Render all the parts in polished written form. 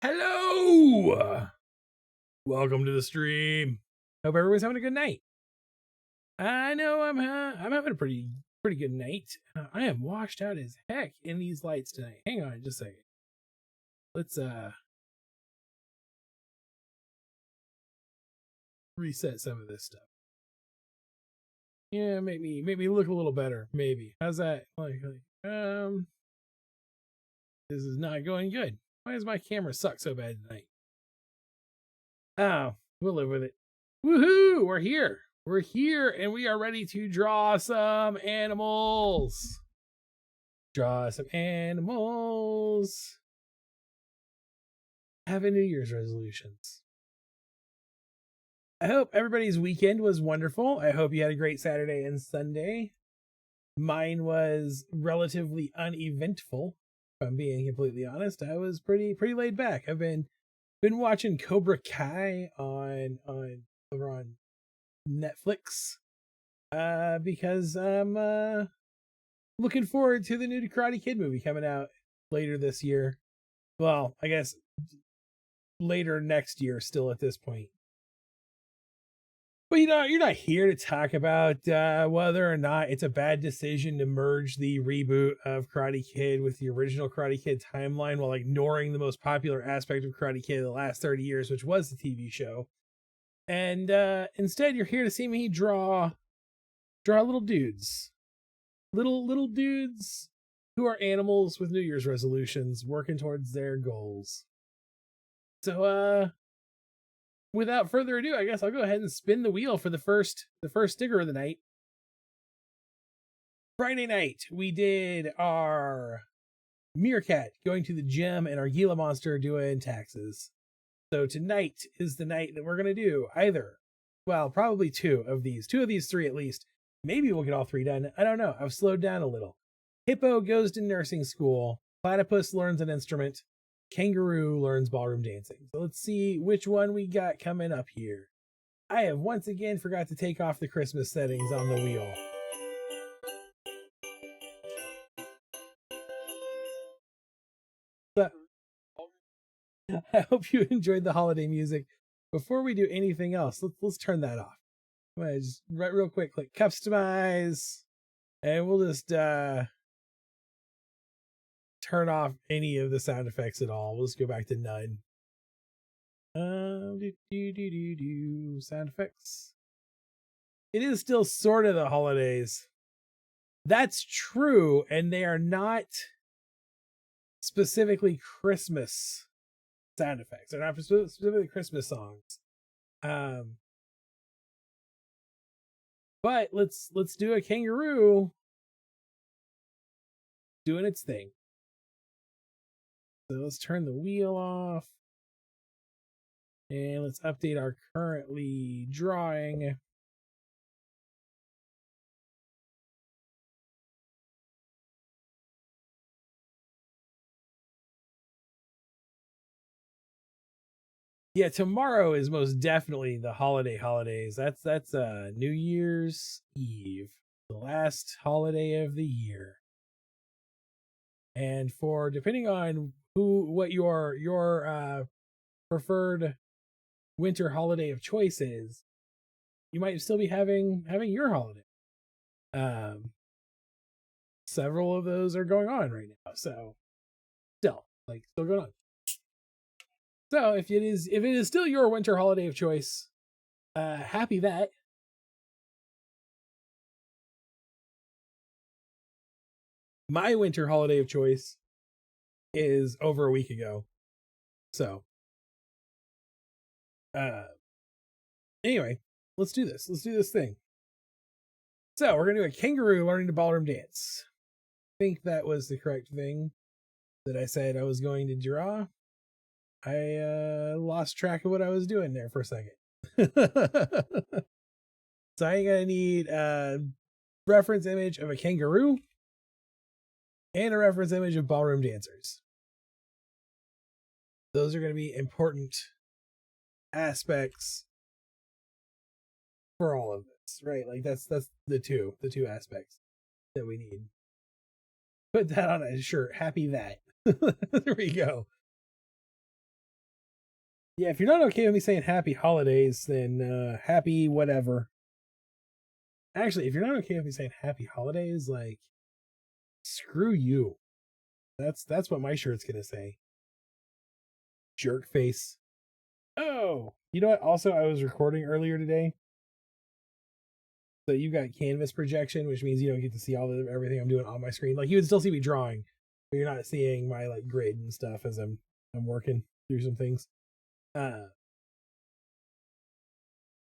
Hello! Welcome to the stream. Hope everyone's having a good night. I know I'm having a pretty good night. I am washed out as heck in these lights tonight. Hang on just a second. Let's reset some of this stuff. Yeah, make me look a little better, maybe. How's that? This is not going good. Why does my camera suck so bad tonight? Oh, we'll live with it. Woohoo! We're here. We're here, and we are ready to draw some animals. Draw some animals. Have a New Year's resolutions. I hope everybody's weekend was wonderful. I hope you had a great Saturday and Sunday. Mine was relatively uneventful, if I'm being completely honest. I was pretty laid back. I've been watching Cobra Kai on Netflix because I'm looking forward to the new Karate Kid movie coming out later this year. Well, I guess later next year still at this point. But you're not here to talk about whether or not it's a bad decision to merge the reboot of Karate Kid with the original Karate Kid timeline while ignoring the most popular aspect of Karate Kid of the last 30 years, which was the TV show. And instead, you're here to see me draw little dudes. Little dudes who are animals with New Year's resolutions working towards their goals. So, without further ado, I guess I'll go ahead and spin the wheel for the first sticker of the night. Friday night, we did our meerkat going to the gym and our Gila monster doing taxes. So tonight is the night that we're going to do probably two of these three at least. Maybe we'll get all three done. I don't know. I've slowed down a little. Hippo goes to nursing school. Platypus learns an instrument. Kangaroo learns ballroom dancing. So let's see which one we got coming up here. I have once again forgot to take off the Christmas settings on the wheel. So, I hope you enjoyed the holiday music. Before we do anything else, let's turn that off. I'm gonna just real quick click customize, and we'll just turn off any of the sound effects at all. We'll just go back to none. Sound effects. It is still sort of the holidays. That's true, and they are not specifically Christmas sound effects. They're not specifically Christmas songs. But let's do a kangaroo doing its thing. So let's turn the wheel off. And let's update our currently drawing. Yeah, tomorrow is most definitely the holidays. That's New Year's Eve, the last holiday of the year. And for depending on what your preferred winter holiday of choice is, you might still be having your holiday. Several of those are going on right now, so still going on. So if it is still your winter holiday of choice, happy that. My winter holiday of choice is over a week ago. So anyway, let's do this. Let's do this thing. So we're gonna do a kangaroo learning to ballroom dance. I think that was the correct thing that I said I was going to draw. I lost track of what I was doing there for a second. So I'm gonna need a reference image of a kangaroo and a reference image of ballroom dancers. Those are going to be important aspects for all of this, right? Like that's the two aspects that we need. Put that on a shirt. Happy that. There we go. Yeah, if you're not okay with me saying happy holidays, then happy whatever. Actually, if you're not okay with me saying happy holidays, like screw you. That's what my shirt's gonna say. Jerk face. Oh, you know what? Also, I was recording earlier today, so you got canvas projection, which means you don't get to see everything I'm doing on my screen. Like you would still see me drawing, but you're not seeing my like grid and stuff as I'm working through some things. All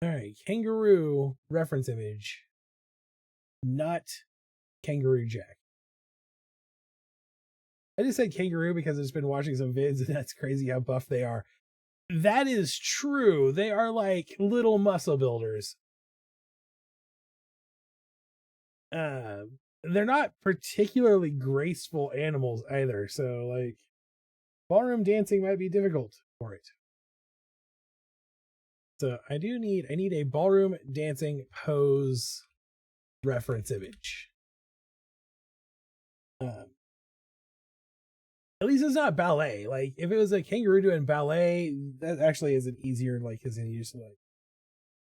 right, kangaroo reference image, not Kangaroo Jack. I just said kangaroo because I've just been watching some vids, and that's crazy how buff they are. That is true. They are like little muscle builders. They're not particularly graceful animals either, so like ballroom dancing might be difficult for it. So I need a ballroom dancing pose reference image. At least it's not ballet. Like if it was a kangaroo doing ballet, that actually isn't easier. Like because then you just like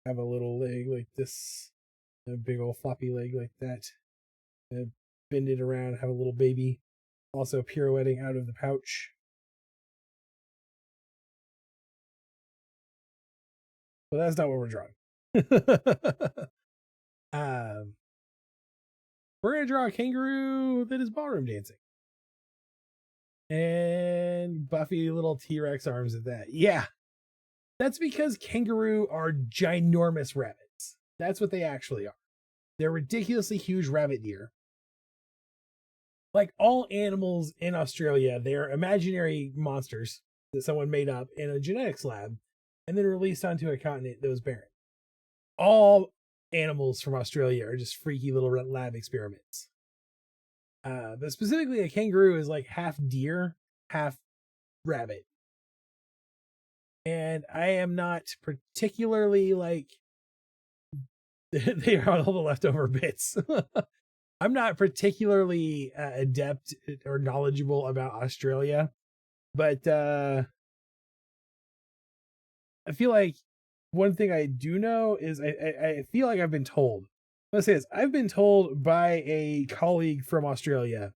have a little leg like this, a big old floppy leg like that, and bend it around, have a little baby, also pirouetting out of the pouch. But that's not what we're drawing. We're gonna draw a kangaroo that is ballroom dancing. And buffy little T-Rex arms at that. Yeah. That's because kangaroo are ginormous rabbits. That's what they actually are. They're ridiculously huge rabbit deer. Like all animals in Australia, they're imaginary monsters that someone made up in a genetics lab and then released onto a continent that was barren. All animals from Australia are just freaky little lab experiments. But specifically, a kangaroo is like half deer, half rabbit. And I am not particularly like they are all the leftover bits. I'm not particularly adept or knowledgeable about Australia, but I feel like one thing I do know is I feel like I've been told. Let's say this: I've been told by a colleague from Australia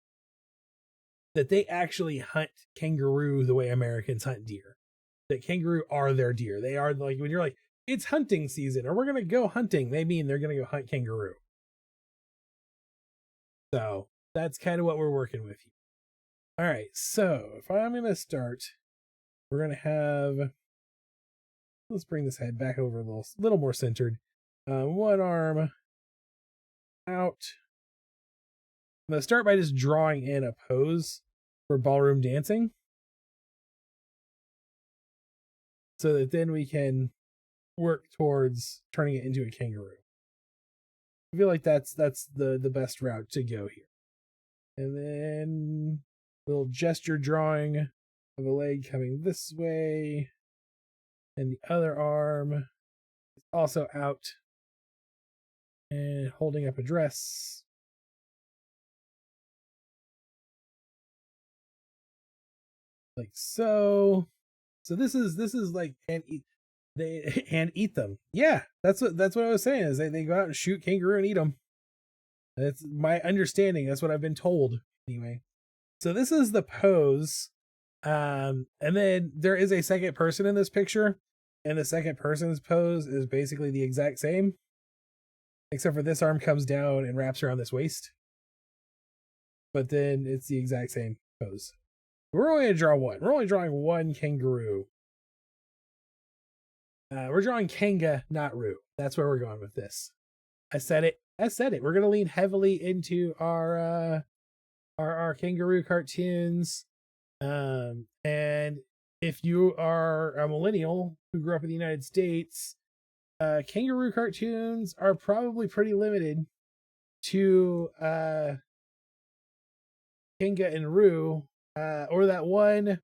that they actually hunt kangaroo the way Americans hunt deer. That kangaroo are their deer. They are like when you're like it's hunting season or we're gonna go hunting, they mean they're gonna go hunt kangaroo. So that's kind of what we're working with here. All right, so if I'm gonna start, we're gonna have. Let's bring this head back over a little more centered. One arm out. I'm gonna start by just drawing in a pose for ballroom dancing, so that then we can work towards turning it into a kangaroo. I feel like that's the best route to go here. And then little gesture drawing of a leg coming this way, and the other arm is also out and holding up a dress. Like so. So this is like and eat them. Yeah, that's what I was saying is they go out and shoot kangaroo and eat them. That's my understanding. That's what I've been told anyway. So this is the pose. And then there is a second person in this picture, and the second person's pose is basically the exact same, except for this arm comes down and wraps around this waist. But then it's the exact same pose. We're only going to draw one. We're only drawing one kangaroo. We're drawing Kanga, not Roo. That's where we're going with this. I said it. We're going to lean heavily into our kangaroo cartoons. And if you are a millennial who grew up in the United States, kangaroo cartoons are probably pretty limited to Kanga and Roo, or that one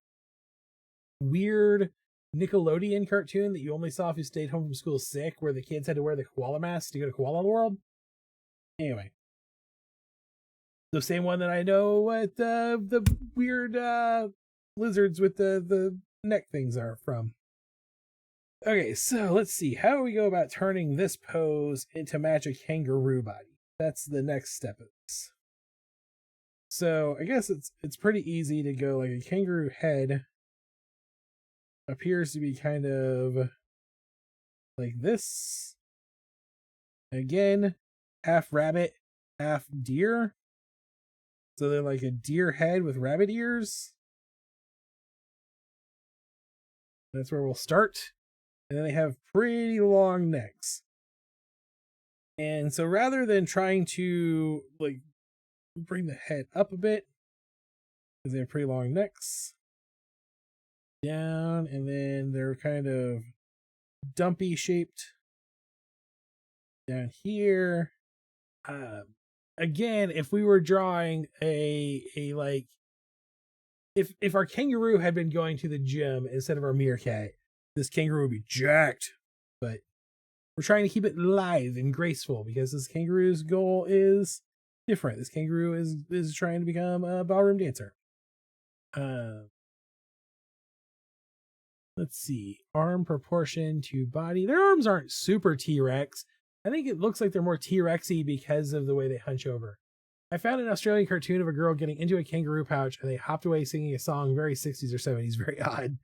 weird Nickelodeon cartoon that you only saw if you stayed home from school sick, where the kids had to wear the koala mask to go to Koala World. Anyway, the same one that I know what the weird lizards with the neck things are from. Okay, so let's see. How do we go about turning this pose into match a kangaroo body? That's the next step of this. So I guess it's pretty easy to go like a kangaroo head appears to be kind of like this. Again, half rabbit, half deer. So they're like a deer head with rabbit ears. That's where we'll start. And then they have pretty long necks. And so rather than trying to like bring the head up a bit, because they have pretty long necks, down, and then they're kind of dumpy shaped down here. Again, if we were drawing a like, if our kangaroo had been going to the gym instead of our meerkat, this kangaroo would be jacked. But we're trying to keep it lithe and graceful because this kangaroo's goal is different. This kangaroo is trying to become a ballroom dancer. Let's see. Arm proportion to body. Their arms aren't super T-Rex. I think it looks like they're more T-Rexy because of the way they hunch over. I found an Australian cartoon of a girl getting into a kangaroo pouch and they hopped away singing a song, very 60s or 70s, very odd.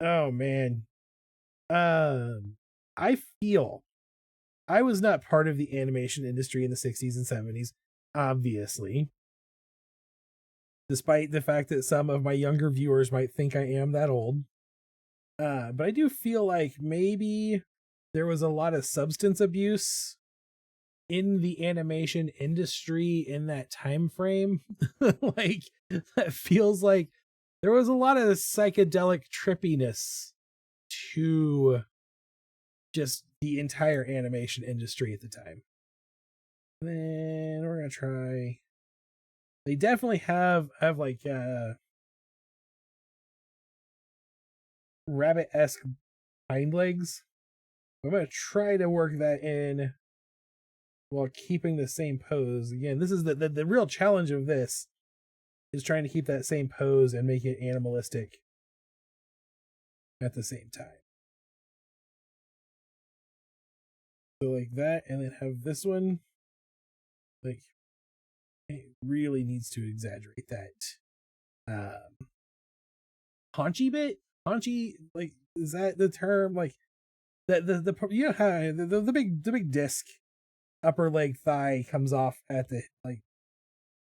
Oh man. I feel I was not part of the animation industry in the 60s and 70s, obviously. Despite the fact that some of my younger viewers might think I am that old. But I do feel like maybe there was a lot of substance abuse in the animation industry in that time frame. Like, that feels like there was a lot of psychedelic trippiness to just the entire animation industry at the time. And then we're gonna try. They definitely have like rabbit-esque hind legs. I'm gonna try to work that in while keeping the same pose. Again, this is the real challenge of this is trying to keep that same pose and make it animalistic at the same time. So like that, and then have this one. Like, it really needs to exaggerate that. Haunchy bit? Haunchy, like, is that the term? Like, the you know how the big disc upper leg thigh comes off at the like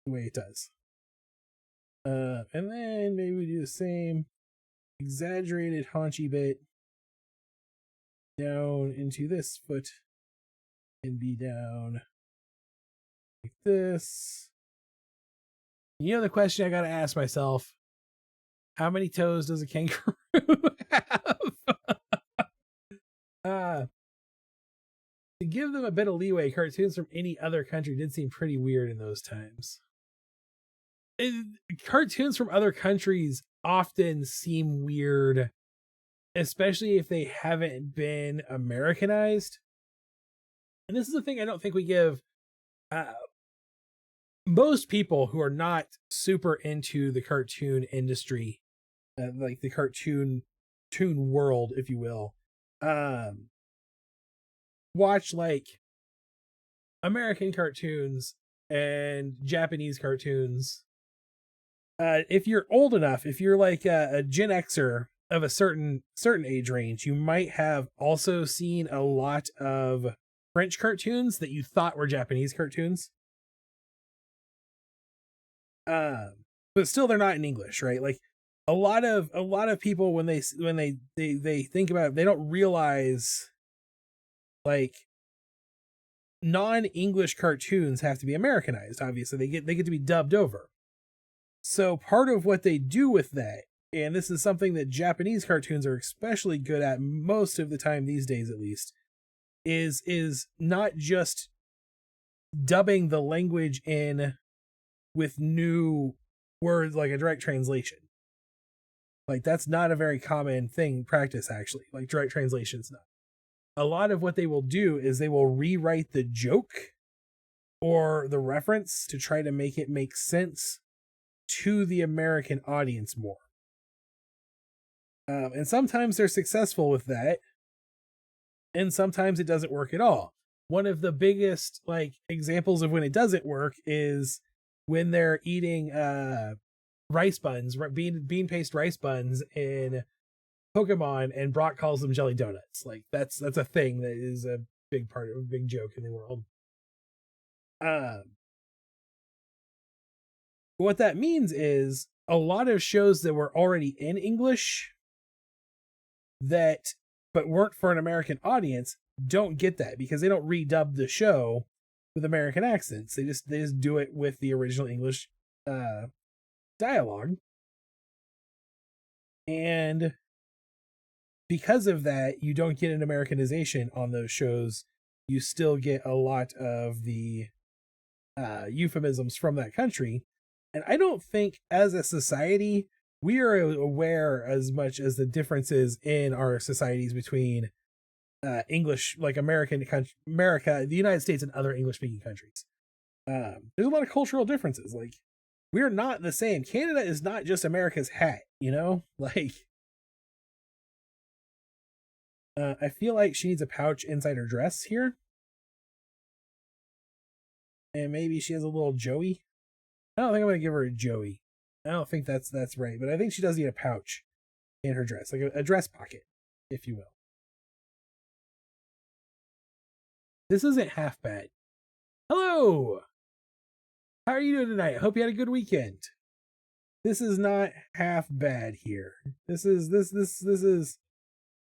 the way it does. And then maybe we do the same exaggerated haunchy bit down into this foot and be down like this. You know the question I gotta ask myself: how many toes does a kangaroo have? To give them a bit of leeway, cartoons from any other country did seem pretty weird in those times. Cartoons from other countries often seem weird, especially if they haven't been Americanized. And this is the thing I don't think we give most people who are not super into the cartoon industry, like the cartoon world, if you will, watch like American cartoons and Japanese cartoons. If you're old enough, if you're like a Gen Xer of a certain age range, you might have also seen a lot of French cartoons that you thought were Japanese cartoons. But still, they're not in English, right? Like a lot of people when they think about it, they don't realize like non-English cartoons have to be Americanized. Obviously, they get to be dubbed over. So part of what they do with that, and this is something that Japanese cartoons are especially good at most of the time these days, at least, is not just dubbing the language in with new words like a direct translation. Like that's not a very common thing practice actually. Like direct translation is not. A lot of what they will do is they will rewrite the joke or the reference to try to make it make sense to the American audience more. And sometimes they're successful with that. and sometimes it doesn't work at all. One of the biggest like examples of when it doesn't work is when they're eating rice buns, bean paste rice buns in Pokemon, and Brock calls them jelly donuts. Like that's a thing that is a big part of a big joke in the world. What that means is a lot of shows that were already in English that but weren't for an American audience don't get that because they don't redub the show with American accents. They just do it with the original English dialogue. And because of that, you don't get an Americanization on those shows. You still get a lot of the euphemisms from that country. And I don't think as a society, we are aware as much as the differences in our societies between English, like America, the United States, and other English speaking countries. There's a lot of cultural differences. Like, we're not the same. Canada is not just America's hat, you know? Like, I feel like she needs a pouch inside her dress here. And maybe she has a little Joey. I don't think I'm going to give her a Joey. I don't think that's right, but I think she does need a pouch in her dress, like a dress pocket, if you will. This isn't half bad. Hello! How are you doing tonight? I hope you had a good weekend. This is not half bad here. This is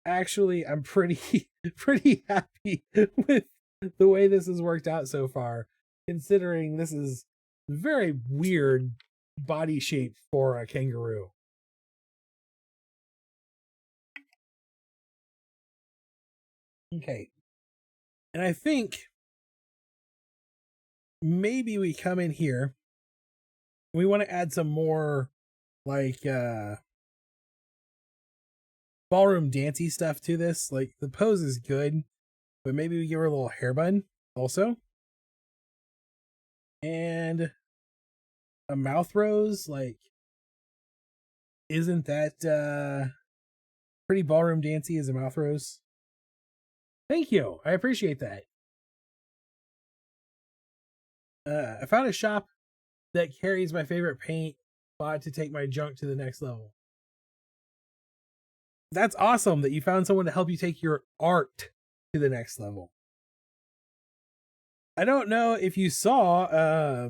actually, I'm pretty happy with the way this has worked out so far, considering this is very weird body shape for a kangaroo. Okay. And I think maybe we come in here. We want to add some more like ballroom dancey stuff to this. Like the pose is good, but maybe we give her a little hair bun also. And a mouth rose, like isn't that pretty ballroom dancey as a mouth rose? Thank you. I appreciate that. I found a shop that carries my favorite paint bought to take my junk to the next level. That's awesome that you found someone to help you take your art to the next level. I don't know if you saw,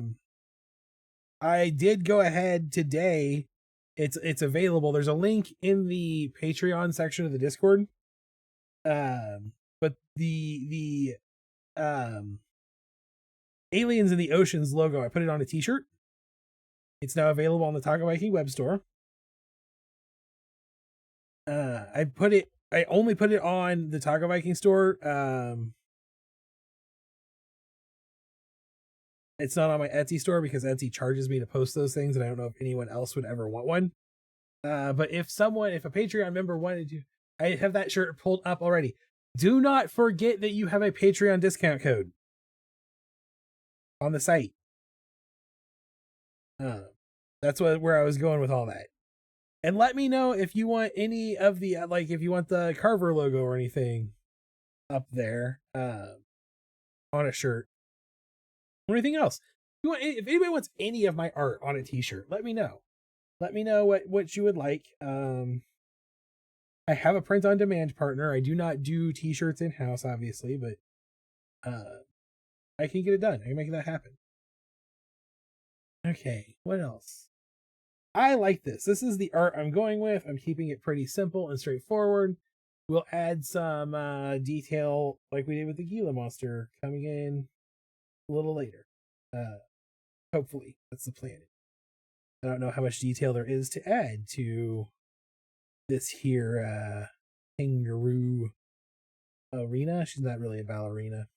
I did go ahead today. It's available. There's a link in the Patreon section of the Discord. But the Aliens in the Oceans logo, I put it on a t-shirt. It's now available on the Taco Viking web store. I only put it on the Taco Viking store. It's not on my Etsy store because Etsy charges me to post those things, and I don't know if anyone else would ever want one. But if a Patreon member wanted to, I have that shirt pulled up already. Do not forget that you have a Patreon discount code on the site. That's where I was going with all that. And let me know if you want any of the if you want the Carver logo or anything up there on a shirt or anything else. If anybody wants any of my art on a t-shirt, let me know. Let me know what you would like. I have a print on demand partner. I do not do t-shirts in house, obviously, but I can get it done. I can make that happen. Okay, what else? I like this. This is the art I'm going with. I'm keeping it pretty simple and straightforward. We'll add some detail like we did with the Gila monster coming in a little later. Hopefully, that's the plan. I don't know how much detail there is to add to this here kangaroo arena. She's not really a ballerina.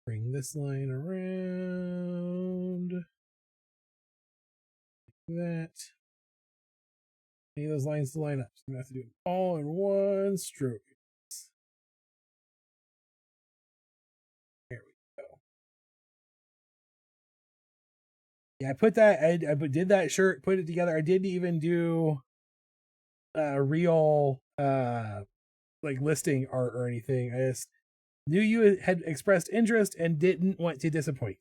Bring this line around. Like that. Any of those lines to line up. So I'm going to have to do it all in one stroke. There we go. Yeah, I put that. I did that shirt, put it together. I didn't even do real like listing art or anything. I just knew you had expressed interest and didn't want to disappoint.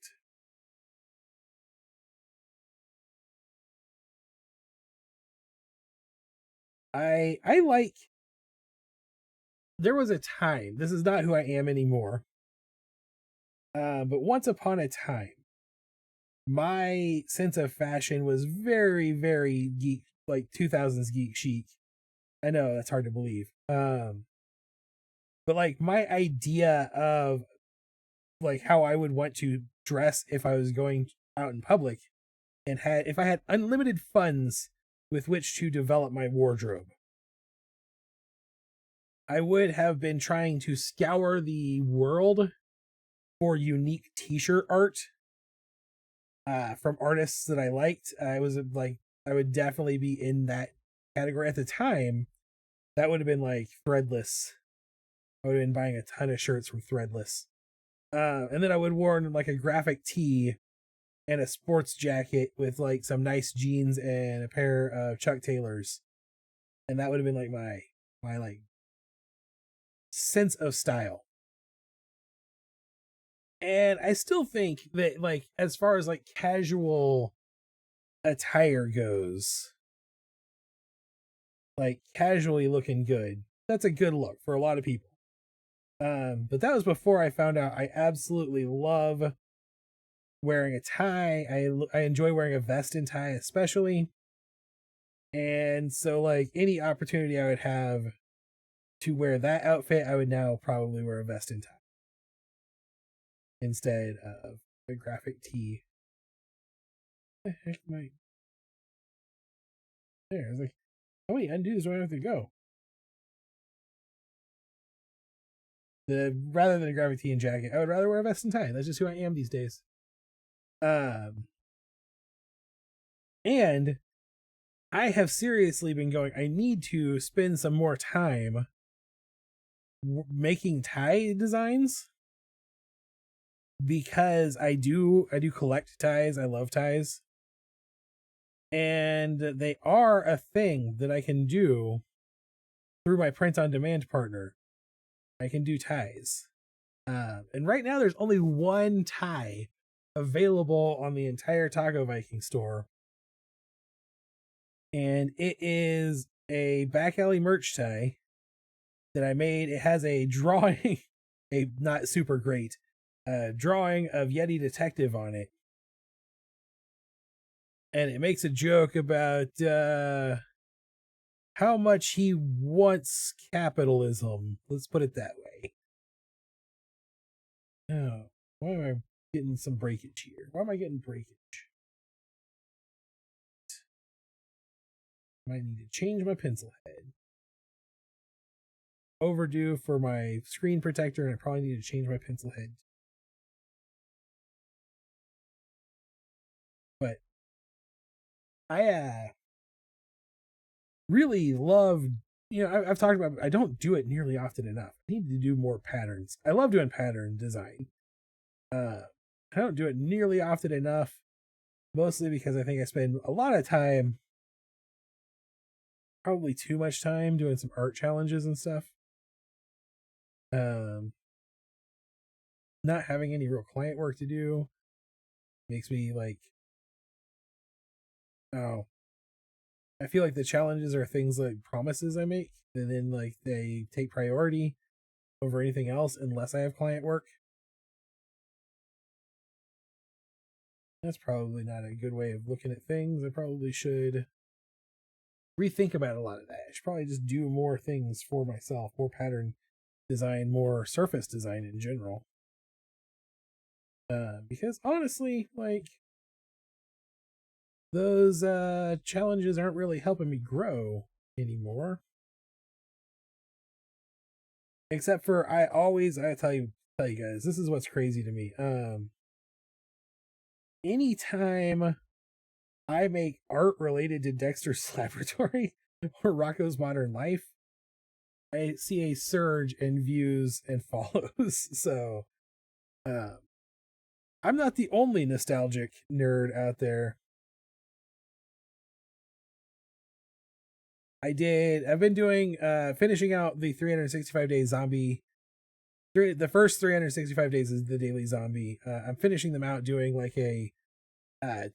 I like, there was a time, this is not who I am anymore. But once upon a time, my sense of fashion was very, very geek, like 2000s geek chic. I know that's hard to believe. But like my idea of like how I would want to dress if I was going out in public and had, if I had unlimited funds with which to develop my wardrobe, I would have been trying to scour the world for unique t-shirt art from artists that I liked. I was like, I would definitely be in that category at the time. That would have been like Threadless. I would have been buying a ton of shirts from Threadless. And then I would have worn like a graphic tee and a sports jacket with like some nice jeans and a pair of Chuck Taylors. And that would have been like my like sense of style. And I still think that like as far as like casual attire goes, like casually looking good, that's a good look for a lot of people. But that was before I found out I absolutely love wearing a tie. I enjoy wearing a vest and tie especially. And so like any opportunity I would have to wear that outfit, I would now probably wear a vest and tie instead of a graphic tee. What the heck am I? There, I was like, oh wait, undo this, where do I have to go? Rather than a graphic tee and jacket, I would rather wear a vest and tie. That's just who I am these days. And I have seriously been going, I need to spend some more time making tie designs because I do collect ties. I love ties. And they are a thing that I can do through my print on demand partner. I can do ties. And right now there's only one tie available on the entire Taco Viking store. And it is a back alley merch tie that I made. It has a drawing, a not super great drawing of Yeti Detective on it. And it makes a joke about how much he wants capitalism. Let's put it that way. Oh, why am I getting some breakage here? Why am I getting breakage? I might need to change my pencil head. Overdue for my screen protector, and I probably need to change my pencil head. But I really love, you know, I've talked about, I don't do it nearly often enough. I need to do more patterns. I love doing pattern design. I don't do it nearly often enough, mostly because I think I spend a lot of time, probably too much time, doing some art challenges and stuff. Not having any real client work to do makes me like, oh, I feel like the challenges are things like promises I make, and then like they take priority over anything else unless I have client work. That's probably not a good way of looking at things. I probably should rethink about a lot of that. I should probably just do more things for myself, more pattern design, more surface design in general. Because honestly, like those challenges aren't really helping me grow anymore. Except for I tell you guys, this is what's crazy to me. Anytime I make art related to Dexter's Laboratory or Rocco's Modern Life, I see a surge in views and follows. So I'm not the only nostalgic nerd out there. I've been doing, finishing out the 365 day zombie. The first 365 days is the daily zombie. I'm finishing them out doing like a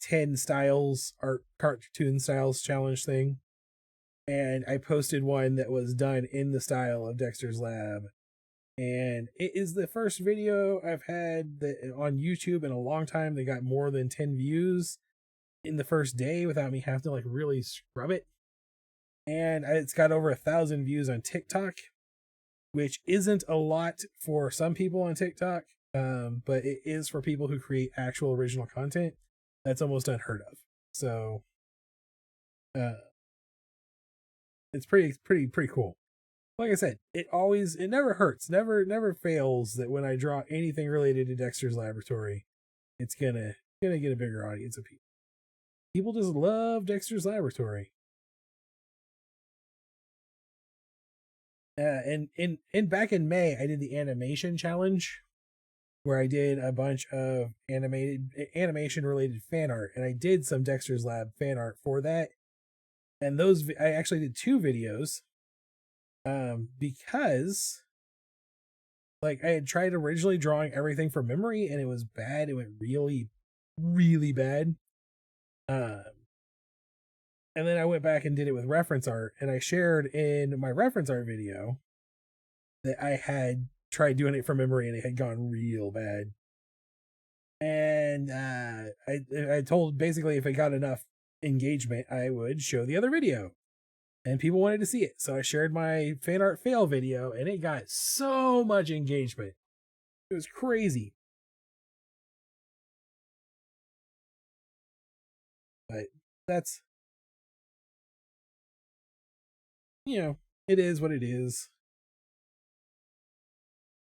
10 styles, art cartoon styles challenge thing. And I posted one that was done in the style of Dexter's Lab. And it is the first video I've had that on YouTube in a long time that got more than 10 views in the first day without me having to like really scrub it. And it's got over 1,000 views on TikTok, which isn't a lot for some people on TikTok, but it is for people who create actual original content. That's almost unheard of. So it's pretty cool. Like I said, it never hurts, never fails that when I draw anything related to Dexter's Laboratory, it's gonna get a bigger audience of people. People just love Dexter's Laboratory. And back in May, I did the animation challenge where I did a bunch of animation related fan art, and I did some Dexter's Lab fan art for that. And I actually did 2 videos, because like I had tried originally drawing everything from memory and it was bad. It went really, really bad. And then I went back and did it with reference art, and I shared in my reference art video that I had tried doing it from memory and it had gone real bad. And I told basically if I got enough engagement, I would show the other video. And people wanted to see it. So I shared my fan art fail video and it got so much engagement. It was crazy. But that's, it is what it is.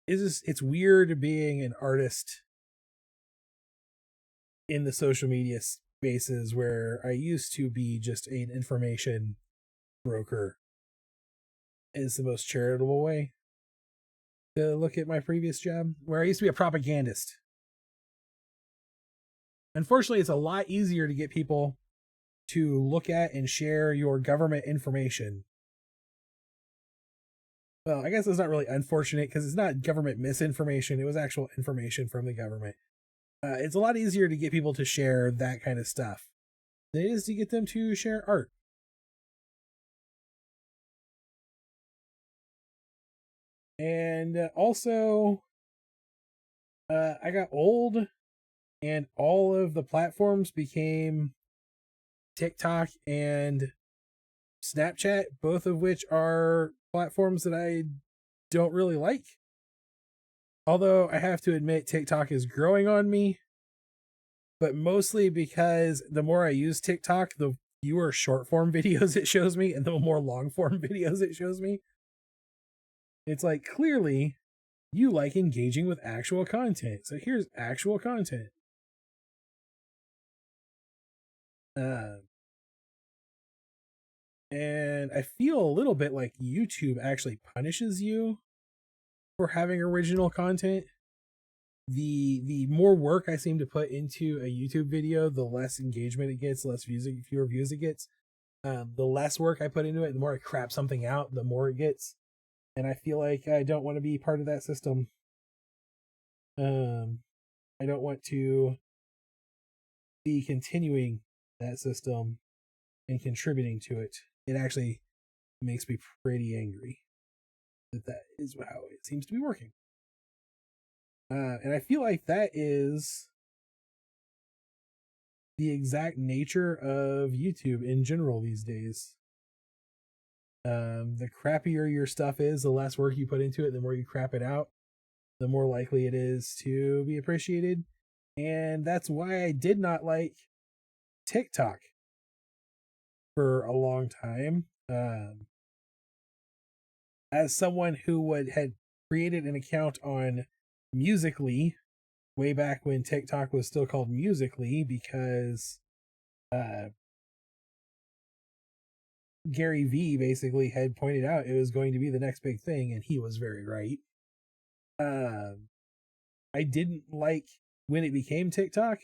It's weird being an artist in the social media spaces where I used to be just an information broker. Is the most charitable way to look at my previous job, where I used to be a propagandist. Unfortunately, it's a lot easier to get people to look at and share your government information. Well, I guess it's not really unfortunate because it's not government misinformation. It was actual information from the government. It's a lot easier to get people to share that kind of stuff than it is to get them to share art. And also, I got old and all of the platforms became TikTok and Snapchat, both of which are platforms that I don't really like. Although I have to admit TikTok is growing on me, but mostly because the more I use TikTok, the fewer short form videos it shows me and the more long form videos it shows me. It's like, clearly you like engaging with actual content. So here's actual content. And I feel a little bit like YouTube actually punishes you for having original content. The more work I seem to put into a YouTube video, the less engagement it gets, fewer views it gets. The less work I put into it, the more I crap something out, the more it gets. And I feel like I don't want to be part of that system. I don't want to be continuing that system and contributing to it. It actually makes me pretty angry that is how it seems to be working. And I feel like that is the exact nature of YouTube in general these days. The crappier your stuff is, the less work you put into it, the more you crap it out, the more likely it is to be appreciated. And that's why I did not like TikTok for a long time. As someone who had created an account on Musical.ly way back when TikTok was still called Musical.ly, because Gary Vee basically had pointed out it was going to be the next big thing, and he was very right. I didn't like when it became TikTok,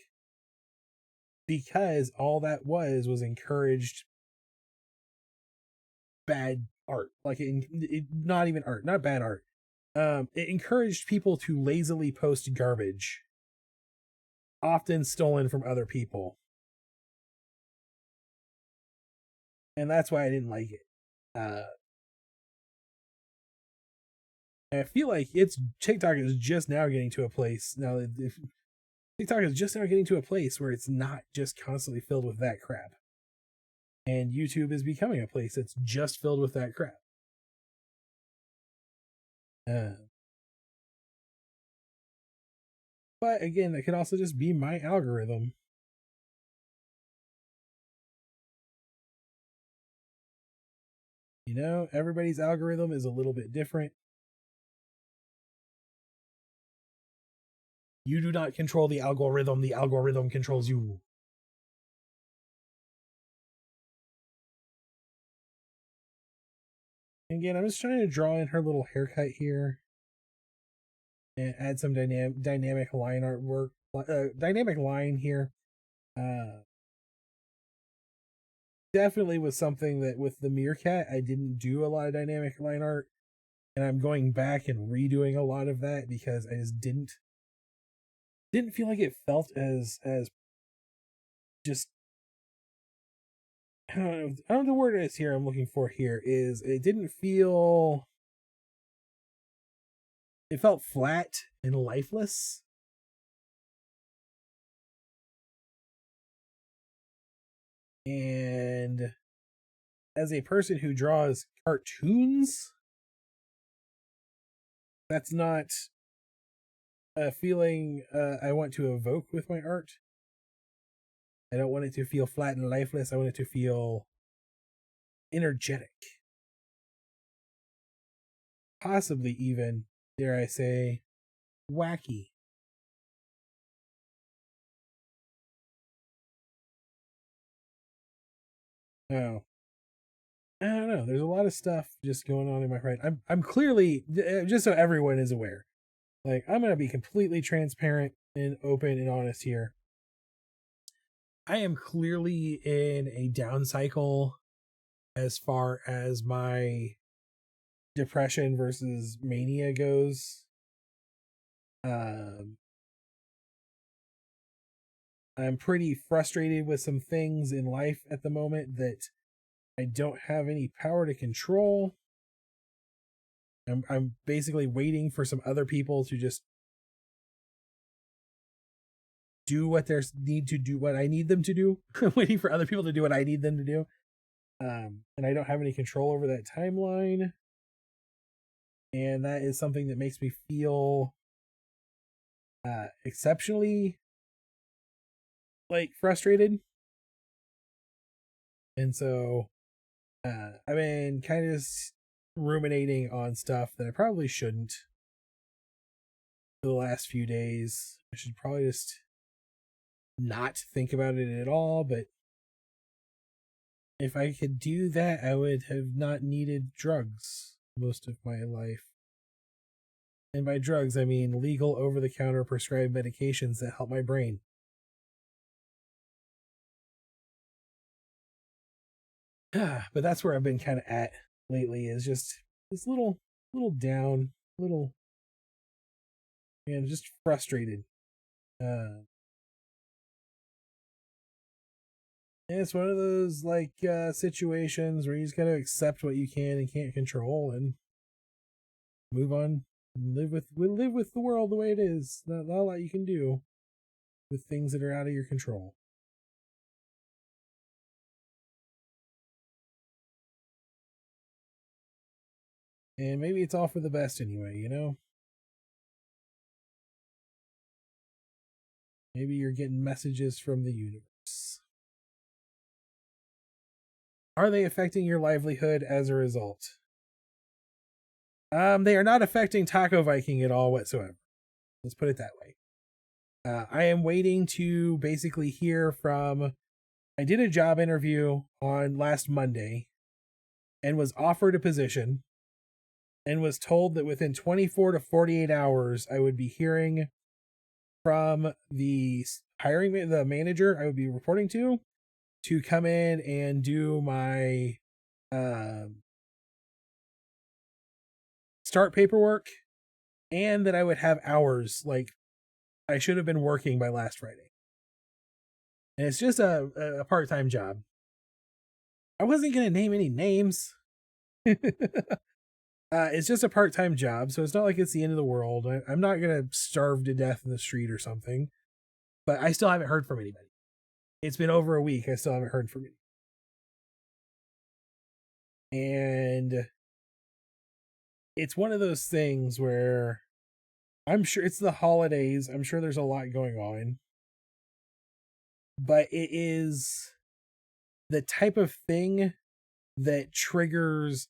because all that was encouraged bad art. Like not even art, not bad art. It encouraged people to lazily post garbage, often stolen from other people. And that's why I didn't like it. I feel like TikTok is just now getting to a place now that TikTok is just now getting to a place where it's not just constantly filled with that crap. And YouTube is becoming a place that's just filled with that crap. But again, that could also just be my algorithm. You know, everybody's algorithm is a little bit different. You do not control the algorithm controls you. Again, I'm just trying to draw in her little haircut here and add some dynamic line artwork, dynamic line here. Definitely was something that with the meerkat, I didn't do a lot of dynamic line art, and I'm going back and redoing a lot of that because I just didn't feel like it felt as just, I don't know the word is here I'm looking for here is it didn't feel, it felt flat and lifeless. And as a person who draws cartoons, that's not a feeling I want to evoke with my art. I don't want it to feel flat and lifeless. I want it to feel energetic. Possibly even, dare I say, wacky. Oh, I don't know. There's a lot of stuff just going on in my brain. I'm clearly, just so everyone is aware, like I'm gonna be completely transparent and open and honest here. I am clearly in a down cycle as far as my depression versus mania goes. I'm pretty frustrated with some things in life at the moment that I don't have any power to control. I'm basically waiting for some other people to just do what they need to do, what I need them to do. Waiting for other people to do what I need them to do. And I don't have any control over that timeline. And that is something that makes me feel exceptionally like frustrated. And so I've been kind of ruminating on stuff that I probably shouldn't for the last few days. I should probably just not think about it at all, but if I could do that, I would have not needed drugs most of my life. And by drugs, I mean legal over-the-counter prescribed medications that help my brain. But that's where I've been kind of at lately, is just this little down, little, and just frustrated. And it's one of those like situations where you just gotta accept what you can and can't control and move on. Live with the world the way it is. Not a lot you can do with things that are out of your control. And maybe it's all for the best anyway, you know? Maybe you're getting messages from the universe. Are they affecting your livelihood as a result? They are not affecting Taco Viking at all whatsoever. Let's put it that way. I am waiting to basically hear from. I did a job interview on last Monday and was offered a position and was told that within 24 to 48 hours I would be hearing from the the manager I would be reporting to come in and do my start paperwork, and that I would have hours like I should have been working by last Friday. And it's just a part-time job. I wasn't going to name any names. It's just a part-time job, so it's not like it's the end of the world. I'm not going to starve to death in the street or something. But I still haven't heard from anybody. It's been over a week. I still haven't heard from anybody. And it's one of those things where I'm sure it's the holidays. I'm sure there's a lot going on. But it is the type of thing that triggers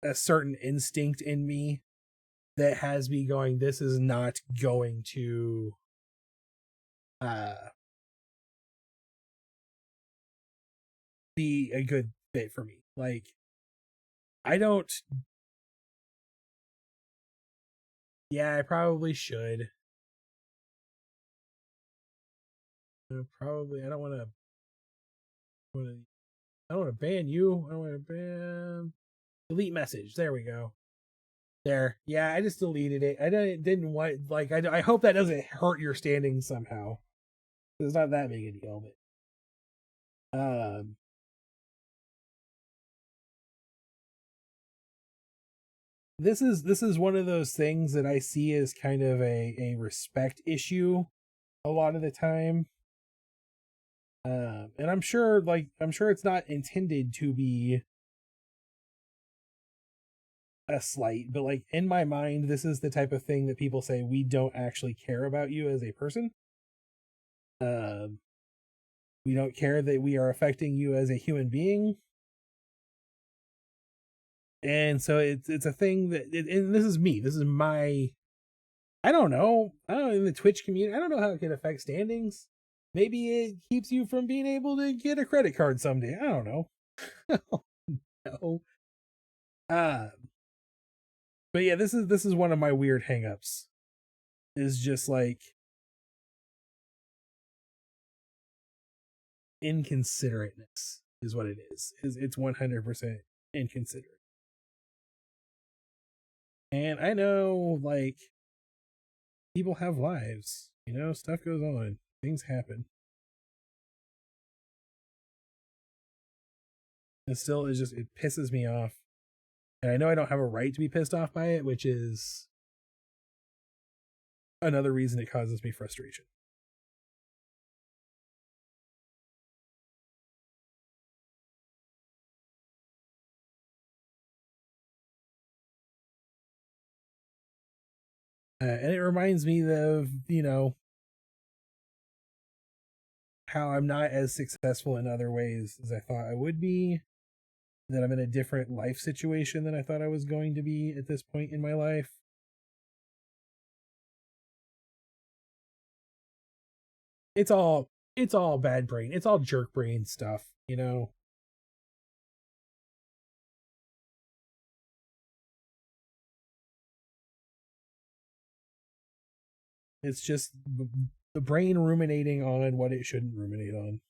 a certain instinct in me that has me going, this is not going to be a good fit for me. Like, I don't. Yeah, I probably should. Probably. I don't want to. I don't want to ban you. I don't want to ban. Delete message. There we go. There. Yeah, I just deleted it. I didn't want, like, I hope that doesn't hurt your standing somehow. It's not that big a deal, but this is one of those things that I see as kind of a respect issue a lot of the time. And I'm sure it's not intended to be a slight, but like in my mind, this is the type of thing that people say, we don't actually care about you as a person. We don't care that we are affecting you as a human being. And so it's a thing that, and this is me. This is my, I don't know in the Twitch community. I don't know how it can affect standings. Maybe it keeps you from being able to get a credit card someday. I don't know. No. But yeah, this is one of my weird hangups. Is just like inconsiderateness is what it is. It's 100% inconsiderate. And I know, like, people have lives, stuff goes on, things happen. And still, it pisses me off. And I know I don't have a right to be pissed off by it, which is another reason it causes me frustration. And it reminds me of, how I'm not as successful in other ways as I thought I would be. That I'm in a different life situation than I thought I was going to be at this point in my life. It's all bad brain. It's all jerk brain stuff, It's just the brain ruminating on what it shouldn't ruminate on.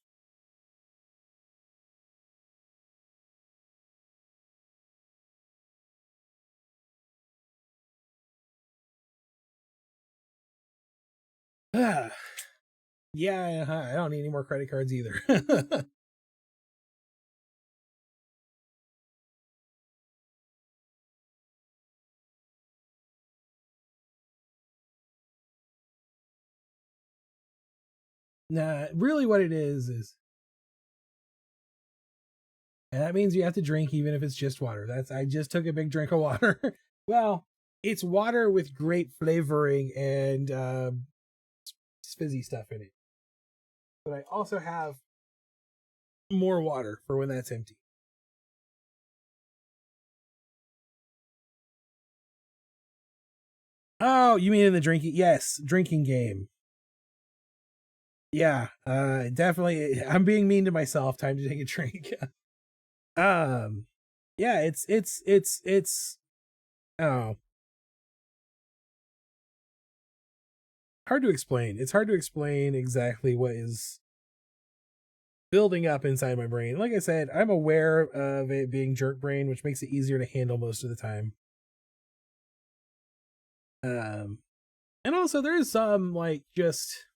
Yeah, I don't need any more credit cards either. Nah, really what it is, and that means you have to drink even if it's just water. I just took a big drink of water. Well, it's water with great flavoring and fizzy stuff in it. But I also have more water for when that's empty. Oh, you mean in the drinking? Yes, drinking game. Yeah, definitely. I'm being mean to myself. Time to take a drink. Yeah, it's. Oh, hard to explain. It's hard to explain exactly what is building up inside my brain. Like I said, I'm aware of it being jerk brain, which makes it easier to handle most of the time. And also there is some like just,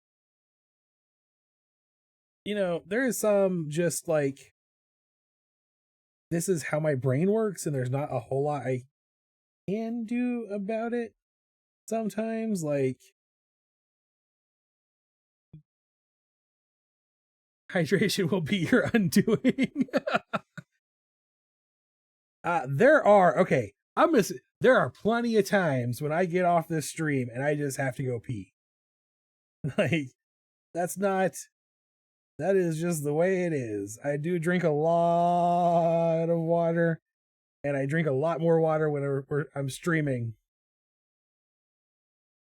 there is some just like, this is how my brain works, and there's not a whole lot I can do about it sometimes. Like, hydration will be your undoing. There are plenty of times when I get off this stream and I just have to go pee. Like, that is just the way it is. I do drink a lot of water, and I drink a lot more water when I'm streaming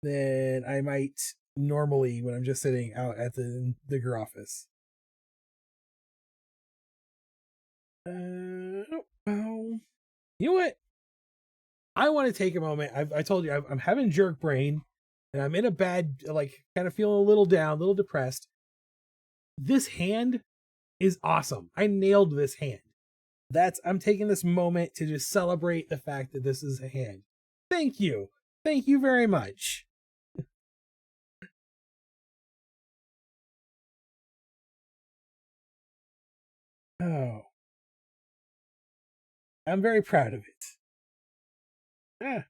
than I might normally when I'm just sitting out at the bigger office. You know what? I want to take a moment. I told you I'm having jerk brain, and I'm in a bad, like, kind of feeling a little down, a little depressed. This hand is awesome. I nailed this hand. I'm taking this moment to just celebrate the fact that this is a hand. Thank you. Thank you very much. Oh. I'm very proud of it. I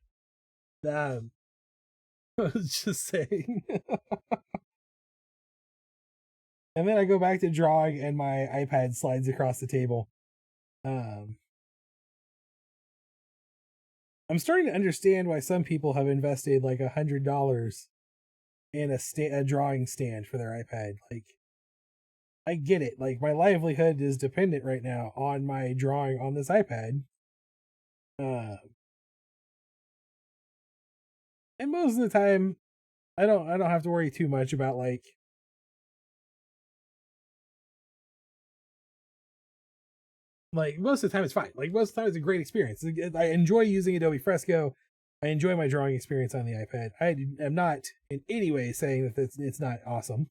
was just saying. And then I go back to drawing, and my iPad slides across the table. I'm starting to understand why some people have invested like $100 in a drawing stand for their iPad. Like, I get it. Like, my livelihood is dependent right now on my drawing on this iPad. And most of the time, I don't have to worry too much about like most of the time it's fine. Like, most of the time it's a great experience. I enjoy using Adobe Fresco. I enjoy my drawing experience on the iPad. I am not in any way saying that it's not awesome.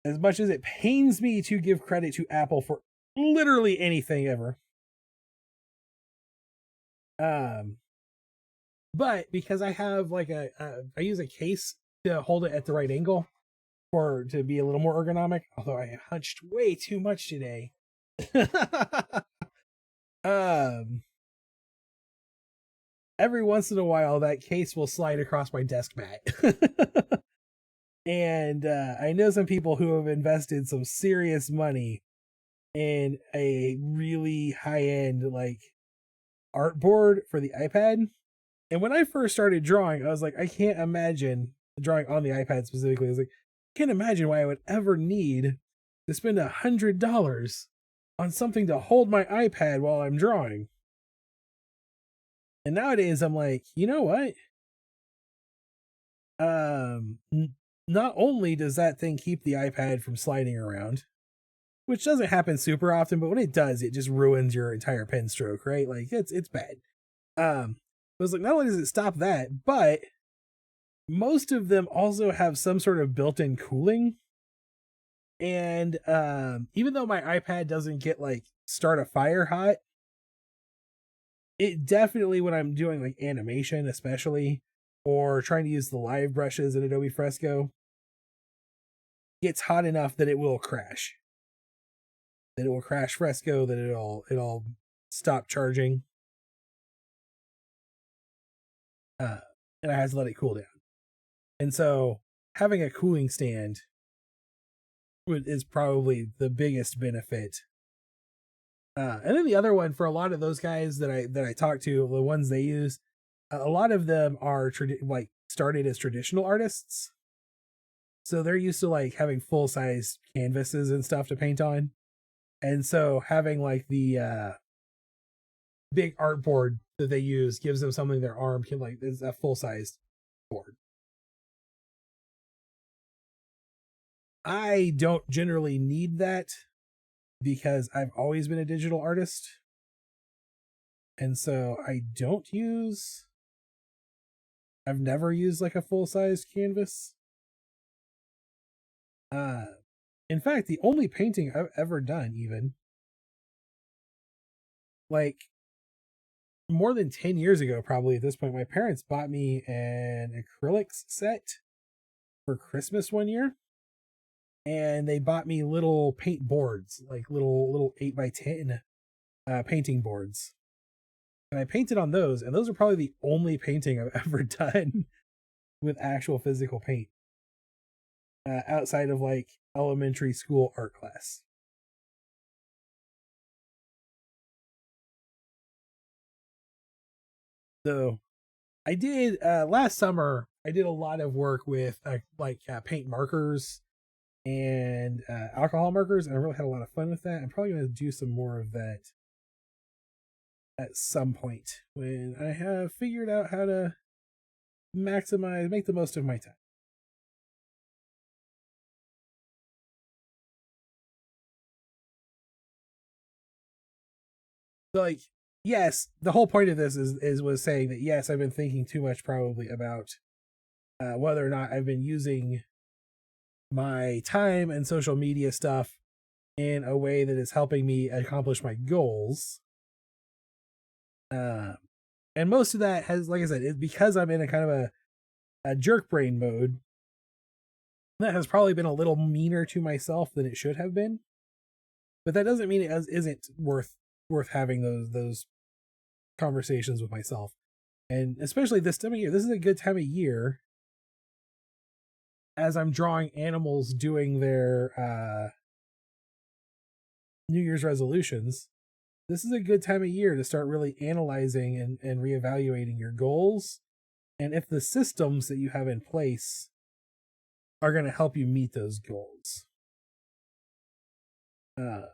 As much as it pains me to give credit to Apple for literally anything ever. But because I have like I use a case to hold it at the right angle to be a little more ergonomic, although I hunched way too much today. Every once in a while that case will slide across my desk mat. And I know some people who have invested some serious money in a really high-end like art board for the iPad. And when I first started drawing, I was like, I can't imagine drawing on the iPad specifically. I was like, I can't imagine why I would ever need to spend $100 on something to hold my iPad while I'm drawing. And nowadays I'm like, you know what? Not only does that thing keep the iPad from sliding around, which doesn't happen super often, but when it does, it just ruins your entire pen stroke, right? Like, it's bad. I was like, not only does it stop that, but most of them also have some sort of built-in cooling. And even though my iPad doesn't get like start a fire hot, it definitely, when I'm doing like animation especially, or trying to use the live brushes in Adobe Fresco, gets hot enough that it will crash. That it will crash Fresco, that it'll stop charging. And I have to let it cool down. And so having a cooling stand is probably the biggest benefit. And then the other one for a lot of those guys that I talk to, the ones they use, a lot of them are like started as traditional artists. So they're used to like having full size canvases and stuff to paint on. And so having like the big art board that they use gives them something their arm can like, is a full sized board. I don't generally need that because I've always been a digital artist. And so I've never used like a full size canvas. Uh, in fact, the only painting I've ever done, even like more than 10 years ago, probably at this point, my parents bought me an acrylics set for Christmas one year. And they bought me little paint boards, like little 8x10 painting boards. And I painted on those, and those are probably the only painting I've ever done with actual physical paint outside of like elementary school art class. So I did last summer. I did a lot of work with paint markers and alcohol markers, and I really had a lot of fun with that. I'm probably going to do some more of that at some point when I have figured out how to make the most of my time. So, like, yes, the whole point of this is was saying that yes, I've been thinking too much probably about whether or not I've been using my time and social media stuff in a way that is helping me accomplish my goals. Uh, and most of that has, like I said, is because I'm in a kind of a jerk brain mode. That has probably been a little meaner to myself than it should have been, but that doesn't mean it isn't worth having those conversations with myself. And especially this time of year, this is a good time of year as I'm drawing animals doing their New Year's resolutions. This is a good time of year to start really analyzing and reevaluating your goals and if the systems that you have in place are going to help you meet those goals. And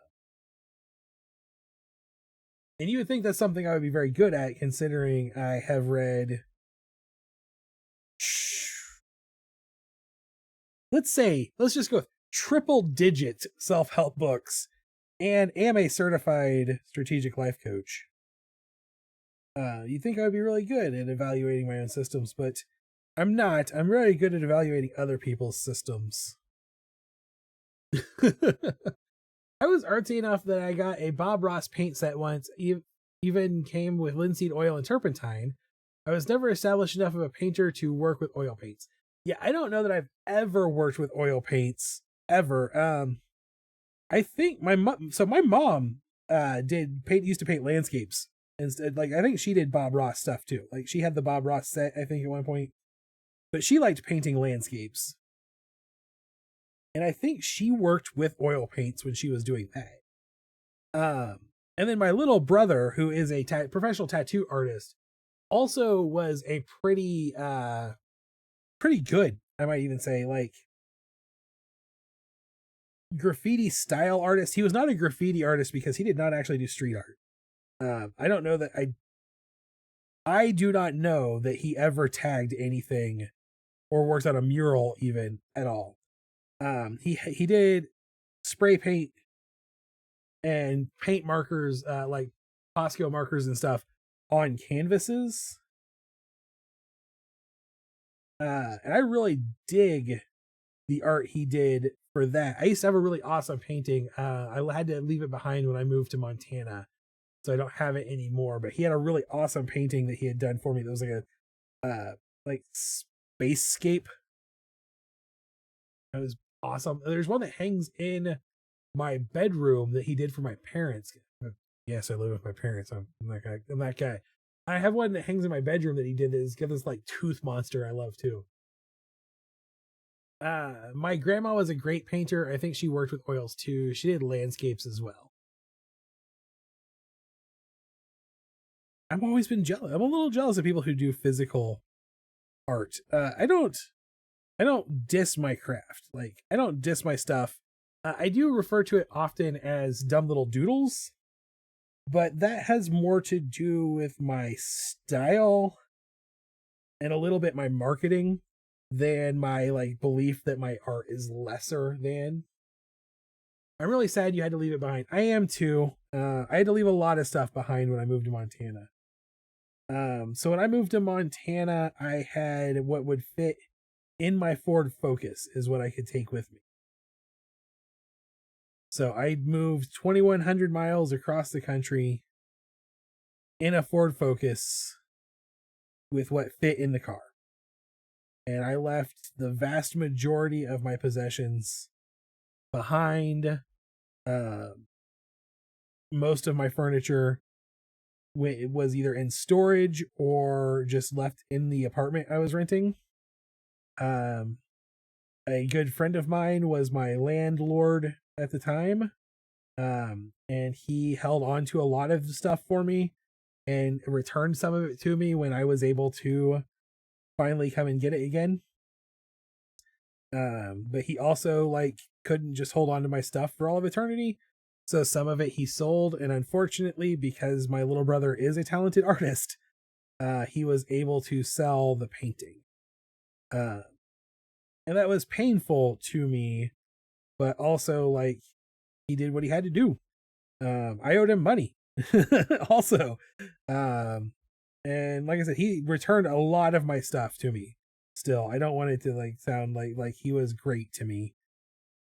you would think that's something I would be very good at, considering I have read, let's just go triple digit self-help books and am a certified strategic life coach. You'd think I would be really good at evaluating my own systems, but I'm not. I'm very good at evaluating other people's systems. I was artsy enough that I got a Bob Ross paint set once, even came with linseed oil and turpentine. I was never established enough of a painter to work with oil paints. Yeah, I don't know that I've ever worked with oil paints ever. I think my mom used to paint landscapes instead. Like, I think she did Bob Ross stuff too. Like, she had the Bob Ross set, I think, at one point, but she liked painting landscapes. And I think she worked with oil paints when she was doing that. And then my little brother, who is a professional tattoo artist, also was a pretty good, I might even say, like, graffiti style artist. He was not a graffiti artist because he did not actually do street art. I don't know that I do not know that he ever tagged anything or worked on a mural even at all. He did spray paint and paint markers, like Posco markers and stuff on canvases. And I really dig the art he did for that. I used to have a really awesome painting. I had to leave it behind when I moved to Montana, so I don't have it anymore. But he had a really awesome painting that he had done for me. That was like spacescape. It was awesome. There's one that hangs in my bedroom that he did for my parents. Yes, I live with my parents. I'm that guy. I have one that hangs in my bedroom that he did. That's got this like tooth monster I love too. My grandma was a great painter. I think she worked with oils too. She did landscapes as well. I've always been jealous. I'm a little jealous of people who do physical art. I don't diss my craft. Like, I don't diss my stuff. I do refer to it often as dumb little doodles, but that has more to do with my style and a little bit my marketing than my like belief that my art is lesser than. I'm really sad you had to leave it behind. I am too. I had to leave a lot of stuff behind when I moved to Montana. So when I moved to Montana, I had what would fit in my Ford Focus is what I could take with me. So I moved 2,100 miles across the country in a Ford Focus with what fit in the car. And I left the vast majority of my possessions behind. Most of my furniture was either in storage or just left in the apartment I was renting. A good friend of mine was my landlord at the time, and he held on to a lot of the stuff for me and returned some of it to me when I was able to finally come and get it again. But he also like couldn't just hold on to my stuff for all of eternity. So some of it he sold, and unfortunately, because my little brother is a talented artist, he was able to sell the painting. And that was painful to me, but also like he did what he had to do. I owed him money also. And like I said, he returned a lot of my stuff to me. Still, I don't want it to like sound like he was great to me.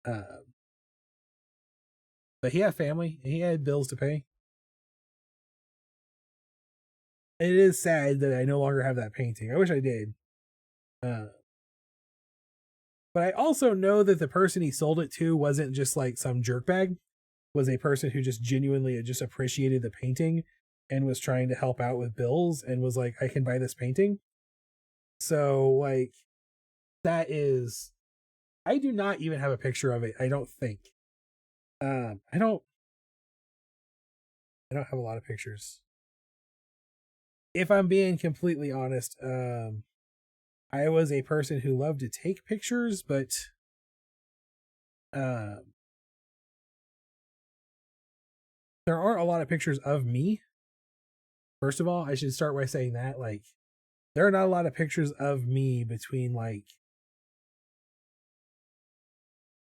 But he had family and he had bills to pay. It is sad that I no longer have that painting. I wish I did. But I also know that the person he sold it to wasn't just like some jerkbag, was a person who just genuinely just appreciated the painting and was trying to help out with bills and was like, I can buy this painting. So like that is, I do not even have a picture of it. I don't think. I don't have a lot of pictures. If I'm being completely honest, I was a person who loved to take pictures, but there aren't a lot of pictures of me. First of all, I should start by saying that, like, there are not a lot of pictures of me between like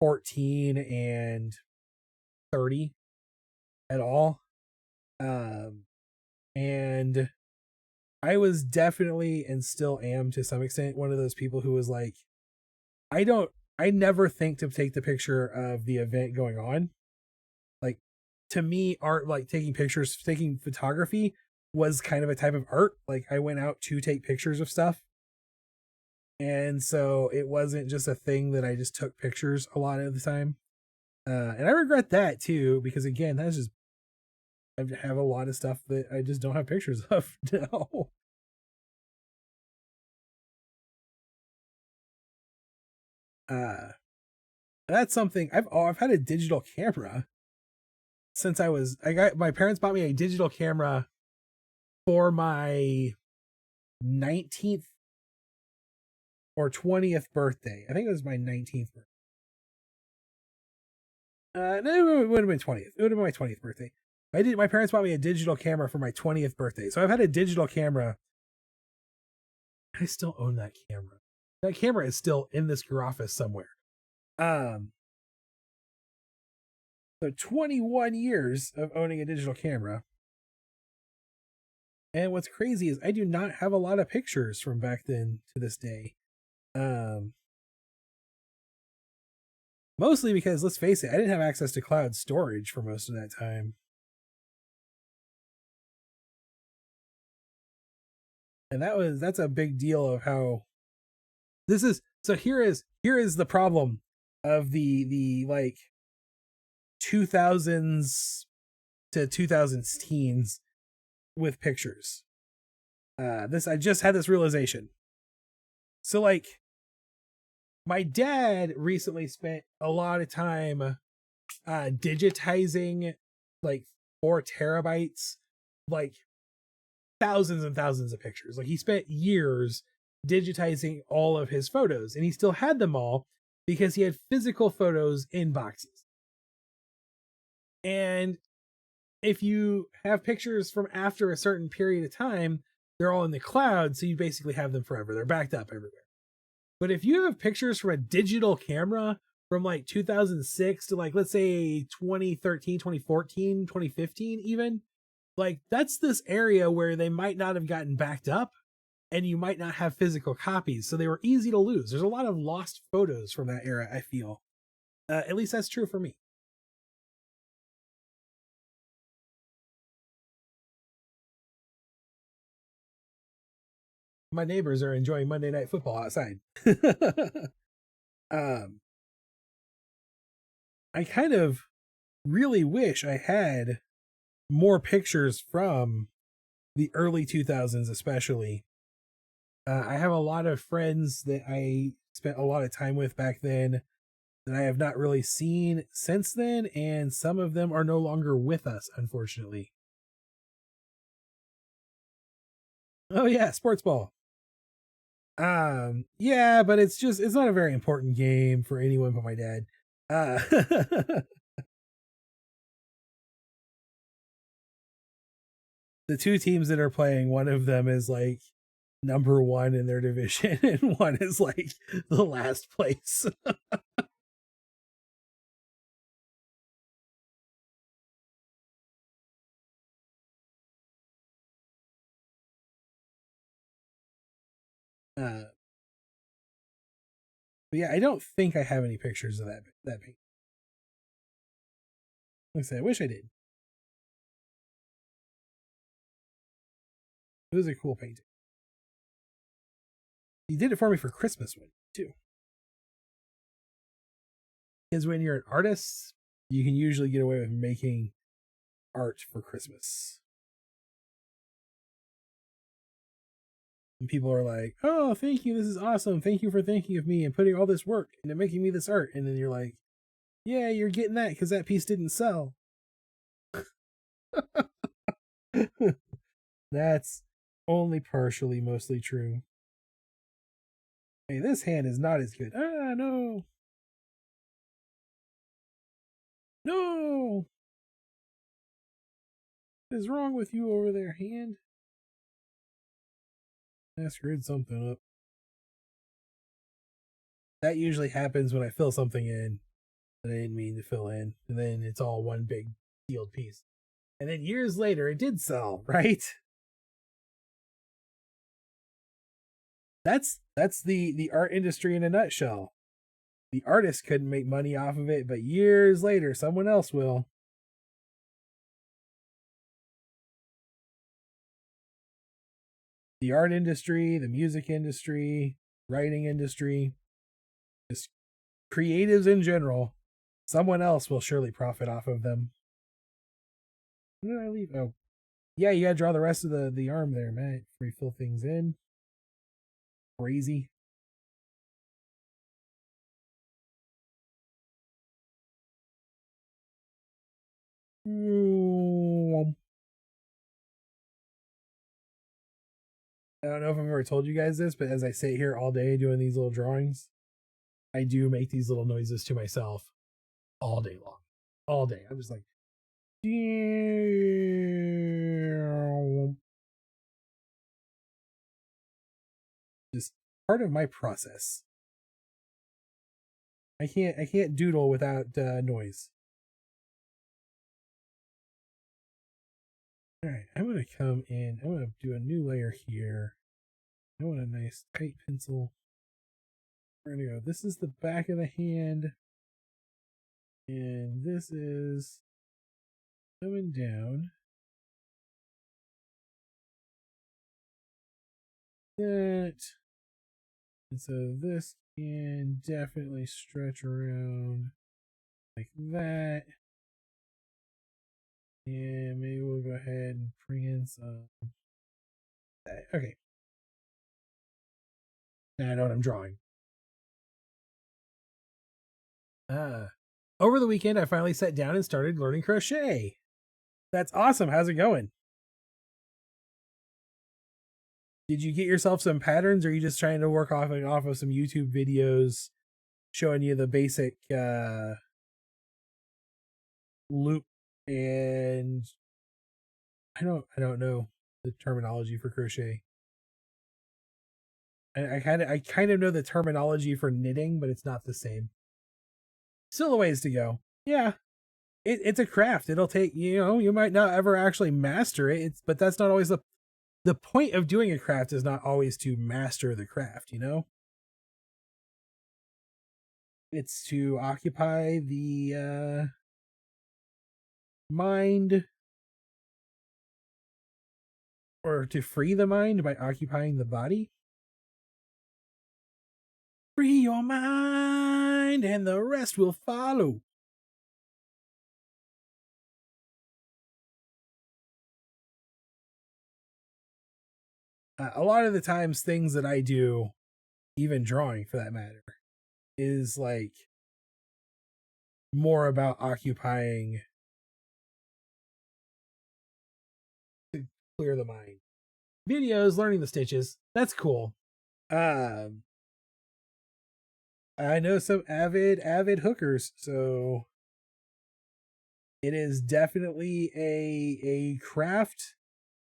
14 and 30 at all. And I was definitely, and still am to some extent, one of those people who was like, I never think to take the picture of the event going on. Like, to me, art, like taking pictures, taking photography was kind of a type of art. Like, I went out to take pictures of stuff. And so it wasn't just a thing that I just took pictures a lot of the time. And I regret that too, because again, that's just, I have a lot of stuff that I just don't have pictures of now. That's something I've had a digital camera since my parents bought me a digital camera for my 19th or 20th birthday. I think it was my 19th birthday. No, it would have been 20th. It would have been my 20th birthday. My parents bought me a digital camera for my 20th birthday. So I've had a digital camera. I still own that camera. That camera is still in this office somewhere. So 21 years of owning a digital camera. And what's crazy is I do not have a lot of pictures from back then to this day. Mostly because, let's face it, I didn't have access to cloud storage for most of that time. And that's a big deal of how this is. So here is the problem of the like 2000s to 2000s teens with pictures. I just had this realization. So like, my dad recently spent a lot of time digitizing like 4 terabytes, like thousands and thousands of pictures. Like, he spent years digitizing all of his photos, and he still had them all because he had physical photos in boxes. And if you have pictures from after a certain period of time, they're all in the cloud, so you basically have them forever. They're backed up everywhere. But if you have pictures from a digital camera from like 2006 to like, let's say 2013, 2014, 2015 even, like, that's this area where they might not have gotten backed up and you might not have physical copies. So they were easy to lose. There's a lot of lost photos from that era, I feel. At least that's true for me. My neighbors are enjoying Monday Night Football outside. um, I kind of really wish I had more pictures from the early 2000s, especially. I have a lot of friends that I spent a lot of time with back then that I have not really seen since then, and some of them are no longer with us, unfortunately. Oh yeah, sports ball. Yeah, but it's not a very important game for anyone but my dad. Uh the two teams that are playing, one of them is like number one in their division and one is like the last place. But yeah, I don't think I have any pictures of that paint. Like I said, I wish I did. It was a cool painting. He did it for me for Christmas one too. Because when you're an artist, you can usually get away with making art for Christmas. And people are like, "Oh, thank you, this is awesome. Thank you for thinking of me and putting all this work into making me this art." And then you're like, "Yeah, you're getting that because that piece didn't sell." That's only partially mostly true. Hey, this hand is not as good. Ah, no. No. What is wrong with you over there, hand? I screwed something up. That usually happens when I fill something in that I didn't mean to fill in, and then it's all one big sealed piece. And then years later, it did sell, right? That's the art industry in a nutshell. The artist couldn't make money off of it, but years later, someone else will. The art industry, the music industry, writing industry, just creatives in general, someone else will surely profit off of them. Where did I leave? Oh, yeah, you gotta draw the rest of the arm there, man. Before you fill things in. Crazy. I don't know if I've ever told you guys this, but as I sit here all day doing these little drawings, I do make these little noises to myself all day long. All day. I'm just like, just part of my process. I can't doodle without noise. All right, I'm gonna come in. I'm gonna do a new layer here. I want a nice tight pencil. We're gonna go. This is the back of the hand, and this is coming down. That. And so this can definitely stretch around like that. And maybe we'll go ahead and bring in some. Okay. Now I know what I'm drawing. Over the weekend, I finally sat down and started learning crochet. That's awesome. How's it going? Did you get yourself some patterns, or are you just trying to work off of some YouTube videos showing you the basic loop? And I don't know the terminology for crochet. I kind of know the terminology for knitting, but it's not the same. Still a ways to go. Yeah, it's a craft. It'll take, you might not ever actually master it. But that's not always the point of doing a craft is not always to master the craft. It's to occupy the mind, or to free the mind by occupying the body. Free your mind and the rest will follow. A lot of the times, things that I do, even drawing for that matter, is like more about occupying to clear the mind. Videos, learning the stitches, that's cool. I know some avid hookers, so it is definitely a craft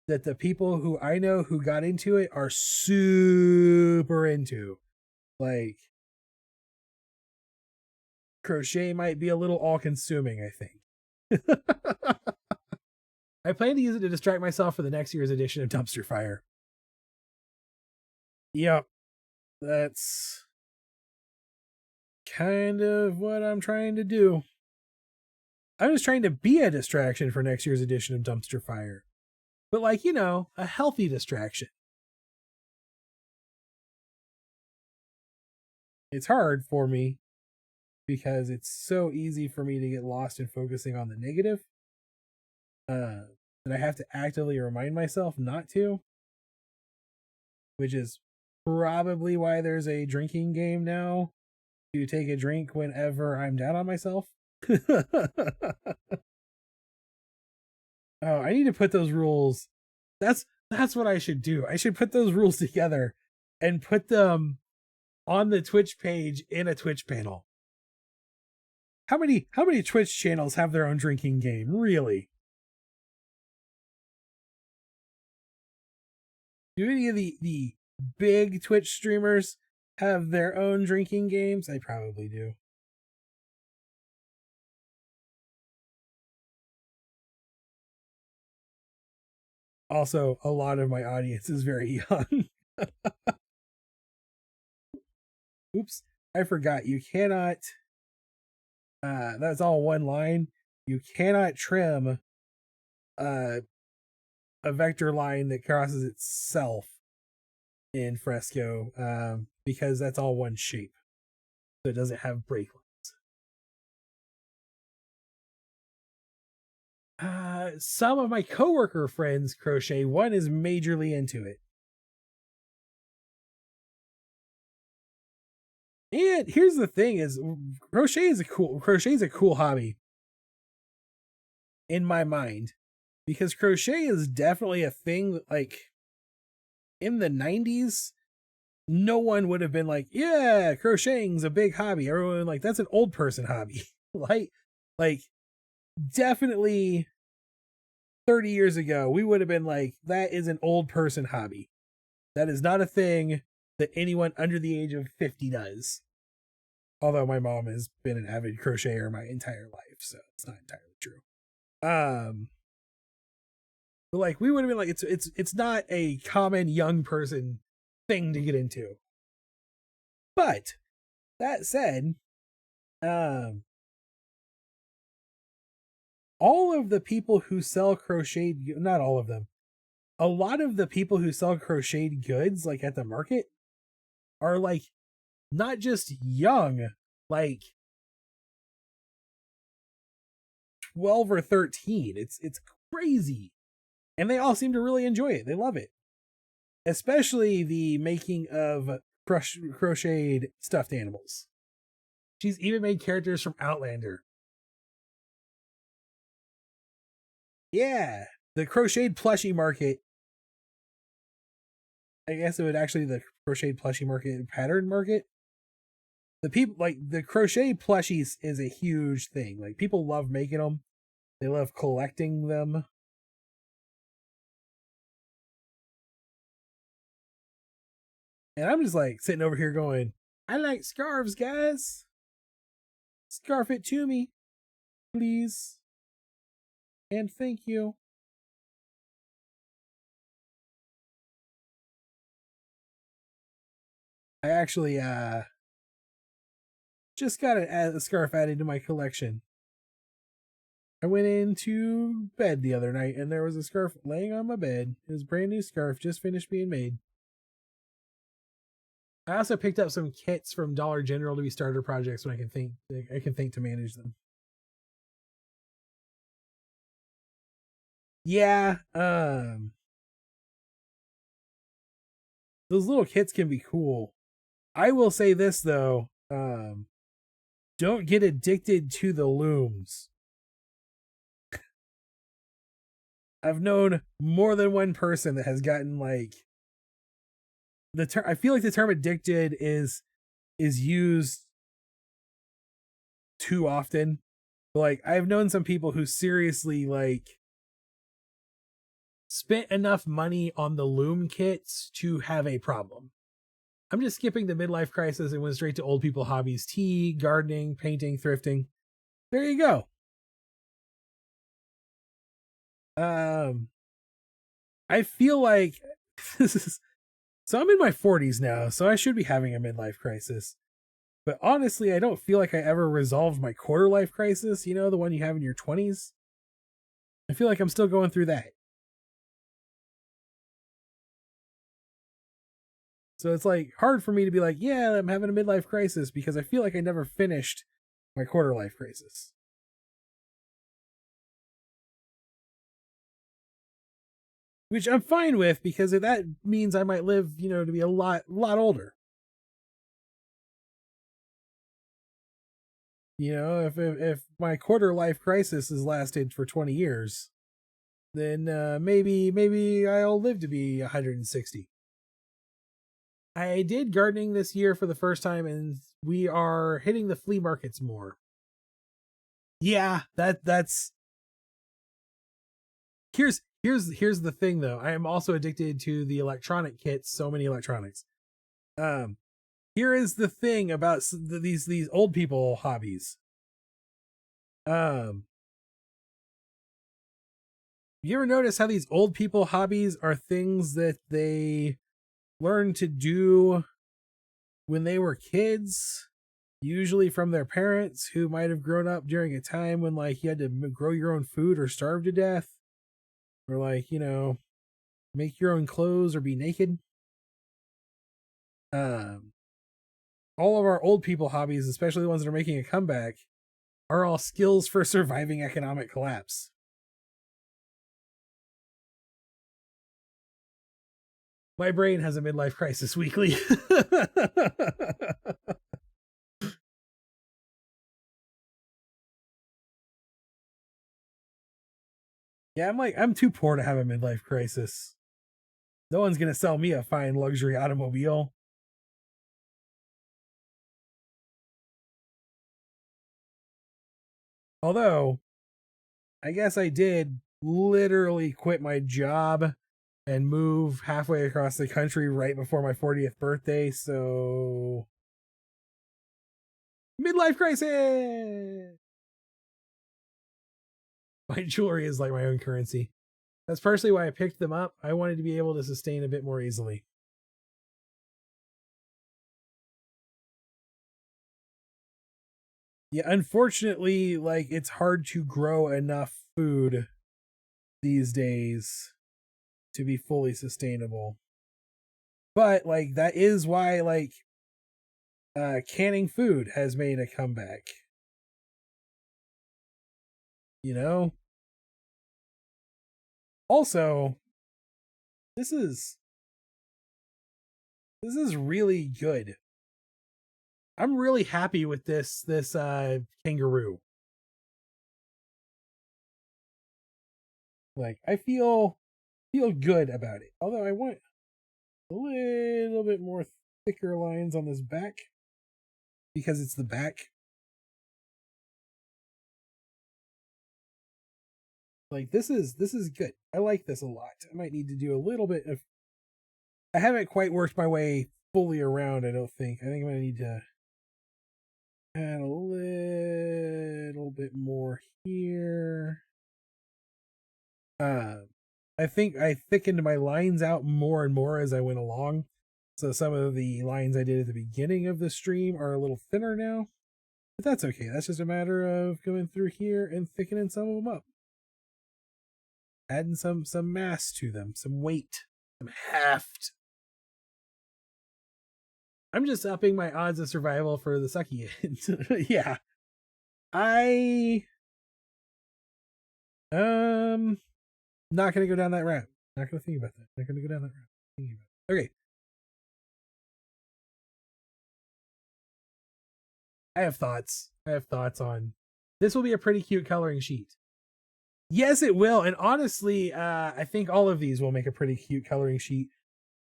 that the people who I know who got into it are super into. Like, crochet might be a little all-consuming, I think. I plan to use it to distract myself for the next year's edition of Dumpster Fire. Yep, that's kind of what I'm trying to do. I'm just trying to be a distraction for next year's edition of Dumpster Fire. But, like, you know, a healthy distraction. It's hard for me because it's so easy for me to get lost in focusing on the negative that I have to actively remind myself not to, which is probably why there's a drinking game now to take a drink whenever I'm down on myself. Oh, I need to put those rules. That's what I should do. I should put those rules together and put them on the Twitch page in a Twitch panel. How many Twitch channels have their own drinking game? Really? Do any of the big Twitch streamers have their own drinking games? I probably do. Also, a lot of my audience is very young. Oops, I forgot. You cannot. That's all one line. You cannot trim a vector line that crosses itself in Fresco because that's all one shape. So it doesn't have break lines. Some of my coworker friends crochet. One is majorly into it. And here's the thing: is crochet is a cool hobby in my mind, because crochet is definitely a thing that, like, in the 90s, no one would have been like, yeah, crocheting's a big hobby. Everyone like, that's an old person hobby. like definitely 30 years ago, we would have been like, that is an old person hobby. That is not a thing that anyone under the age of 50 does. Although my mom has been an avid crocheter my entire life, so it's not entirely true. But like, we would have been like, it's not a common young person thing to get into. But that said, all of the people who sell crocheted, not all of them, a lot of the people who sell crocheted goods, like at the market, are like not just young, like 12 or 13. It's crazy. And they all seem to really enjoy it. They love it. Especially the making of crocheted stuffed animals. She's even made characters from Outlander. Yeah, the crocheted plushie market. I guess it would actually the crocheted plushie market, pattern market. The people like the crochet plushies is a huge thing. Like, people love making them. They love collecting them. And I'm just like sitting over here going, I like scarves, guys. Scarf it to me, please. And thank you. I actually just got a scarf added to my collection. I went into bed the other night and there was a scarf laying on my bed. It was a brand new scarf, just finished being made. I also picked up some kits from Dollar General to be starter projects when I can think to manage them. Yeah, those little kits can be cool. I will say this though, don't get addicted to the looms. I've known more than one person that has gotten like the term. I feel like the term addicted is used too often. Like I've known some people who seriously like spent enough money on the loom kits to have a problem. I'm just skipping the midlife crisis and went straight to old people hobbies: tea, gardening, painting, thrifting. There you go. Um, I feel like this is so I'm in my 40s now, so I should be having a midlife crisis. But honestly, I don't feel like I ever resolved my quarter life crisis, you know, the one you have in your 20s. I feel like I'm still going through that. So it's like hard for me to be like, yeah, I'm having a midlife crisis because I feel like I never finished my quarter life crisis. Which I'm fine with because that means I might live, you know, to be a lot older. You know, if my quarter life crisis has lasted for 20 years, then maybe I'll live to be 160. I did gardening this year for the first time, and we are hitting the flea markets more. Yeah, that's here's the thing though. I am also addicted to the electronic kits. So many electronics. Um, Here is the thing about these old people hobbies. Um, you ever notice how these old people hobbies are things that they learned to do when they were kids, usually from their parents who might have grown up during a time when like you had to grow your own food or starve to death, or like, you know, make your own clothes or be naked. Um, all of our old people hobbies, especially the ones that are making a comeback, are all skills for surviving economic collapse. My brain has a midlife crisis weekly. Yeah, I'm too poor to have a midlife crisis. No one's gonna sell me a fine luxury automobile. Although, I guess I did literally quit my job and move halfway across the country right before my 40th birthday, so midlife crisis. My jewelry is like my own currency. That's partially why I picked them up. I wanted to be able to sustain a bit more easily. Yeah, unfortunately, like it's hard to grow enough food these days to be fully sustainable. But like that is why like canning food has made a comeback. You know? Also, this is this is really good. I'm really happy with this kangaroo. Like I feel good about it. Although I want a little bit more thicker lines on this back because it's the back. Like this is good. I like this a lot. I might need to do a little bit of I haven't quite worked my way fully around, I don't think. I think I'm gonna need to add a little bit more here. Uh I think I thickened my lines out more and more as I went along. So some of the lines I did at the beginning of the stream are a little thinner now. But that's okay. That's just a matter of going through here and thickening some of them up. Adding some mass to them, some weight, some heft. I'm just upping my odds of survival for the sucky end. Yeah. I not gonna go down that route. Not gonna think about that. Not gonna go down that route. Okay. I have thoughts. I have thoughts on this. Will be a pretty cute coloring sheet. Yes, it will. And honestly, I think all of these will make a pretty cute coloring sheet.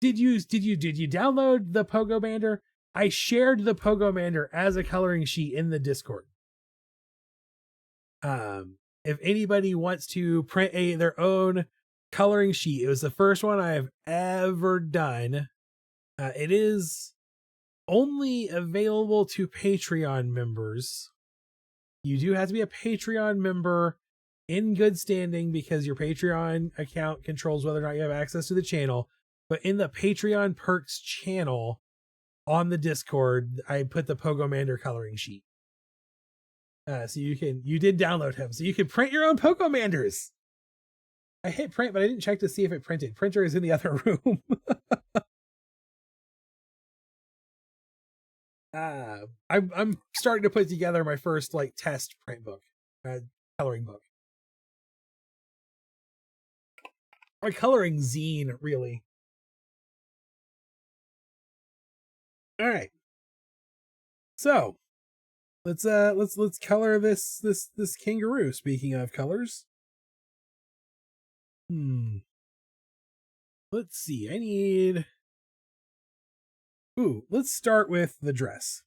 Did you download the Pogo Mander? I shared the Pogo Mander as a coloring sheet in the Discord. If anybody wants to print their own coloring sheet, it was the first one I've ever done. It is only available to Patreon members. You do have to be a Patreon member in good standing because your Patreon account controls whether or not you have access to the channel. But in the Patreon perks channel on the Discord, I put the Pogo Mander coloring sheet. So you did download him, so you can print your own Pogo Manders. I hit print, but I didn't check to see if it printed. Printer is in the other room. I'm starting to put together my first like test print book, coloring book. My coloring zine, really. All right. So let's color this kangaroo. Speaking of colors. Let's see. I need. Ooh, let's start with the dress.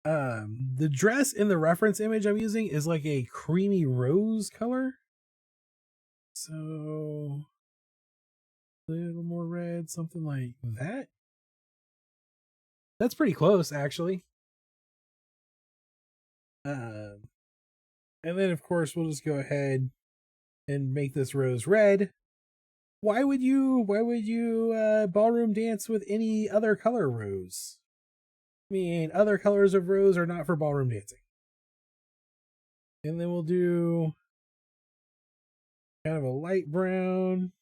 The dress in the reference image I'm using is like a creamy rose color. So a little more red, something like that. That's pretty close, actually. And then of course we'll just go ahead and make this rose red. Why would you ballroom dance with any other color rose? I mean, other colors of rose are not for ballroom dancing. And then we'll do kind of a light brown.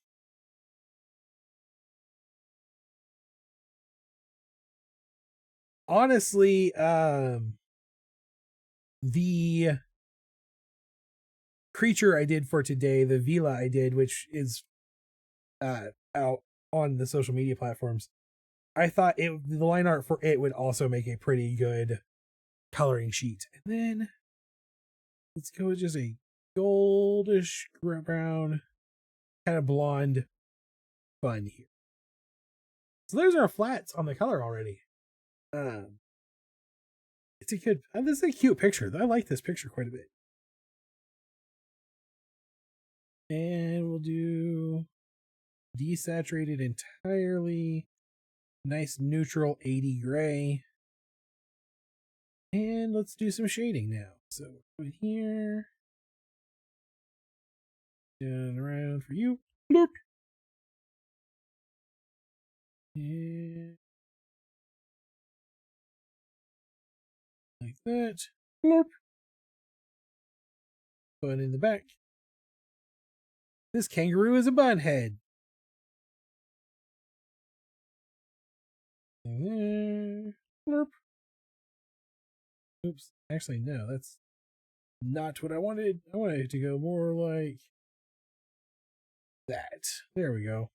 Honestly, the creature I did for today, the Vila I did, which is out on the social media platforms, I thought the line art for it would also make a pretty good coloring sheet. And then let's go with just a goldish brown, kind of blonde bun here. So there's our flats on the color already. It's a good, this is a cute picture. I like this picture quite a bit. And we'll do desaturated entirely. Nice neutral 80 gray. And let's do some shading now. So right here. Turn around for you. Bloop. And like that. Bloop. Bun in the back. This kangaroo is a bun head. And there. Oops. Actually, no, that's not what I wanted. I wanted it to go more like that. There we go.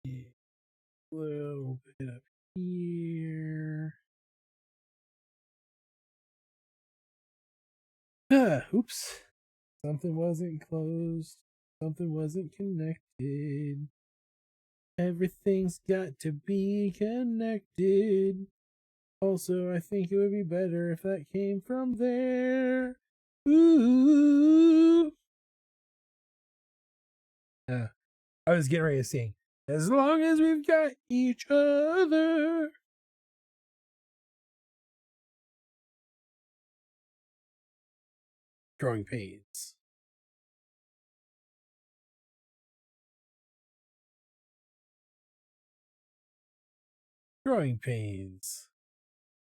A little bit up here. Oops. Something wasn't closed. Something wasn't connected. Everything's got to be connected. Also, I think it would be better if that came from there. Ooh. I was getting ready to sing. As long as we've got each other. Growing pains. Growing pains.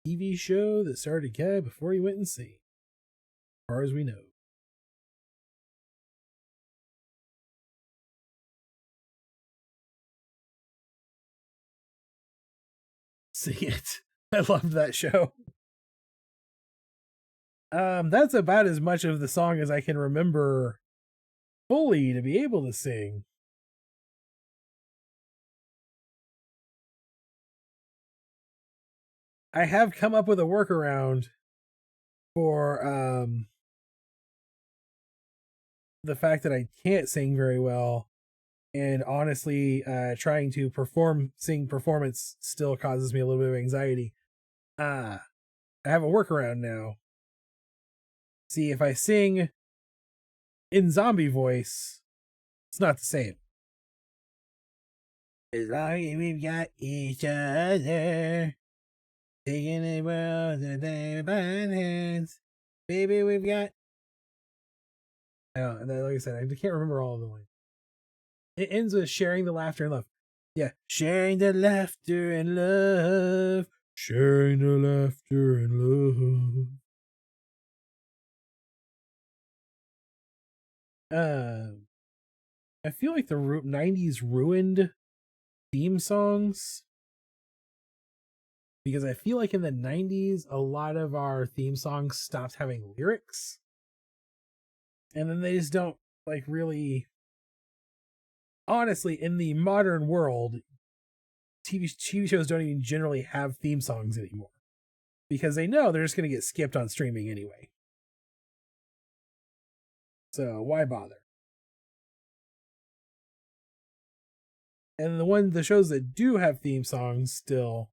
TV show that started a guy before he went insane. As far as we know. sing it. I loved that show. That's about as much of the song as I can remember fully to be able to sing. I have come up with a workaround for the fact that I can't sing very well, and honestly, trying to sing performance still causes me a little bit of anxiety. I have a workaround now. See, if I sing in zombie voice, it's not the same. As long as we've got each other, taking the world in our hands, baby, we've got. Like I said, I can't remember all of the lines. It ends with sharing the laughter and love. Yeah, sharing the laughter and love, sharing the laughter and love. I feel like the 90s ruined theme songs, because I feel like in the 90s a lot of our theme songs stopped having lyrics, and then they just don't like really. Honestly, in the modern world, TV shows don't even generally have theme songs anymore, because they know they're just going to get skipped on streaming anyway. So why bother? And the shows that do have theme songs still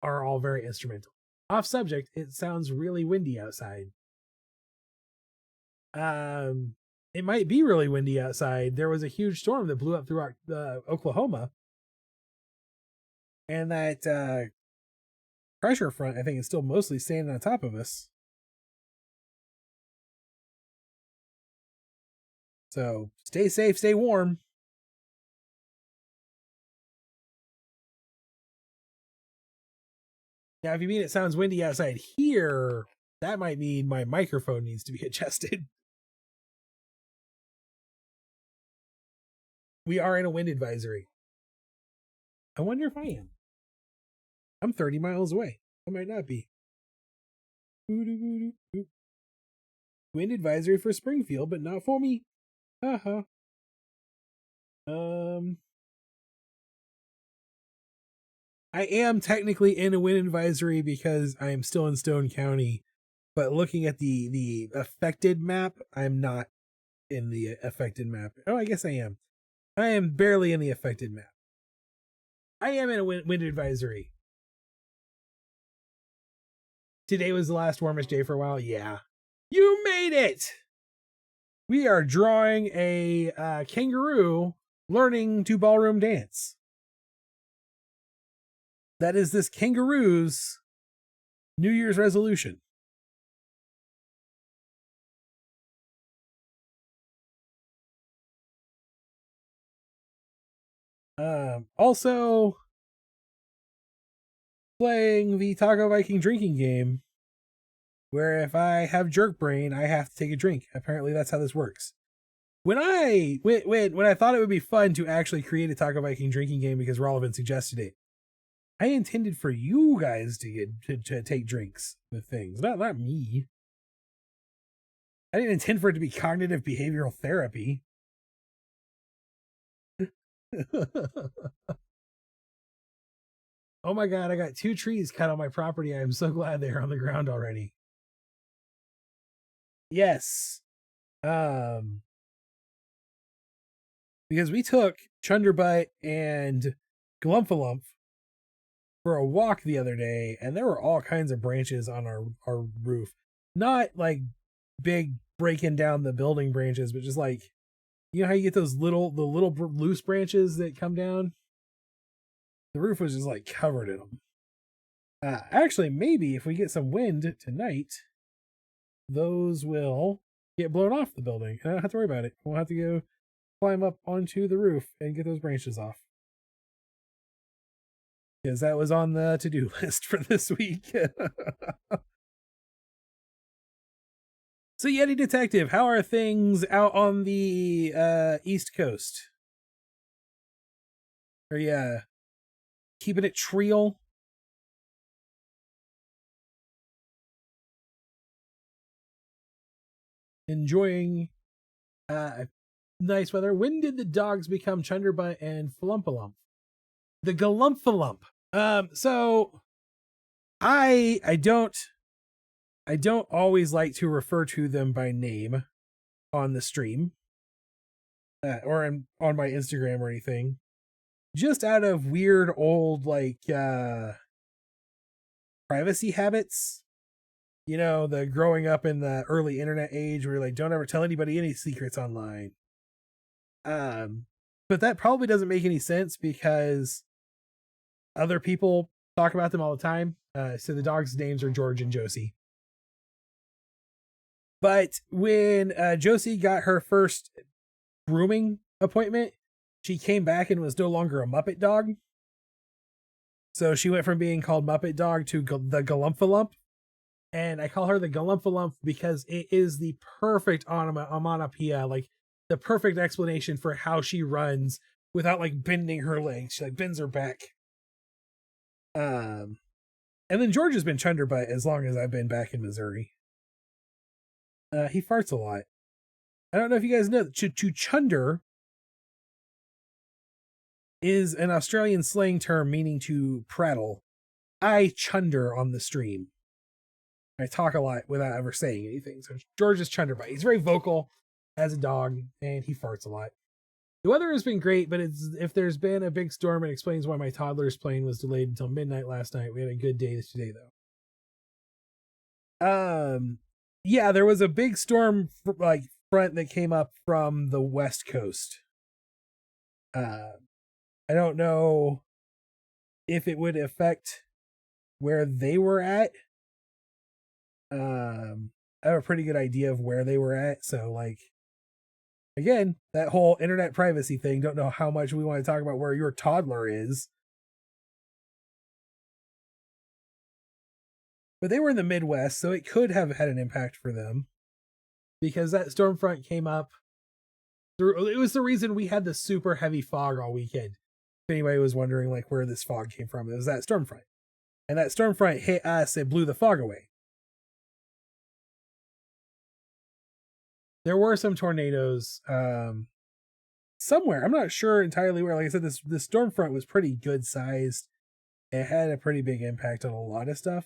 are all very instrumental. Off subject, it sounds really windy outside. It might be really windy outside. There was a huge storm that blew up through Oklahoma, and that pressure front, I think, is still mostly standing on top of us. So stay safe, stay warm. Now, if you mean it sounds windy outside here, that might mean my microphone needs to be adjusted. We are in a wind advisory. I wonder if I am. I'm 30 miles away. I might not be. Wind advisory for Springfield, but not for me. Haha. I am technically in a wind advisory because I am still in Stone County, but looking at the affected map, I'm not in the affected map. Oh, I guess I am. I am barely in the affected map. I am in a wind advisory. Today was the last warmest day for a while. Yeah. You made it! We are drawing a kangaroo learning to ballroom dance. That is this kangaroo's New Year's resolution. Also playing the Taco Viking drinking game, where if I have jerk brain, I have to take a drink. Apparently that's how this works. When I thought it would be fun to actually create a Taco Viking drinking game because Rollivan suggested it, I intended for you guys to take drinks with things, not me. I didn't intend for it to be cognitive behavioral therapy. Oh my god, I got 2 trees cut on my property. I'm so glad they're on the ground already. Yes. Because we took Chunderbutt and Glumphalump for a walk the other day, and there were all kinds of branches on our roof. Not like big breaking down the building branches, but just like, you know how you get those little loose branches that come down? The roof was just like covered in them. Actually, maybe if we get some wind tonight, those will get blown off the building. I don't have to worry about it. We'll have to go climb up onto the roof and get those branches off. Because that was on the to-do list for this week. So, Yeti Detective, how are things out on the East Coast? Are you keeping it trial? enjoying nice weather. When did the dogs become Chunderbutt and Flumpalump? The Galumphalump. So I don't always like to refer to them by name on the stream or on my Instagram or anything, just out of weird old like privacy habits. You know, the growing up in the early internet age where you're like, don't ever tell anybody any secrets online. But that probably doesn't make any sense because other people talk about them all the time. So the dogs' names are George and Josie. But when Josie got her first grooming appointment, she came back and was no longer a Muppet dog. So she went from being called Muppet Dog to the Galumphalump. And I call her the Galumphalump because it is the perfect onomatopoeia, like the perfect explanation for how she runs without like bending her legs. She like bends her back. And then George has been Chunderbutt as long as I've been back in Missouri. He farts a lot. I don't know if you guys know that to chunder is an Australian slang term meaning to prattle. I chunder on the stream. I talk a lot without ever saying anything. So George is Chunderbutt. He's very vocal as a dog, and he farts a lot. The weather has been great, but if there's been a big storm, it explains why my toddler's plane was delayed until midnight last night. We had a good day today, though. Yeah, there was a big storm like front that came up from the West Coast. I don't know if it would affect where they were at. I have a pretty good idea of where they were at. So like, again, that whole internet privacy thing, don't know how much we want to talk about where your toddler is. But they were in the Midwest, so it could have had an impact for them because that storm front came up. It was the reason we had the super heavy fog all weekend. If anybody was wondering like where this fog came from, it was that storm front. And that storm front hit us, it blew the fog away. There were some tornadoes somewhere. I'm not sure entirely where. Like I said, this storm front was pretty good sized. It had a pretty big impact on a lot of stuff.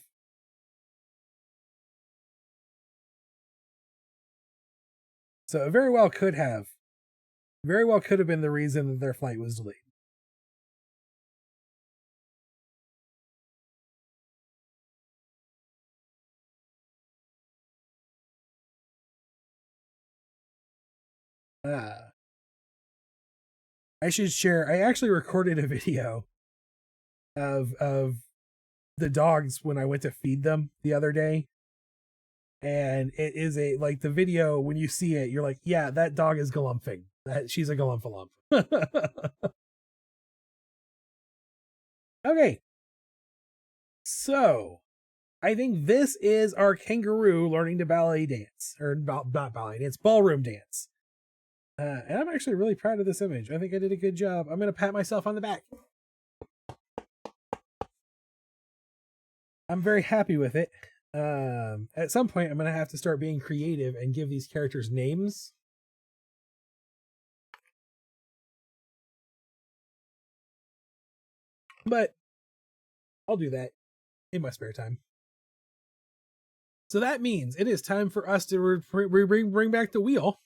So it very well could have been the reason that their flight was delayed. I should share. I actually recorded a video of the dogs when I went to feed them the other day. And it is the video, when you see it, you're like, yeah, that dog is galumphing. She's a galumphalump. Okay. So I think this is our kangaroo learning to ballet dance, or not ballet dance, ballroom dance. And I'm actually really proud of this image. I think I did a good job. I'm going to pat myself on the back. I'm very happy with it. At some point, I'm going to have to start being creative and give these characters names. But I'll do that in my spare time. So that means it is time for us to bring back the wheel.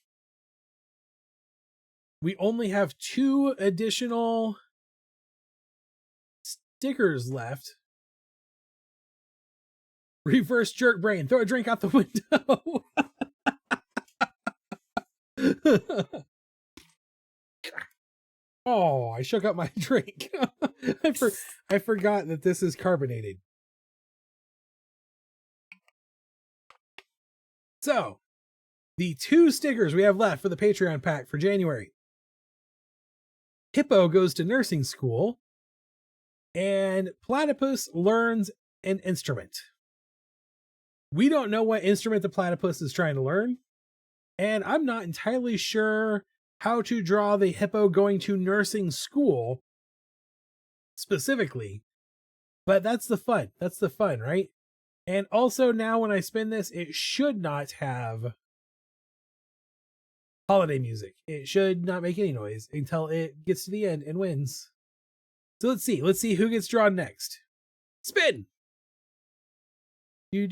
We only have 2 additional stickers left. Reverse jerk brain. Throw a drink out the window. Oh, I shook up my drink. I forgot that this is carbonated. So, the 2 stickers we have left for the Patreon pack for January. Hippo goes to nursing school, and Platypus learns an instrument. We don't know what instrument the platypus is trying to learn, and I'm not entirely sure how to draw the hippo going to nursing school specifically, but that's the fun. That's the fun, right? And also now when I spin this, it should not have holiday music. It should not make any noise until it gets to the end and wins. So let's see. Let's see who gets drawn next. Spin. Platypus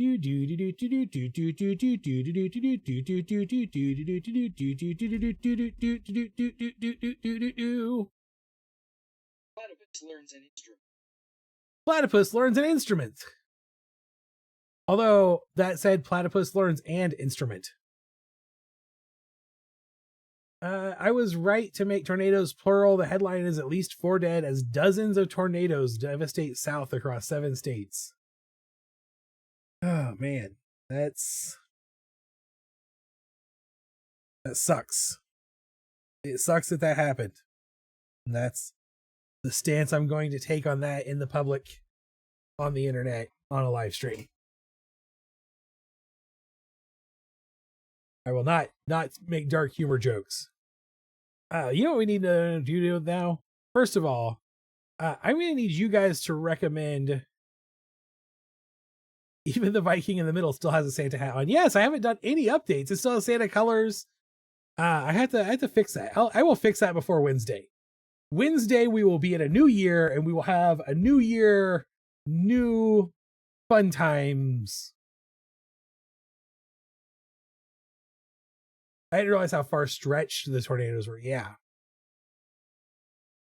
learns an instrument. Platypus learns an instrument. Although that said, Platypus learns an instrument. I was right to make tornadoes plural. The headline is at least 4 dead as dozens of tornadoes devastate South across 7 states. Oh man, that sucks. It sucks that happened. And that's the stance I'm going to take on that in the public, on the internet, on a live stream. I will not make dark humor jokes. You know what we need to do now? First of all, I'm going to need you guys to recommend. Even the Viking in the middle still has a Santa hat on. Yes, I haven't done any updates. It still has Santa colors. I have to fix that. I will fix that before Wednesday. Wednesday, we will be in a new year and we will have a new year, new fun times. I didn't realize how far stretched the tornadoes were. Yeah.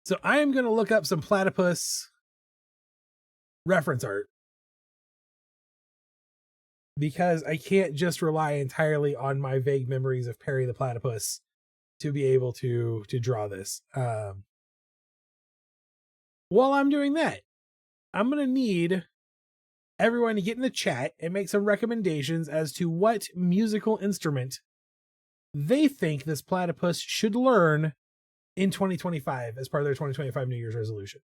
So I am going to look up some platypus reference art, because I can't just rely entirely on my vague memories of Perry the Platypus to be able to draw this. While I'm doing that, I'm going to need everyone to get in the chat and make some recommendations as to what musical instrument they think this platypus should learn in 2025 as part of their 2025 New Year's resolution.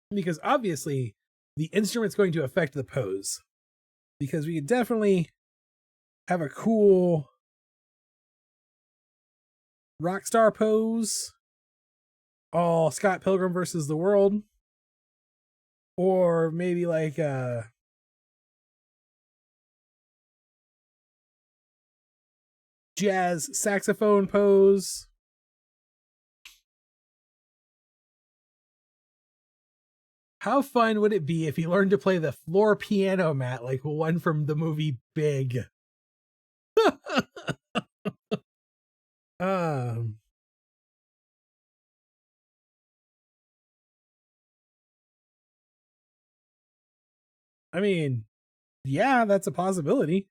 Because obviously the instrument's going to affect the pose, because we could definitely have a cool rock star pose, all Scott Pilgrim versus the World, or maybe like jazz saxophone pose. How fun would it be if he learned to play the floor piano mat like one from the movie Big? I mean, yeah, that's a possibility.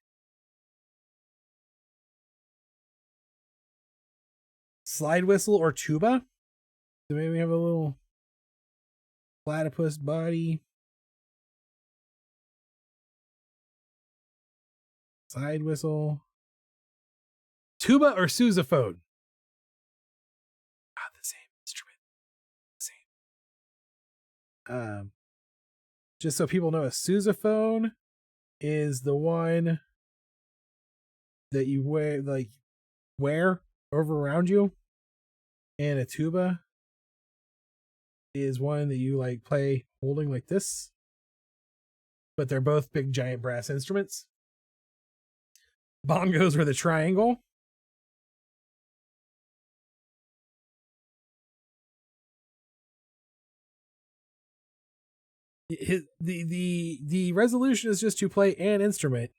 Slide whistle or tuba? So maybe we have a little platypus body. Side whistle. Tuba or sousaphone? Ah, the same instrument. Same. Just so people know, a sousaphone is the one that you wear over around you, and a tuba is one that you like play holding like this, but they're both big giant brass instruments. Bongos are the triangle. The resolution is just to play an instrument.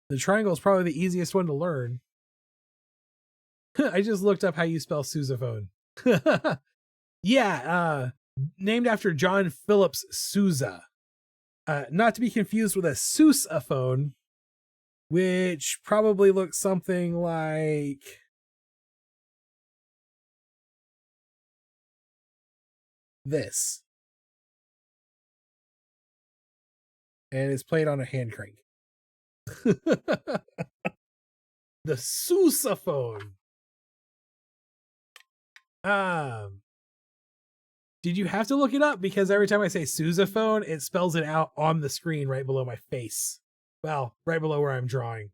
The triangle is probably the easiest one to learn. I just looked up how you spell sousaphone. Yeah, named after John Phillips Sousa. Not to be confused with a sousaphone, which probably looks something like this. And it's played on a hand crank. The sousaphone. Did you have to look it up? Because every time I say sousaphone, it spells it out on the screen right below my face. Well, right below where I'm drawing.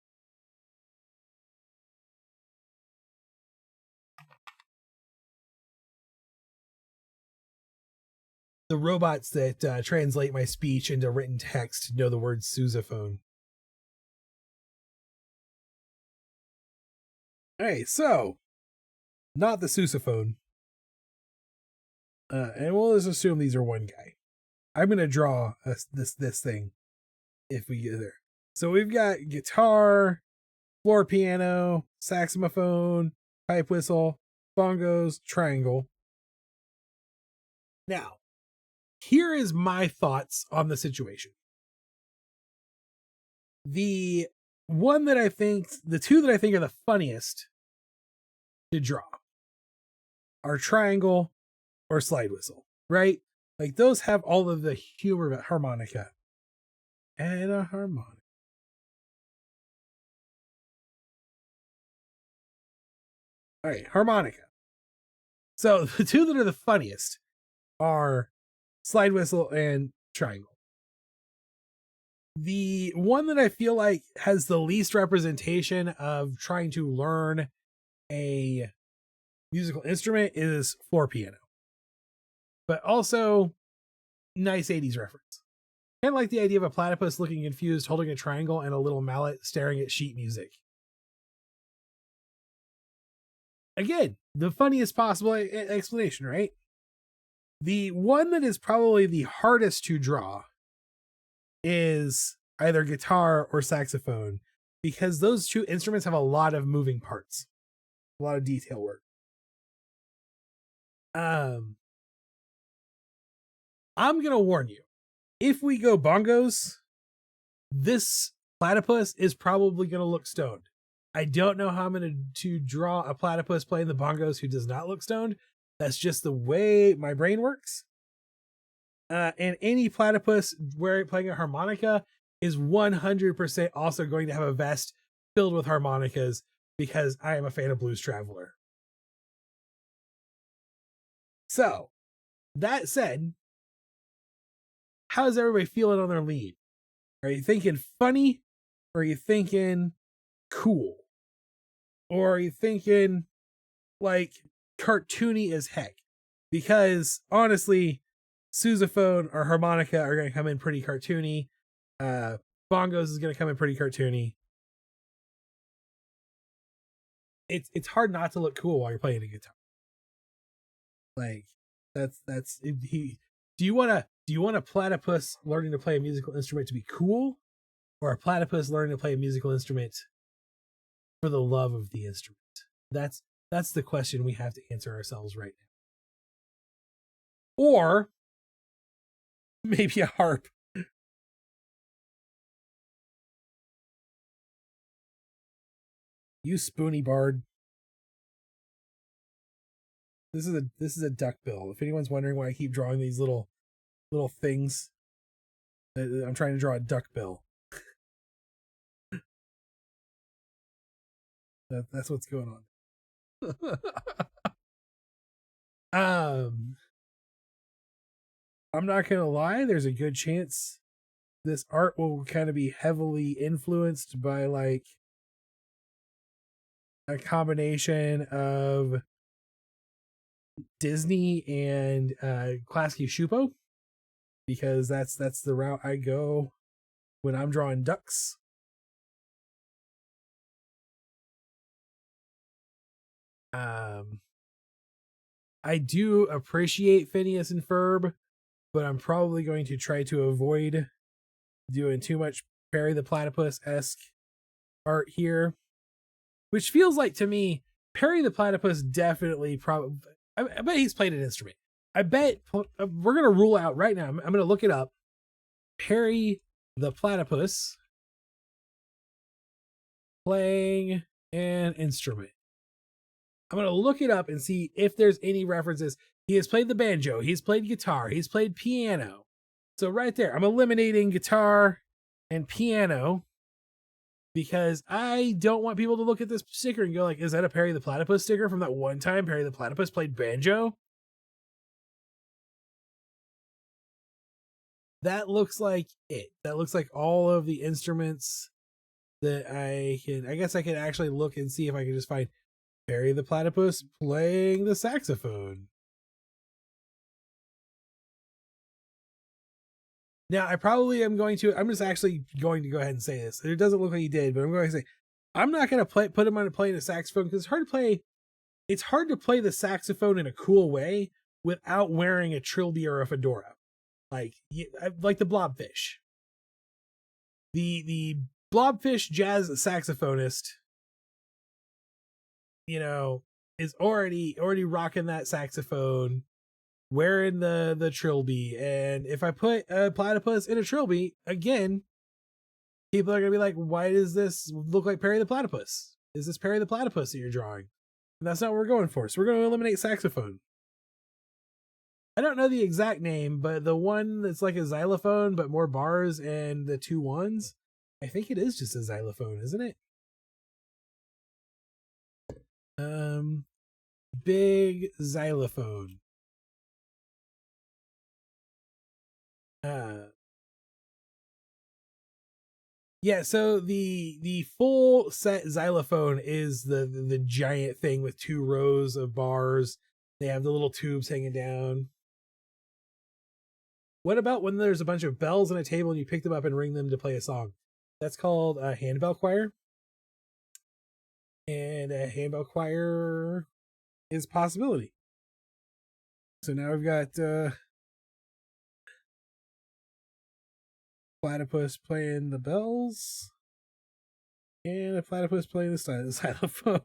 the robots that translate my speech into written text know the word sousaphone. Hey, so not the sousaphone. And we'll just assume these are one guy. I'm gonna draw this thing if we get there. So we've got guitar, floor piano, saxophone, pipe whistle, bongos, triangle. Now, here is my thoughts on the situation. The two that I think are the funniest to draw are triangle or slide whistle, right? Like those have all of the humor of harmonica and a harmonica. All right, harmonica. So the two that are the funniest are slide whistle and triangle. The one that I feel like has the least representation of trying to learn a musical instrument is floor piano. But also, nice 80s reference. Kind of like the idea of a platypus looking confused, holding a triangle and a little mallet staring at sheet music. Again, the funniest possible explanation, right? The one that is probably the hardest to draw is either guitar or saxophone, because those two instruments have a lot of moving parts, a lot of detail work. I'm gonna warn you, if we go bongos, this platypus is probably gonna look stoned. I don't know how I'm gonna to draw a platypus playing the bongos who does not look stoned. That's just the way my brain works. And any platypus playing a harmonica is 100% also going to have a vest filled with harmonicas, because I am a fan of Blues Traveler. So, that said, how's everybody feeling on their lead? Are you thinking funny? Or are you thinking cool? Or are you thinking like cartoony as heck? Because honestly, sousaphone or harmonica are going to come in pretty cartoony. Bongos is going to come in pretty cartoony. It's hard not to look cool while you're playing a guitar. Like that's do you want a platypus learning to play a musical instrument to be cool, or a platypus learning to play a musical instrument for the love of the instrument? That's the question we have to answer ourselves right now. Or maybe a harp. You spoony bard. This is a duckbill. If anyone's wondering why I keep drawing these little things, I'm trying to draw a duckbill. That's what's going on. I'm not gonna lie, there's a good chance this art will kind of be heavily influenced by like a combination of Disney and Klasky Shupo, because that's the route I go when I'm drawing ducks. I do appreciate Phineas and Ferb, but I'm probably going to try to avoid doing too much Perry the Platypus-esque art here, which feels like to me Perry the Platypus definitely probably. I bet he's played an instrument. I bet we're gonna rule out right now. I'm gonna look it up. Perry the Platypus playing an instrument. I'm gonna look it up and see if there's any references. He has played the banjo. He's played guitar. He's played piano. So right there, I'm eliminating guitar and piano, because I don't want people to look at this sticker and go like, is that a Perry the Platypus sticker from that one time Perry the Platypus played banjo? That looks like it. That looks like all of the instruments that I guess I could actually look and see if I can just find Perry the Platypus playing the saxophone. Now, I probably am going to, I'm just actually going to go ahead and say this. It doesn't look like he did, but I'm going to say, I'm not going to put him on playing a saxophone because it's hard to play the saxophone in a cool way without wearing a trilby or a fedora. Like the blobfish. The blobfish jazz saxophonist, you know, is already rocking that saxophone, wearing the trilby, and if I put a platypus in a trilby, again, people are gonna be like, why does this look like Perry the Platypus? Is this Perry the Platypus that you're drawing? And that's not what we're going for, so we're going to eliminate saxophone. I don't know the exact name, but the one that's like a xylophone but more bars and the 2 ones, I think it is just a xylophone, isn't it? Big xylophone. Yeah, so the full set xylophone is the giant thing with 2 rows of bars. They have the little tubes hanging down. What about when there's a bunch of bells on a table and you pick them up and ring them to play a song? That's called a handbell choir. And a handbell choir is a possibility. So now we've got platypus playing the bells and a platypus playing the xylophone.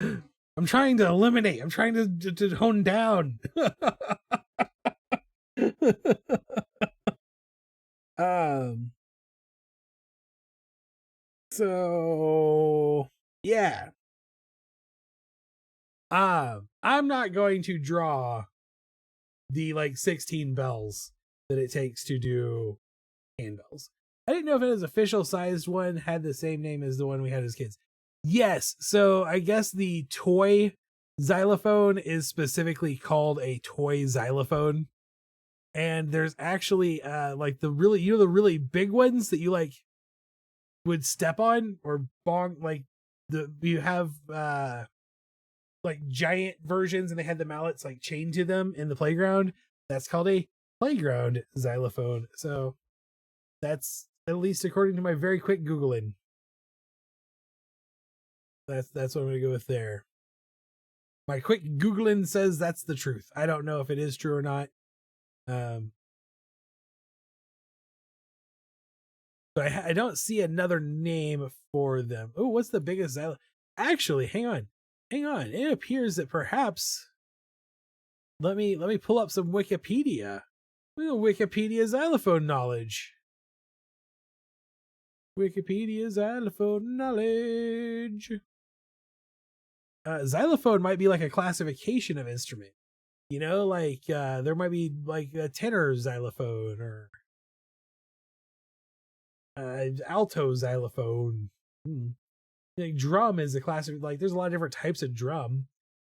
I'm trying to eliminate. I'm trying to hone down. So yeah. I'm not going to draw the like 16 bells that it takes to do handbells. I didn't know if his official sized one had the same name as the one we had as kids. Yes, so I guess the toy xylophone is specifically called a toy xylophone. And there's actually like the really, the really big ones that you like would step on or bong, like you have like giant versions and they had the mallets like chained to them in the playground. That's called a playground xylophone. So that's, at least according to my very quick Googling, that's what I'm gonna go with there. My quick Googling says that's the truth. I don't know if it is true or not. But I don't see another name for them. Oh, what's the biggest xylophone? Actually, hang on. It appears that perhaps, let me pull up some Wikipedia. Wikipedia xylophone knowledge. Wikipedia xylophone knowledge. Xylophone might be like a classification of instrument. You know, like there might be like a tenor xylophone or alto xylophone. Like drum is a classic. Like there's a lot of different types of drum.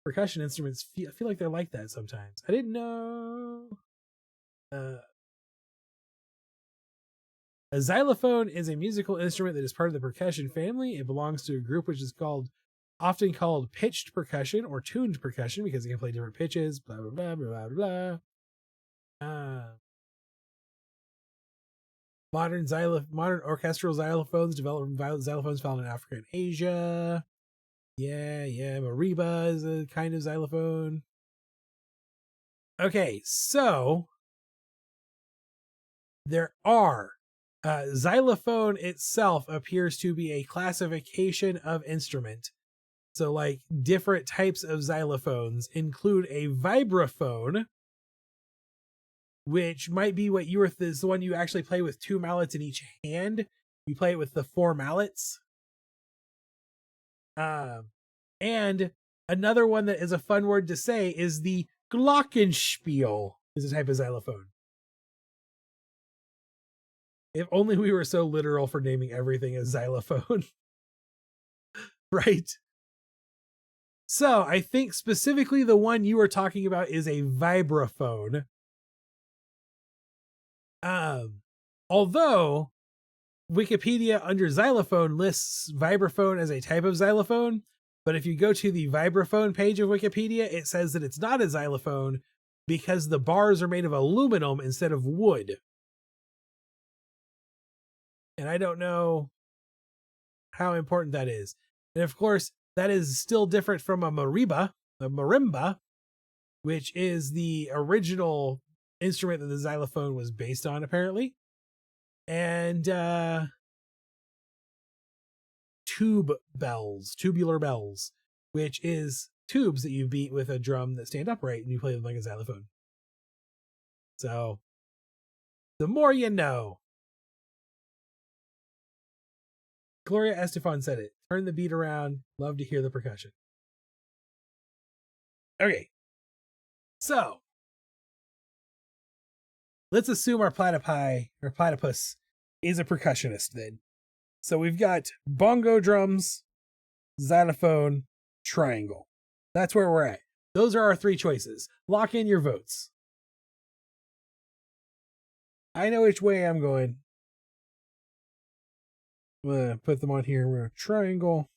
Percussion instruments, I feel like they're like that sometimes. I didn't know. A xylophone is a musical instrument that is part of the percussion family. It belongs to a group which is often called pitched percussion or tuned percussion because it can play different pitches. Blah blah blah blah blah blah. Modern orchestral xylophones developed from xylophones found in Africa and Asia. Yeah, mariba is a kind of xylophone. Okay, so there are xylophone itself appears to be a classification of instrument. So like different types of xylophones include a vibraphone, which might be what you were, is the one you actually play with 2 mallets in each hand. You play it with the 4 mallets. And another one that is a fun word to say is the glockenspiel, is a type of xylophone. If only we were so literal for naming everything as xylophone. Right? So I think specifically the one you were talking about is a vibraphone. Although Wikipedia under xylophone lists vibraphone as a type of xylophone, but if you go to the vibraphone page of Wikipedia, it says that it's not a xylophone because the bars are made of aluminum instead of wood. And I don't know how important that is. And of course, that is still different from a marimba, which is the original instrument that the xylophone was based on, apparently. And tubular bells, which is tubes that you beat with a drum that stand upright and you play them like a xylophone. So, the more you know. Gloria Estefan said it. Turn the beat around. Love to hear the percussion. Okay. So, let's assume our platypus is a percussionist then. So we've got bongo drums, xylophone, triangle. That's where we're at. Those are our three choices. Lock in your votes. I know which way I'm going. I'm going to put them on here. We're going to triangle.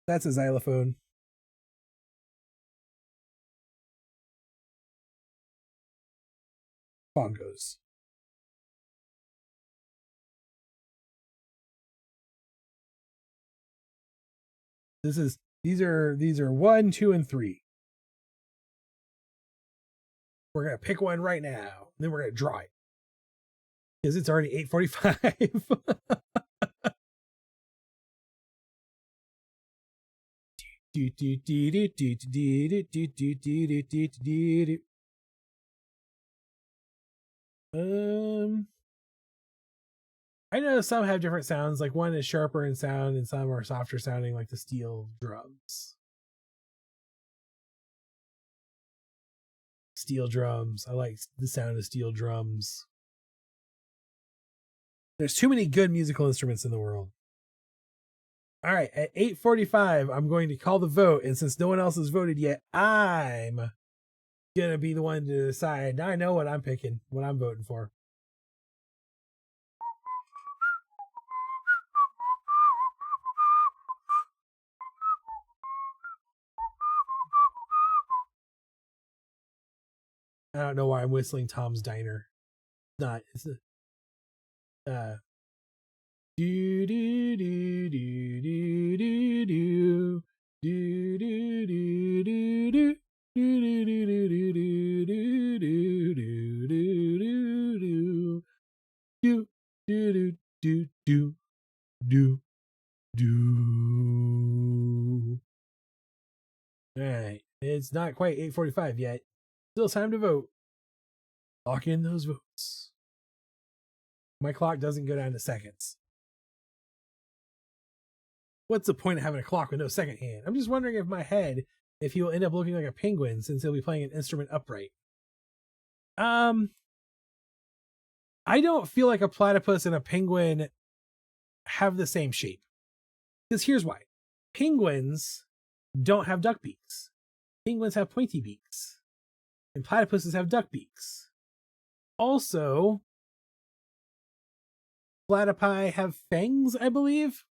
That's a xylophone. Bongos. These are 1, 2, and 3. We're gonna pick one right now, and then we're gonna draw it because it's already 8:45. I know some have different sounds. Like one is sharper in sound, and some are softer sounding, like the steel drums. Steel drums. I like the sound of steel drums. There's too many good musical instruments in the world. All right, at 8:45, I'm going to call the vote, and since no one else has voted yet, I'm gonna be the one to decide. Now I know what I'm picking, what I'm voting for. I don't know why I'm whistling Tom's Diner. It's a do do do do do do do do do do do do. Do do do do do do do do do do do do do. All right, it's not quite 8:45 yet. Still time to vote. Lock in those votes. My clock doesn't go down to seconds. What's the point of having a clock with no second hand? I'm just wondering if he will end up looking like a penguin since he'll be playing an instrument upright. I don't feel like a platypus and a penguin have the same shape. Because here's why. Penguins don't have duck beaks. Penguins have pointy beaks. And platypuses have duck beaks. Also, platypi have fangs, I believe.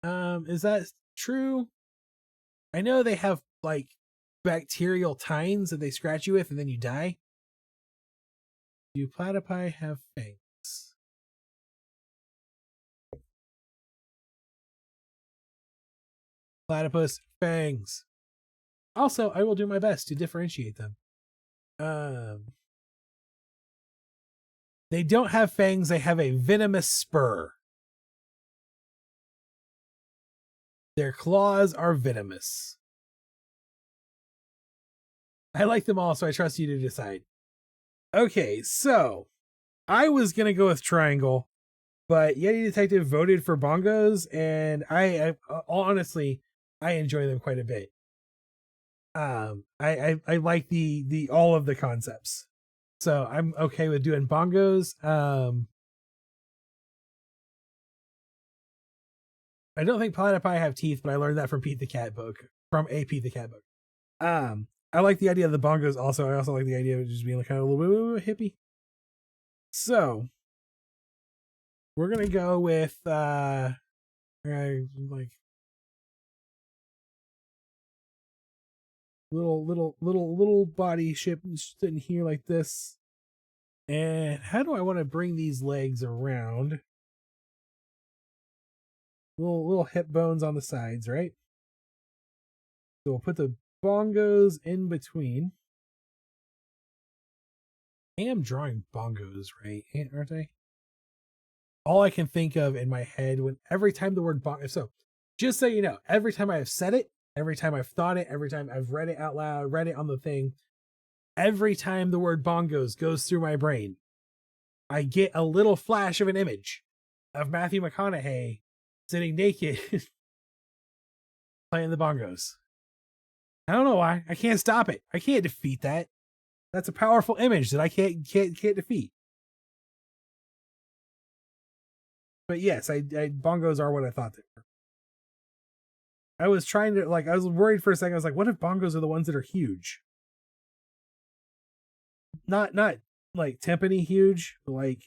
Is that true? I know they have like bacterial tines that they scratch you with and then you die. Do platypi have fangs? Platypus fangs. Also, I will do my best to differentiate them. They don't have fangs, they have a venomous spur. Their claws are venomous. I like them all, so I trust you to decide. Okay, so I was gonna go with triangle, but Yeti Detective voted for bongos, and I honestly I enjoy them quite a bit. I like the all of the concepts, so I'm okay with doing bongos. I don't think platypi have teeth, but I learned that from Pete the Cat book, from a Pete the Cat book. I like the idea of the bongos also. I also like the idea of it just being like kind of a little bit hippie. So we're gonna go with like little body ship sitting here like this. And how do I want to bring these legs around? Little hip bones on the sides, right? So we'll put the bongos in between. I am drawing bongos, right? Aren't I? All I can think of in my head when every time the word bongo. So just so you know, every time I've said it, every time I've thought it, every time I've read it out loud, read it on the thing, every time the word bongos goes through my brain, I get a little flash of an image of Matthew McConaughey sitting naked playing the bongos. I don't know why. I can't stop it. I can't defeat that. That's a powerful image that I can't defeat. But yes, I bongos are what I thought they were. I was trying to I was worried for a second. I was like, what if bongos are the ones that are huge? Not like timpani huge, but like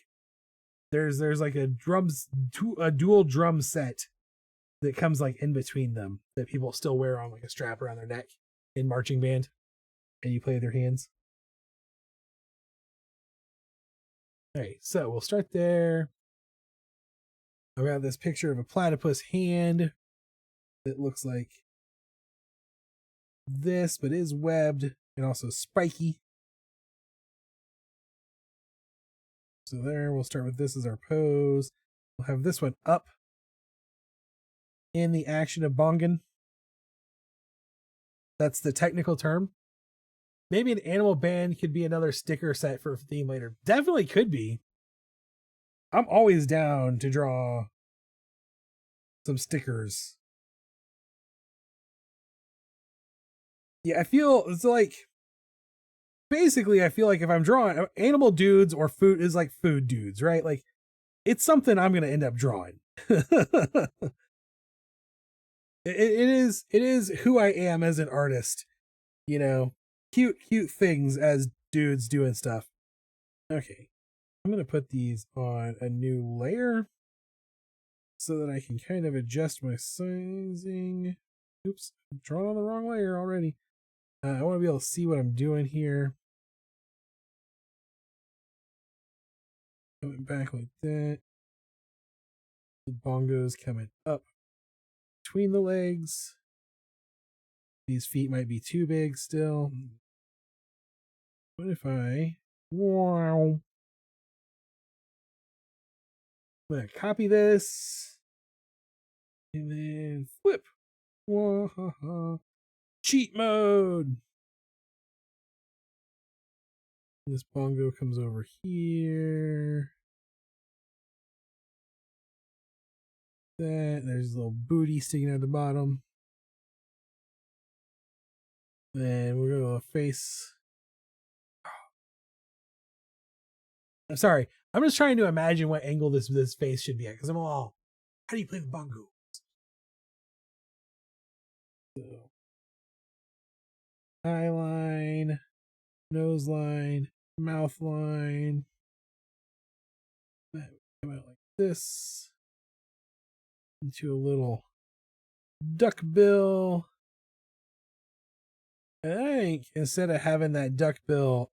there's like a dual drum set that comes like in between them that people still wear on like a strap around their neck in marching band, and you play with your hands. All right, so we'll start there. I got this picture of a platypus hand that looks like this, but is webbed and also spiky. So there, we'll start with this as our pose. We'll have this one up in the action of bongan. That's the technical term. Maybe an animal band could be another sticker set for a theme later. Definitely could be. I'm always down to draw some stickers. Yeah, I feel it's like basically I feel like if I'm drawing animal dudes or food is like food dudes, right? Like it's something I'm gonna end up drawing. it is who I am as an artist, you know. Cute things as dudes doing stuff. Okay, I'm gonna put these on a new layer so that I can kind of adjust my sizing. Oops, I'm drawing on the wrong layer already. I want to be able to see what I'm doing here. Coming back like that. The bongos coming up between the legs. These feet might be too big still. What if I... Wow. I'm going to copy this. And then flip. Whoa. Cheat mode. This bongo comes over here. There's a little booty sticking out the bottom. Then we're going to face. I'm sorry. I'm just trying to imagine what angle this face should be at because I'm all, how do you play the bongo? So, eye line, nose line, mouth line. That would come out like this. Into a little duck bill. And I think instead of having that duck bill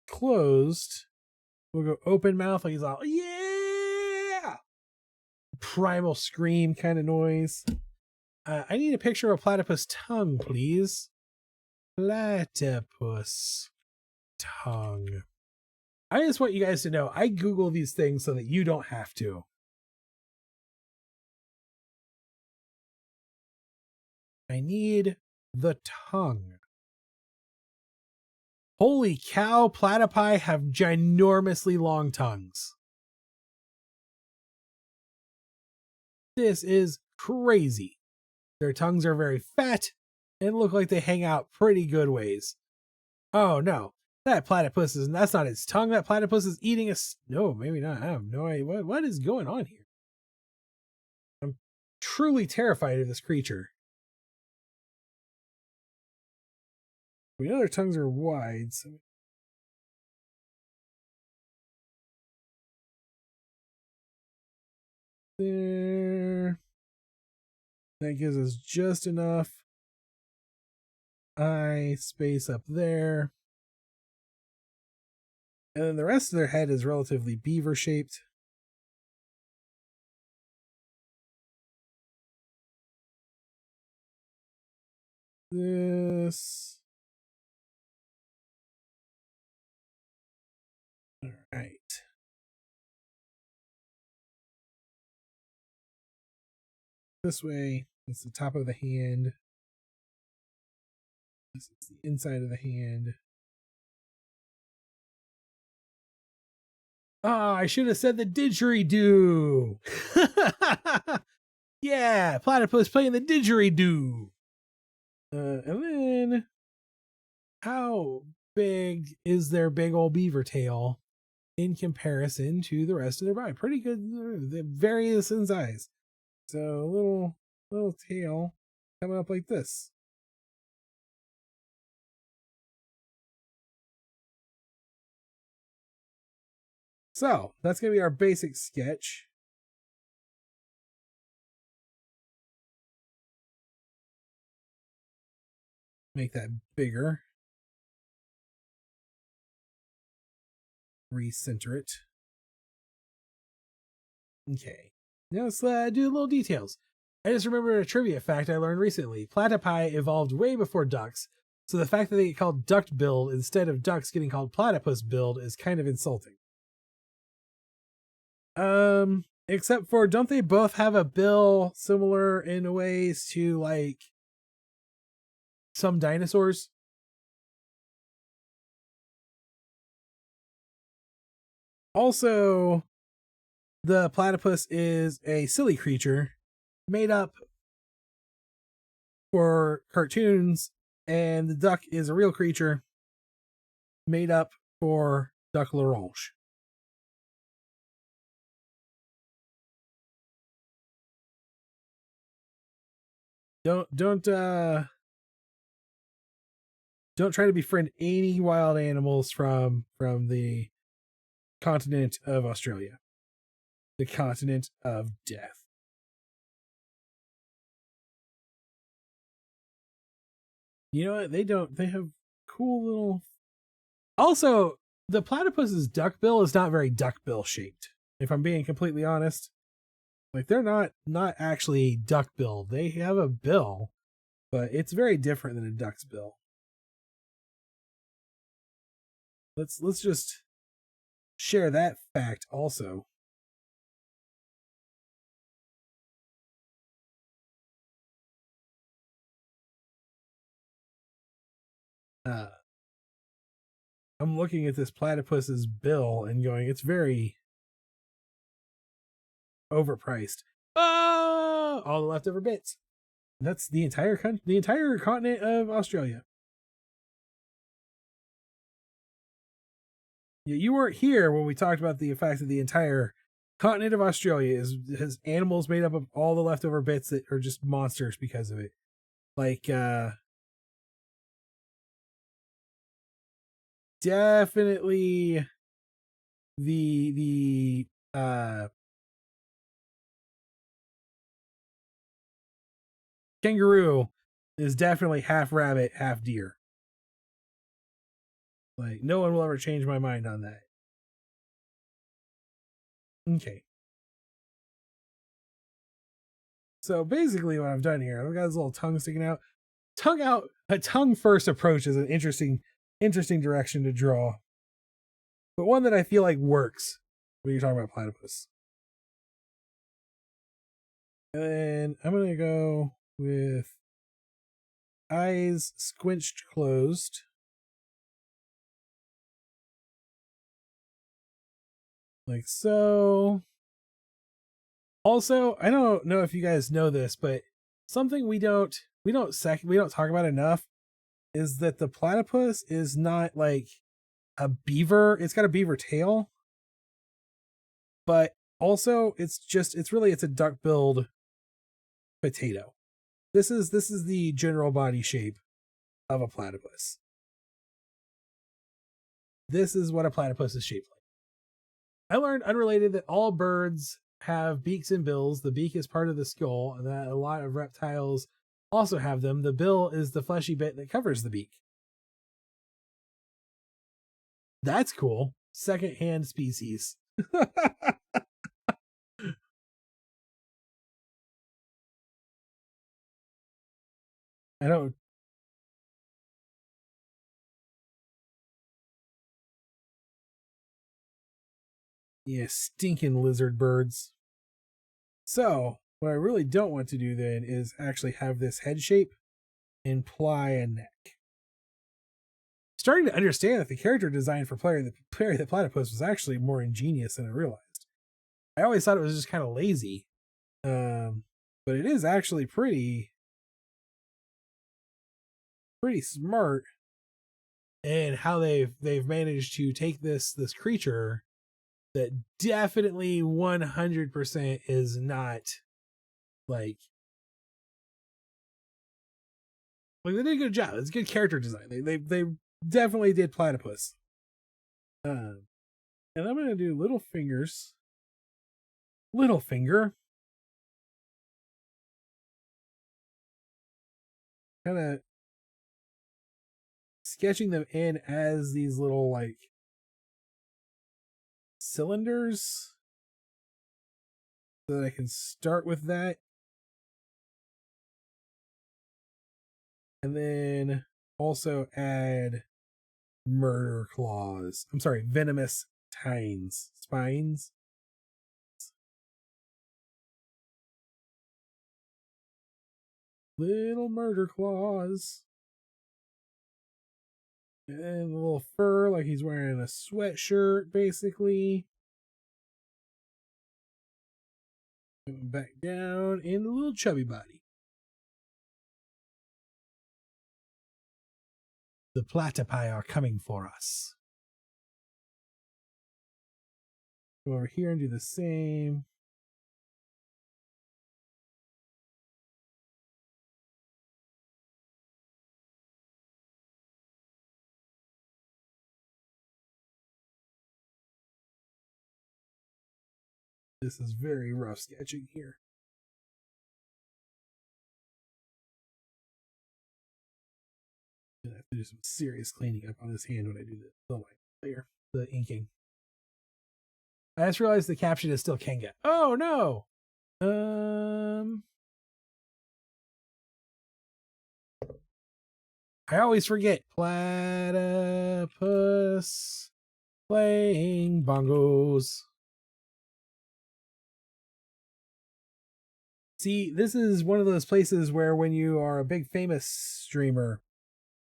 closed, we'll go open mouth like he's all, yeah! Primal scream kind of noise. I need a picture of a platypus tongue, please. Platypus tongue. I just want you guys to know I Google these things so that you don't have to. I need the tongue. Holy cow, platypi have ginormously long tongues. This is crazy. Their tongues are very fat and look like they hang out pretty good ways. Oh no, that platypus is, that's not its tongue. That platypus is eating a, no, maybe not. I have no idea. What is going on here? I'm truly terrified of this creature. We know their tongues are wide, so there. That gives us just enough eye space up there. And then the rest of their head is relatively beaver shaped. This. All right. This way, it's the top of the hand. This is the inside of the hand. Ah, I should have said the didgeridoo. Yeah, platypus playing the didgeridoo. And then, how big is their big old beaver tail in comparison to the rest of their body? Pretty good. They're various in size. So little tail coming up like this. So that's going to be our basic sketch. Make that bigger. Recenter it. Okay. Now let's do little details. I just remembered a trivia fact I learned recently. Platypi evolved way before ducks, so the fact that they get called duck-billed instead of ducks getting called platypus-billed is kind of insulting. Except for, don't they both have a bill similar in ways to, like, some dinosaurs? Also, the platypus is a silly creature made up for cartoons, and the duck is a real creature made up for Duck L'Orange. Don't try to befriend any wild animals from the continent of Australia, the continent of death. You know what? They have cool little. Also, the platypus's duckbill is not very duckbill shaped, if I'm being completely honest. Like, they're not actually duckbill. They have a bill, but it's very different than a duck's bill. Let's just share that fact also. I'm looking at this platypus's bill and going, it's very overpriced. Oh, all the leftover bits. That's the entire continent of Australia. Yeah, you weren't here when we talked about the fact that the entire continent of Australia has animals made up of all the leftover bits that are just monsters because of it. Like, definitely the kangaroo is definitely half rabbit, half deer. Like, no one will ever change my mind on that. Okay. So basically what I've done here, I've got this little tongue sticking out. A tongue first approach is an interesting direction to draw. But one that I feel like works when you're talking about platypus. And then I'm going to go with eyes squinched closed. Like so. Also, I don't know if you guys know this, but something we don't talk about enough is that the platypus is not like a beaver. It's got a beaver tail, but also it's a duck-billed potato. This is the general body shape of a platypus. This is what a platypus is shaped like. I learned, unrelated, that all birds have beaks and bills. The beak is part of the skull, and that a lot of reptiles also have them. The bill is the fleshy bit that covers the beak. That's cool. secondhand species. I don't. Yeah, stinking lizard birds. So, what I really don't want to do then is actually have this head shape imply a neck. Starting to understand that the character design for Player the Platypus was actually more ingenious than I realized. I always thought it was just kind of lazy. But it is actually pretty smart in how they've managed to take this creature that definitely 100% is not like they did a good job. It's good character design. They definitely did platypus. And I'm gonna do little fingers. Little finger. Kind of sketching them in as these little like cylinders so that I can start with that. And then also add murder claws. I'm sorry, venomous spines. Little murder claws. And a little fur like he's wearing a sweatshirt, basically. Back down in a little chubby body. The platypi are coming for us. Go over here and do the same. This is very rough sketching here. I have to do some serious cleaning up on this hand when I do the white layer, the inking. I just realized the caption is still Kanga. Oh no! I always forget. Platypus playing bongos. See, this is one of those places where when you are a big famous streamer,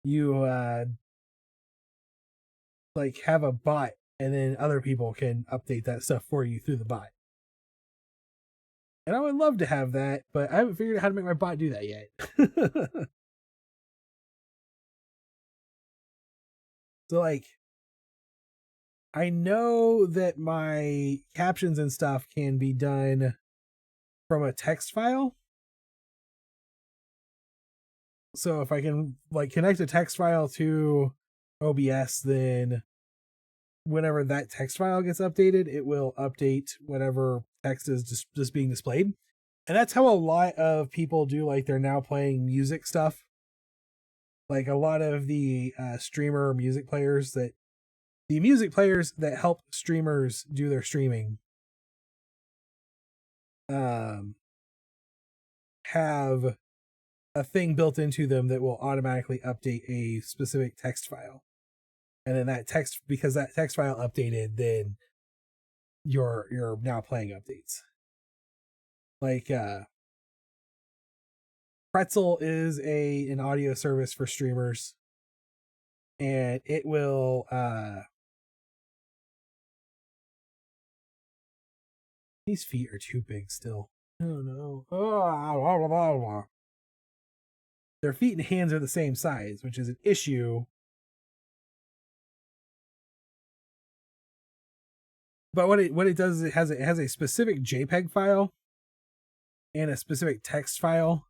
you like have a bot and then other people can update that stuff for you through the bot. And I would love to have that, but I haven't figured out how to make my bot do that yet. So like I know that my captions and stuff can be done from a text file. So if I can like connect a text file to OBS, then whenever that text file gets updated, it will update whatever text is just being displayed. And that's how a lot of people do like they're now playing music stuff. Like a lot of the streamer music players that help streamers do their streaming have a thing built into them that will automatically update a specific text file. And then that text, because that text file updated, then you're now playing updates. Like Pretzel is an audio service for streamers, and it will these feet are too big still. Oh no. Their feet and hands are the same size, which is an issue. But what it does is it has a specific JPEG file and a specific text file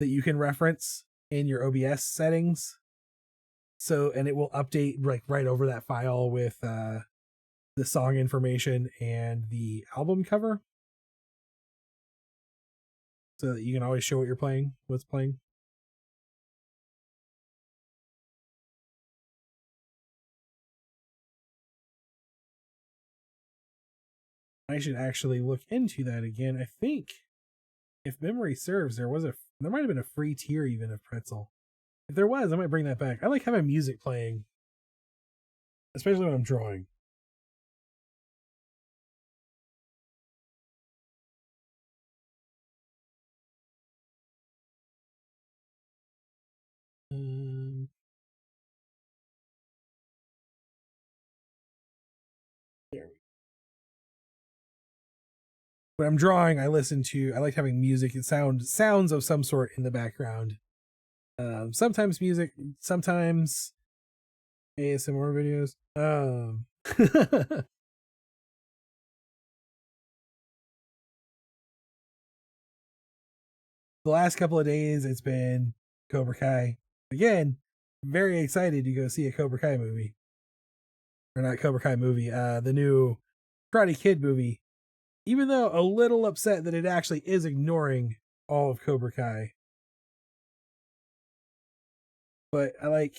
that you can reference in your OBS settings. So, and it will update like right over that file with the song information and the album cover, so that you can always show what's playing. I should actually look into that again. I think, if memory serves, there might have been a free tier even of pretzel. If there was, I might bring that back. I like having music playing, especially when I'm drawing. There we go. When I'm drawing, I like having music and sounds of some sort in the background. Sometimes music, sometimes ASMR videos. The last couple of days, it's been Cobra Kai. Again, very excited to go see a Cobra Kai movie. Or not Cobra Kai movie, the new Karate Kid movie. Even though a little upset that it actually is ignoring all of Cobra Kai. But you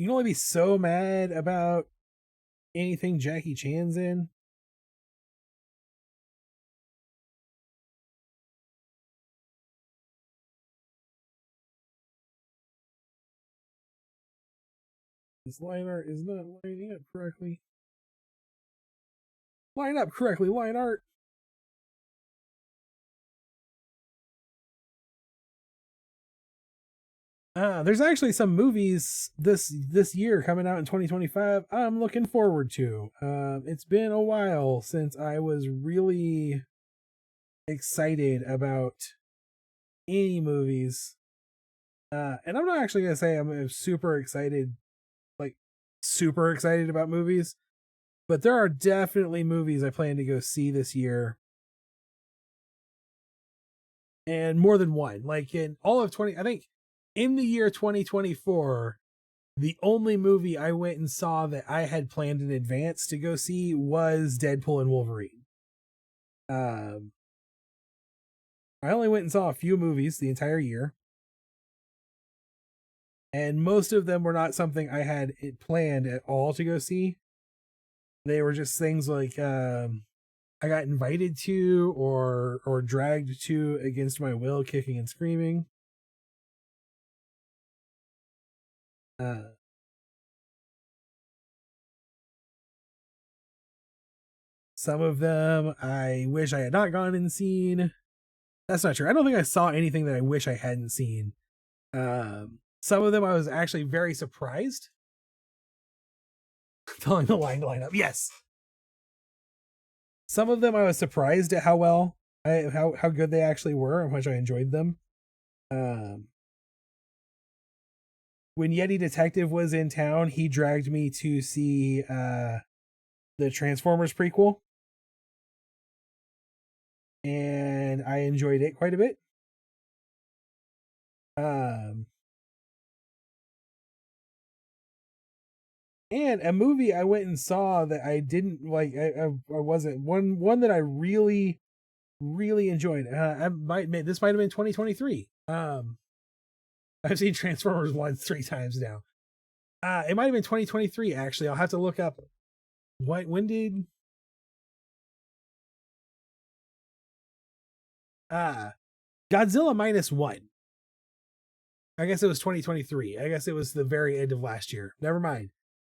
can only be so mad about anything Jackie Chan's in. This line art is not lining up correctly. Line up correctly, line art. There's actually some movies this year coming out in 2025 I'm looking forward to. It's been a while since I was really excited about any movies. And I'm not actually gonna say I'm super excited about movies, but there are definitely movies I plan to go see this year. And more than one. Like in all of I think in the year 2024, the only movie I went and saw that I had planned in advance to go see was Deadpool and Wolverine. I only went and saw a few movies the entire year. And most of them were not something I had it planned at all to go see. They were just things like I got invited to or dragged to against my will, kicking and screaming. Some of them I wish I had not gone and seen. That's not true. I don't think I saw anything that I wish I hadn't seen. Some of them I was actually very surprised. Telling the line to line up. Yes. Some of them I was surprised at how well, how good they actually were, and how much I enjoyed them. When Yeti Detective was in town, he dragged me to see the Transformers prequel. And I enjoyed it quite a bit. And a movie I went and saw that I didn't like, I wasn't one that I really enjoyed. I might admit this might have been 2023. I've seen Transformers 3 times now. It might have been 2023 actually. I'll have to look up when did Godzilla -1. I guess it was 2023. I guess it was the very end of last year. Never mind.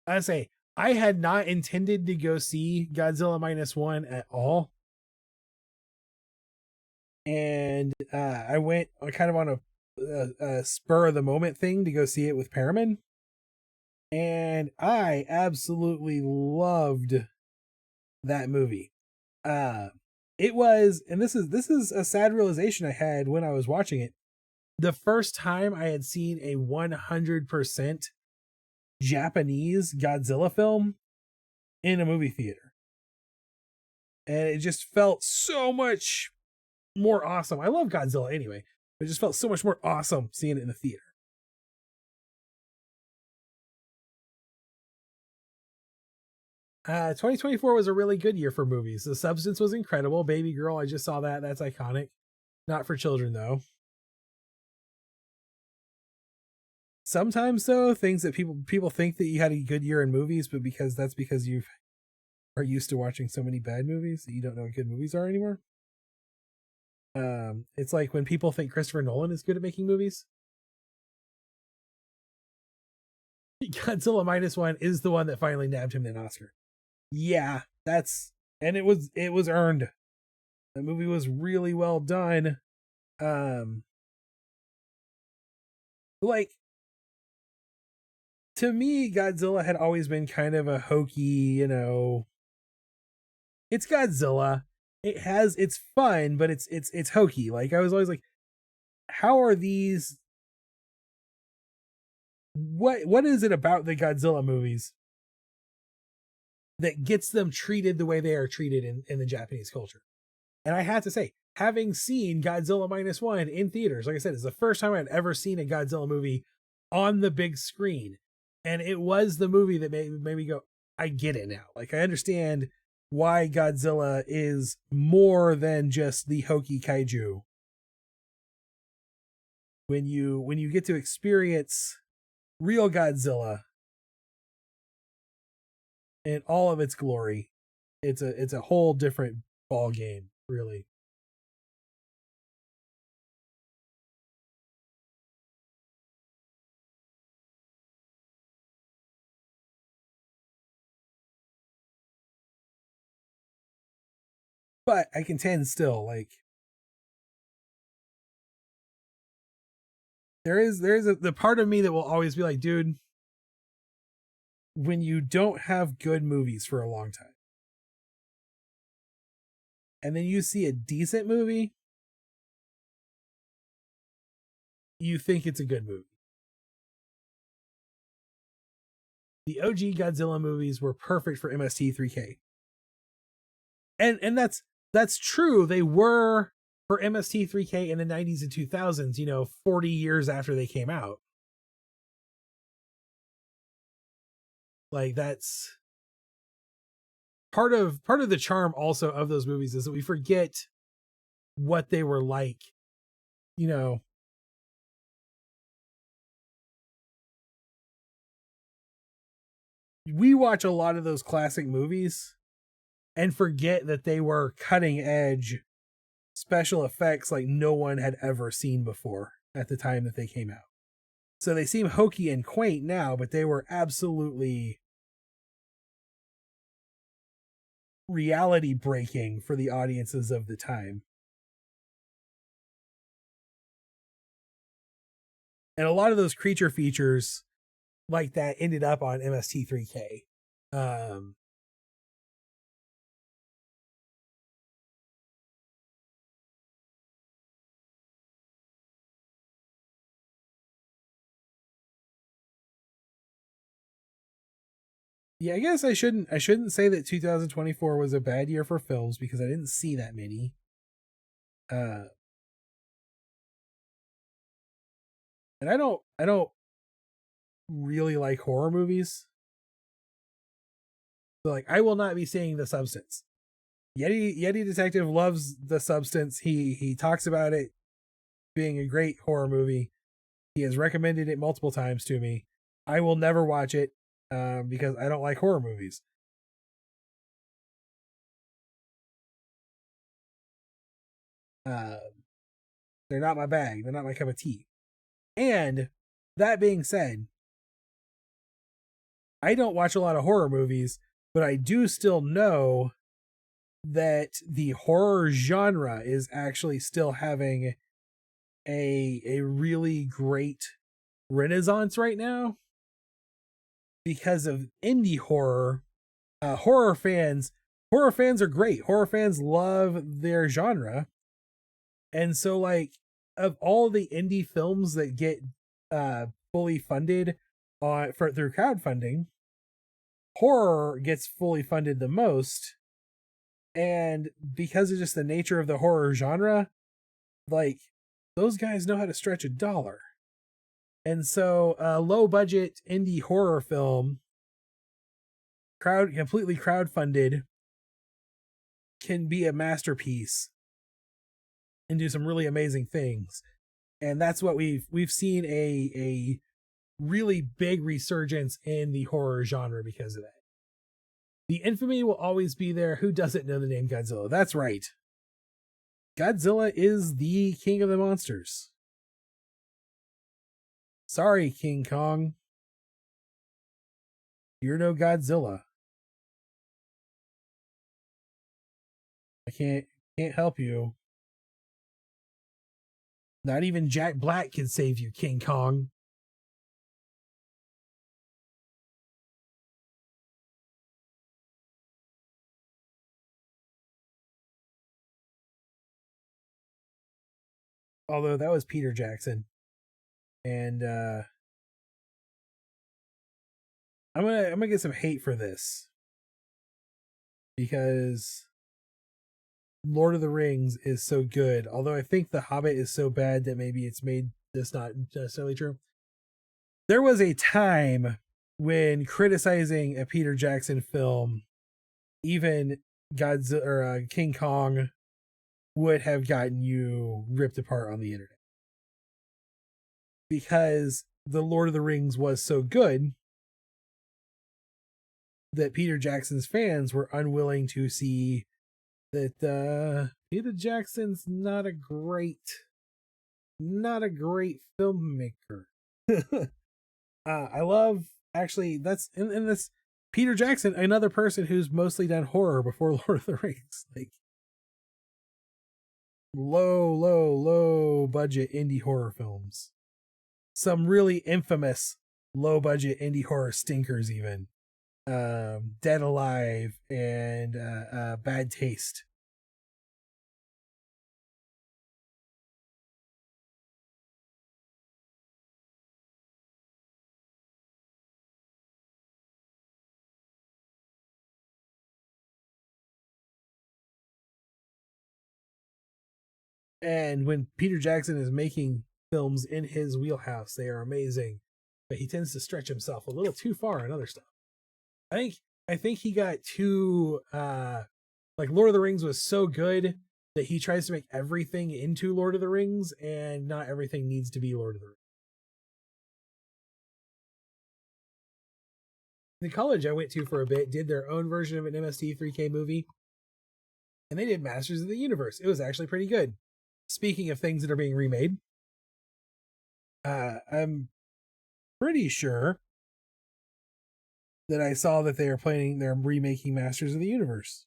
I say I had not intended to go see Godzilla -1 at all. And I went kind of on a spur of the moment thing to go see it with Paramin. And I absolutely loved that movie. It was, and this is a sad realization I had when I was watching it. The first time I had seen a 100% Japanese Godzilla film in a movie theater. And it just felt so much more awesome. I love Godzilla anyway, but it just felt so much more awesome seeing it in the theater. 2024 was a really good year for movies. The Substance was incredible. Baby Girl, I just saw that. That's iconic. Not for children, though. Sometimes, though, things that people think that you had a good year in movies, but because you've are used to watching so many bad movies that you don't know what good movies are anymore. It's like when people think Christopher Nolan is good at making movies. Godzilla -1 is the one that finally nabbed him an Oscar. Yeah, and it was earned. The movie was really well done. Like, to me, Godzilla had always been kind of a hokey, it's Godzilla. It's fun, but it's hokey. Like, I was always like, how are these, what is it about the Godzilla movies that gets them treated the way they are treated in the Japanese culture? And I have to say, having seen Godzilla -1 in theaters, like I said, it's the first time I'd ever seen a Godzilla movie on the big screen. And it was the movie that made me go, I get it now. Like, I understand why Godzilla is more than just the hokey kaiju. When you get to experience real Godzilla in all of its glory, it's a whole different ball game, really. But I contend still, like, there is the part of me that will always be like, dude, when you don't have good movies for a long time, and then you see a decent movie, you think it's a good movie. The OG Godzilla movies were perfect for MST3K. And that's true. They were for MST3K in the 90s and 2000s, 40 years after they came out. Like, that's part of the charm also of those movies, is that we forget what they were like. We watch a lot of those classic movies and forget that they were cutting edge special effects like no one had ever seen before at the time that they came out. So they seem hokey and quaint now, but they were absolutely reality breaking for the audiences of the time. And a lot of those creature features like that ended up on MST3K. Yeah, I guess I shouldn't say that 2024 was a bad year for films, because I didn't see that many. And I don't really like horror movies. So, like, I will not be seeing The Substance. Yeti Detective loves The Substance. He talks about it being a great horror movie. He has recommended it multiple times to me. I will never watch it because I don't like horror movies. They're not my bag. They're not my cup of tea. And that being said, I don't watch a lot of horror movies, but I do still know that the horror genre is actually still having a really great renaissance right now because of indie horror. Horror fans are great. Horror fans love their genre. And so, like, of all the indie films that get fully funded through crowdfunding, horror gets fully funded the most. And because of just the nature of the horror genre, like, those guys know how to stretch a dollar. And so a low budget indie horror film, completely crowdfunded, can be a masterpiece and do some really amazing things. And that's what we've seen a really big resurgence in the horror genre because of that. The infamy will always be there. Who doesn't know the name Godzilla? That's right. Godzilla is the king of the monsters. Sorry, King Kong. You're no Godzilla. I can't help you. Not even Jack Black can save you, King Kong. Although that was Peter Jackson. And I'm gonna get some hate for this. Because Lord of the Rings is so good. Although I think The Hobbit is so bad that maybe it's made this not necessarily true. There was a time when criticizing a Peter Jackson film, even Godzilla or King Kong would have gotten you ripped apart on the internet. Because the Lord of the Rings was so good that Peter Jackson's fans were unwilling to see that Peter Jackson's not a great filmmaker. I love, actually, that's and this Peter Jackson, another person who's mostly done horror before Lord of the Rings, like low budget indie horror films. Some really infamous low budget indie horror stinkers, even Dead Alive and Bad Taste. And when Peter Jackson is making films in his wheelhouse, they are amazing. But he tends to stretch himself a little too far in other stuff. I think he got too like Lord of the Rings was so good that he tries to make everything into Lord of the Rings, and not everything needs to be Lord of the Rings. The college I went to for a bit did their own version of an MST3K movie, and they did Masters of the Universe. It was actually pretty good. Speaking of things that are being remade, I'm pretty sure that I saw that they're remaking Masters of the Universe.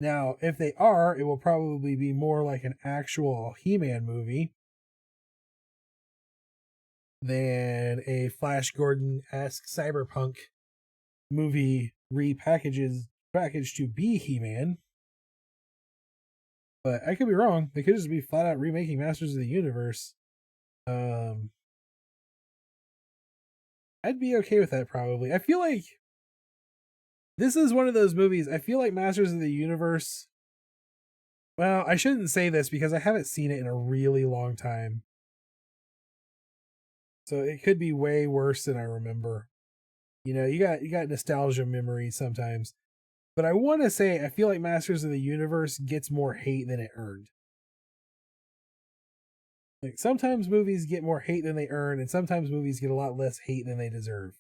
Now, if they are, it will probably be more like an actual He-Man movie than a Flash Gordon-esque cyberpunk movie packaged to be He-Man. But I could be wrong. They could just be flat out remaking Masters of the Universe. I'd be okay with that, probably. I feel like this is one of those movies. I feel like Masters of the Universe. Well, I shouldn't say this because I haven't seen it in a really long time. So it could be way worse than I remember. You know, you got nostalgia memories sometimes. But I want to say I feel like Masters of the Universe gets more hate than it earned. Like sometimes movies get more hate than they earn, and sometimes movies get a lot less hate than they deserve.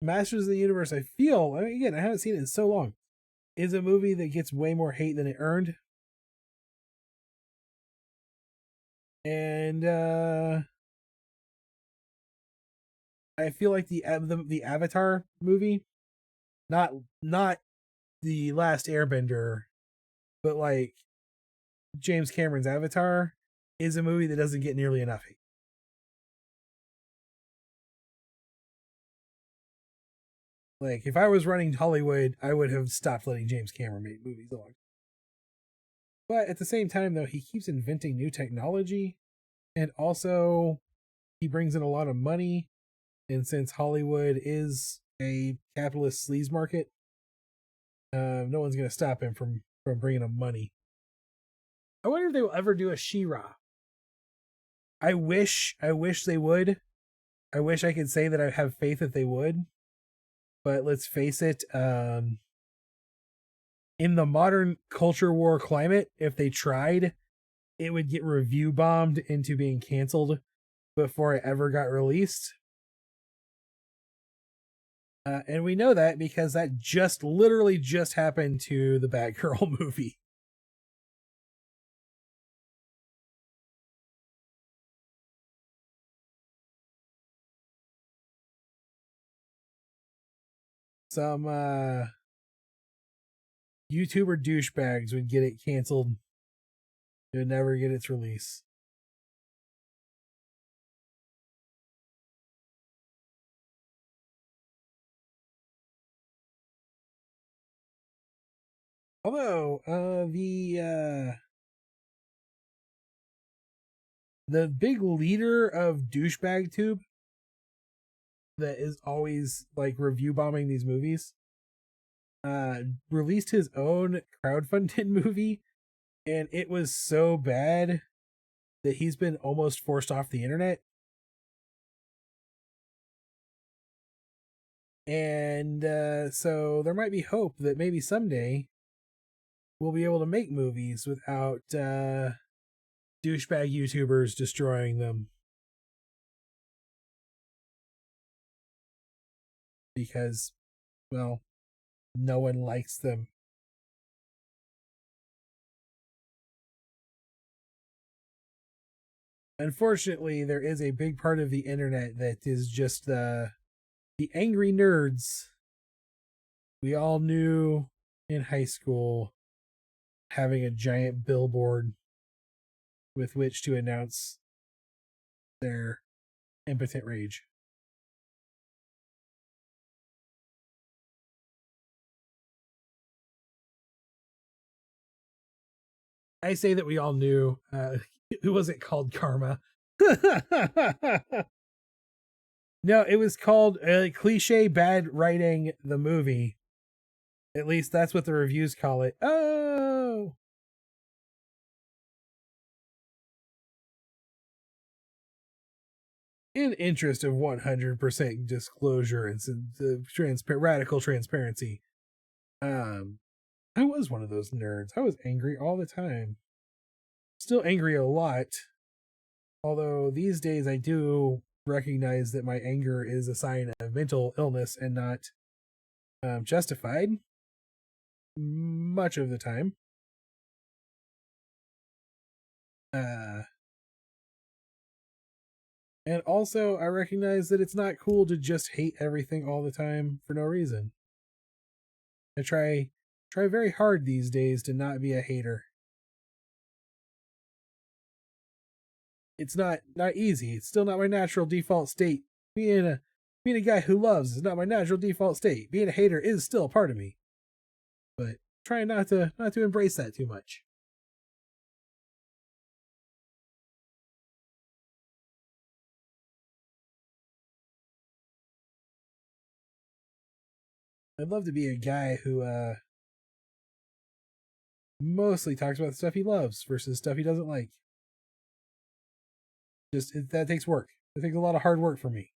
Masters of the Universe, I feel, again, I haven't seen it in so long, is a movie that gets way more hate than it earned. And I feel like the Avatar movie, not the Last Airbender, but like James Cameron's Avatar, is a movie that doesn't get nearly enough hate. Like if I was running Hollywood, I would have stopped letting James Cameron make movies a long time. But at the same time, though, he keeps inventing new technology, and also he brings in a lot of money. And since Hollywood is a capitalist sleaze market, no one's going to stop him from bringing him money. I wonder if they will ever do a She-Ra. I wish they would. I wish I could say that I have faith that they would. But let's face it, in the modern culture war climate, if they tried, it would get review bombed into being canceled before it ever got released. And we know that because that just literally just happened to the Batgirl movie. Some YouTuber douchebags would get it canceled. It would never get its release. Although the big leader of douchebag tube that is always like review bombing these movies released his own crowdfunded movie, and it was so bad that he's been almost forced off the internet. And so there might be hope that maybe someday we'll be able to make movies without douchebag YouTubers destroying them. Because, well, no one likes them. Unfortunately, there is a big part of the internet that is just the angry nerds we all knew in high school, having a giant billboard with which to announce their impotent rage. I say that we all knew. It wasn't called Karma. No, it was called Cliche Bad Writing the Movie. At least that's what the reviews call it. Oh! In interest of 100% disclosure and radical transparency, I was one of those nerds. I was angry all the time. Still angry a lot. Although these days I do recognize that my anger is a sign of mental illness and not justified much of the time. And also I recognize that it's not cool to just hate everything all the time for no reason. I try very hard these days to not be a hater. It's not easy. It's still not my natural default state. Being a guy who loves is not my natural default state. Being a hater is still a part of me. But trying not to embrace that too much. I'd love to be a guy who mostly talks about the stuff he loves versus stuff he doesn't like. That takes work. It takes a lot of hard work for me.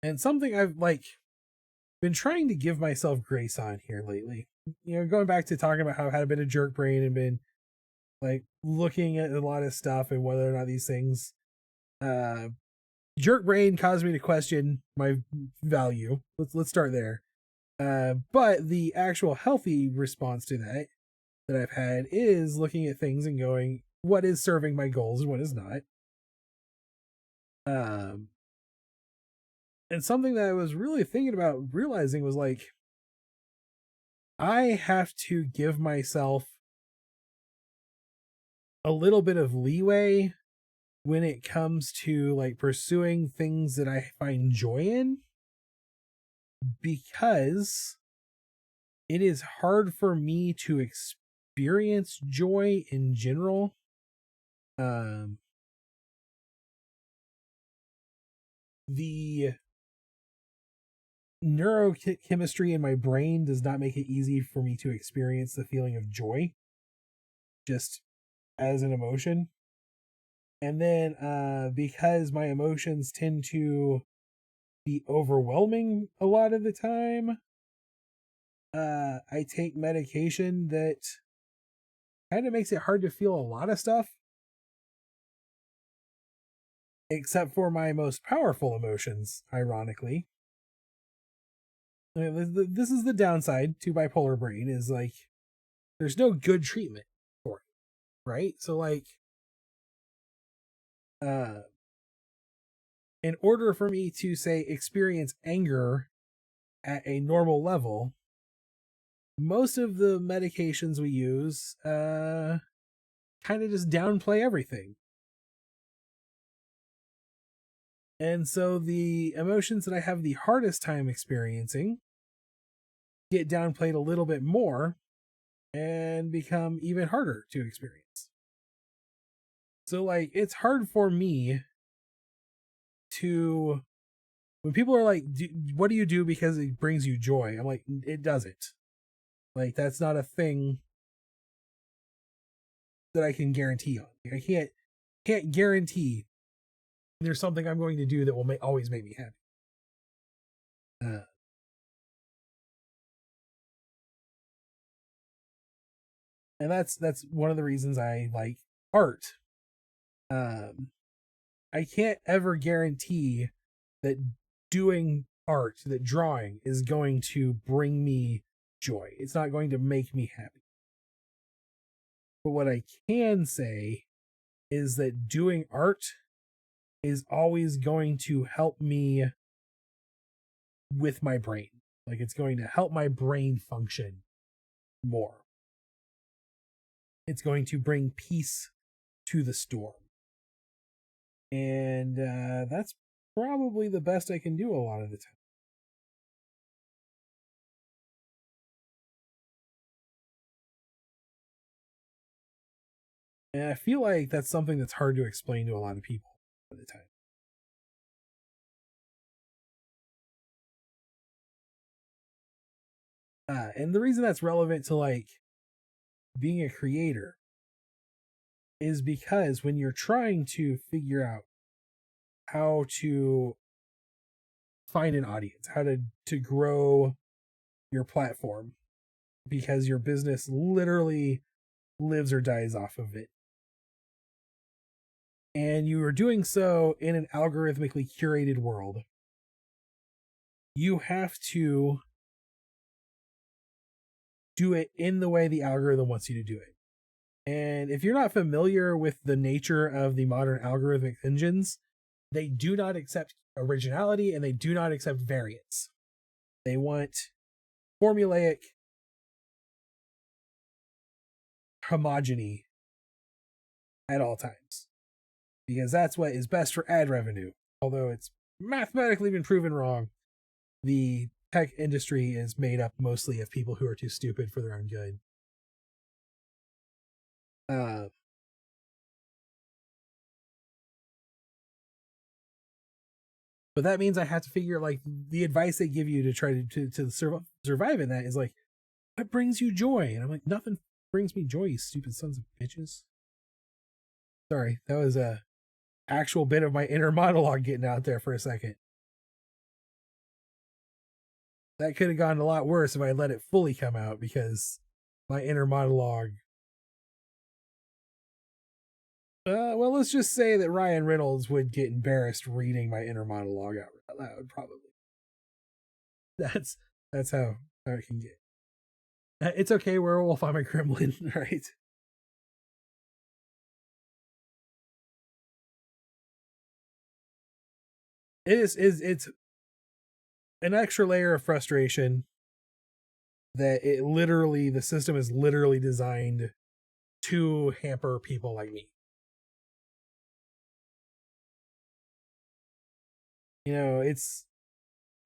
And something I've been trying to give myself grace on here lately. You know, going back to talking about how I've had a bit of jerk brain and been looking at a lot of stuff and whether or not these things jerk brain caused me to question my value. Let's start there. But the actual healthy response to that I've had is looking at things and going, what is serving my goals and what is not. And something that I was really thinking about realizing was I have to give myself a little bit of leeway when it comes to pursuing things that I find joy in, because it is hard for me to experience joy in general. The neurochemistry in my brain does not make it easy for me to experience the feeling of joy just as an emotion. And then because my emotions tend to be overwhelming a lot of the time. I take medication that kind of makes it hard to feel a lot of stuff, except for my most powerful emotions, ironically. I mean, this is the downside to bipolar brain, is like there's no good treatment for it, right? So like in order for me to say experience anger at a normal level, most of the medications we use kind of just downplay everything. And so the emotions that I have the hardest time experiencing get downplayed a little bit more and become even harder to experience. So like it's hard for me to, when people are like, what do you do because it brings you joy? I'm like, it doesn't. Like that's not a thing that I can guarantee on. I can't guarantee there's something I'm going to do that will always make me happy. And that's one of the reasons I like art. I can't ever guarantee that doing art, that drawing is going to bring me joy. It's not going to make me happy. But what I can say is that doing art is always going to help me with my brain. Like it's going to help my brain function more. It's going to bring peace to the storm. And that's probably the best I can do a lot of the time. And I feel like that's something that's hard to explain to a lot of people at the time. And the reason that's relevant to like being a creator is because when you're trying to figure out how to find an audience, how to grow your platform, because your business literally lives or dies off of it, and you are doing so in an algorithmically curated world, you have to do it in the way the algorithm wants you to do it. And if you're not familiar with the nature of the modern algorithmic engines, they do not accept originality and they do not accept variance. They want formulaic homogeny at all times, because that's what is best for ad revenue. Although it's mathematically been proven wrong, the tech industry is made up mostly of people who are too stupid for their own good. But that means I have to figure, like, the advice they give you to try to survive in that is like, what brings you joy? And I'm like, nothing brings me joy, you stupid sons of bitches. Sorry, that was a actual bit of my inner monologue getting out there for a second. That could have gone a lot worse if I let it fully come out, because my inner monologue. Well, let's just say that Ryan Reynolds would get embarrassed reading my inner monologue out loud, probably. That's how it can get. It's okay, werewolf, I'm a gremlin, right? It's an extra layer of frustration that the system is literally designed to hamper people like me. You know, it's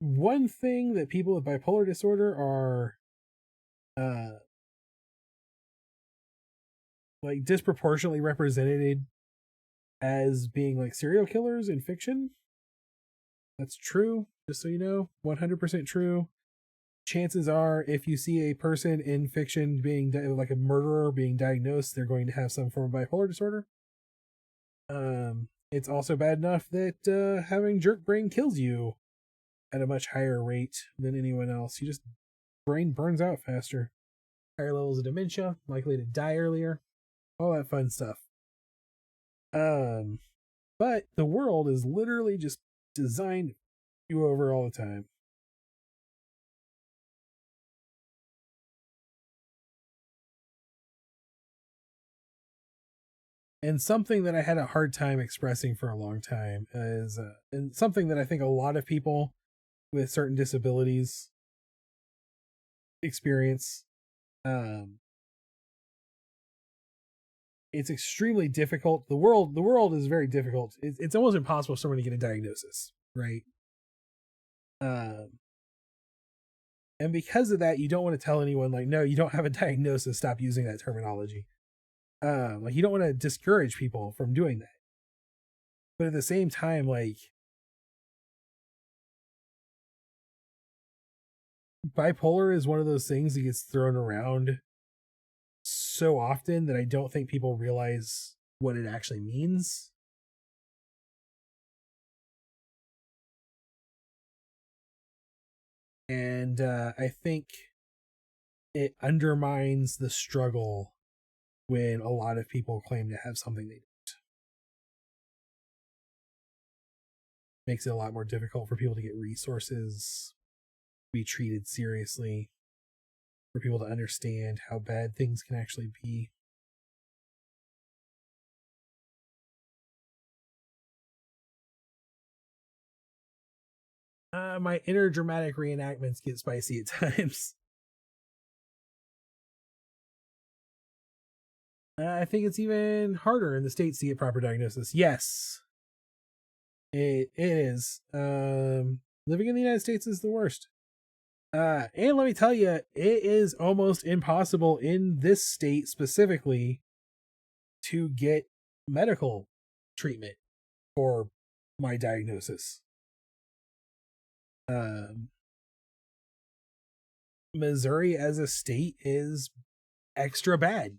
one thing that people with bipolar disorder are like disproportionately represented as being like serial killers in fiction. That's true, just so you know, 100% true. Chances are, if you see a person in fiction being like a murderer being diagnosed, they're going to have some form of bipolar disorder. It's also bad enough that having jerk brain kills you at a much higher rate than anyone else. You just brain burns out faster. Higher levels of dementia, likely to die earlier, all that fun stuff. But the world is literally just designed to you over all the time. And something that I had a hard time expressing for a long time is, and something that I think a lot of people with certain disabilities experience. It's extremely difficult. The world is very difficult. It's almost impossible for someone to get a diagnosis, right? And because of that, you don't want to tell anyone like, no, you don't have a diagnosis. Stop using that terminology. Like you don't want to discourage people from doing that. But at the same time, like bipolar is one of those things that gets thrown around so often that I don't think people realize what it actually means. And I think it undermines the struggle when a lot of people claim to have something they don't. Makes it a lot more difficult for people to get resources, be treated seriously, for people to understand how bad things can actually be. My inner dramatic reenactments get spicy at times. I think it's even harder in the States to get proper diagnosis. Yes, it is. Living in the United States is the worst. And let me tell you, it is almost impossible in this state specifically to get medical treatment for my diagnosis. Missouri as a state is extra bad.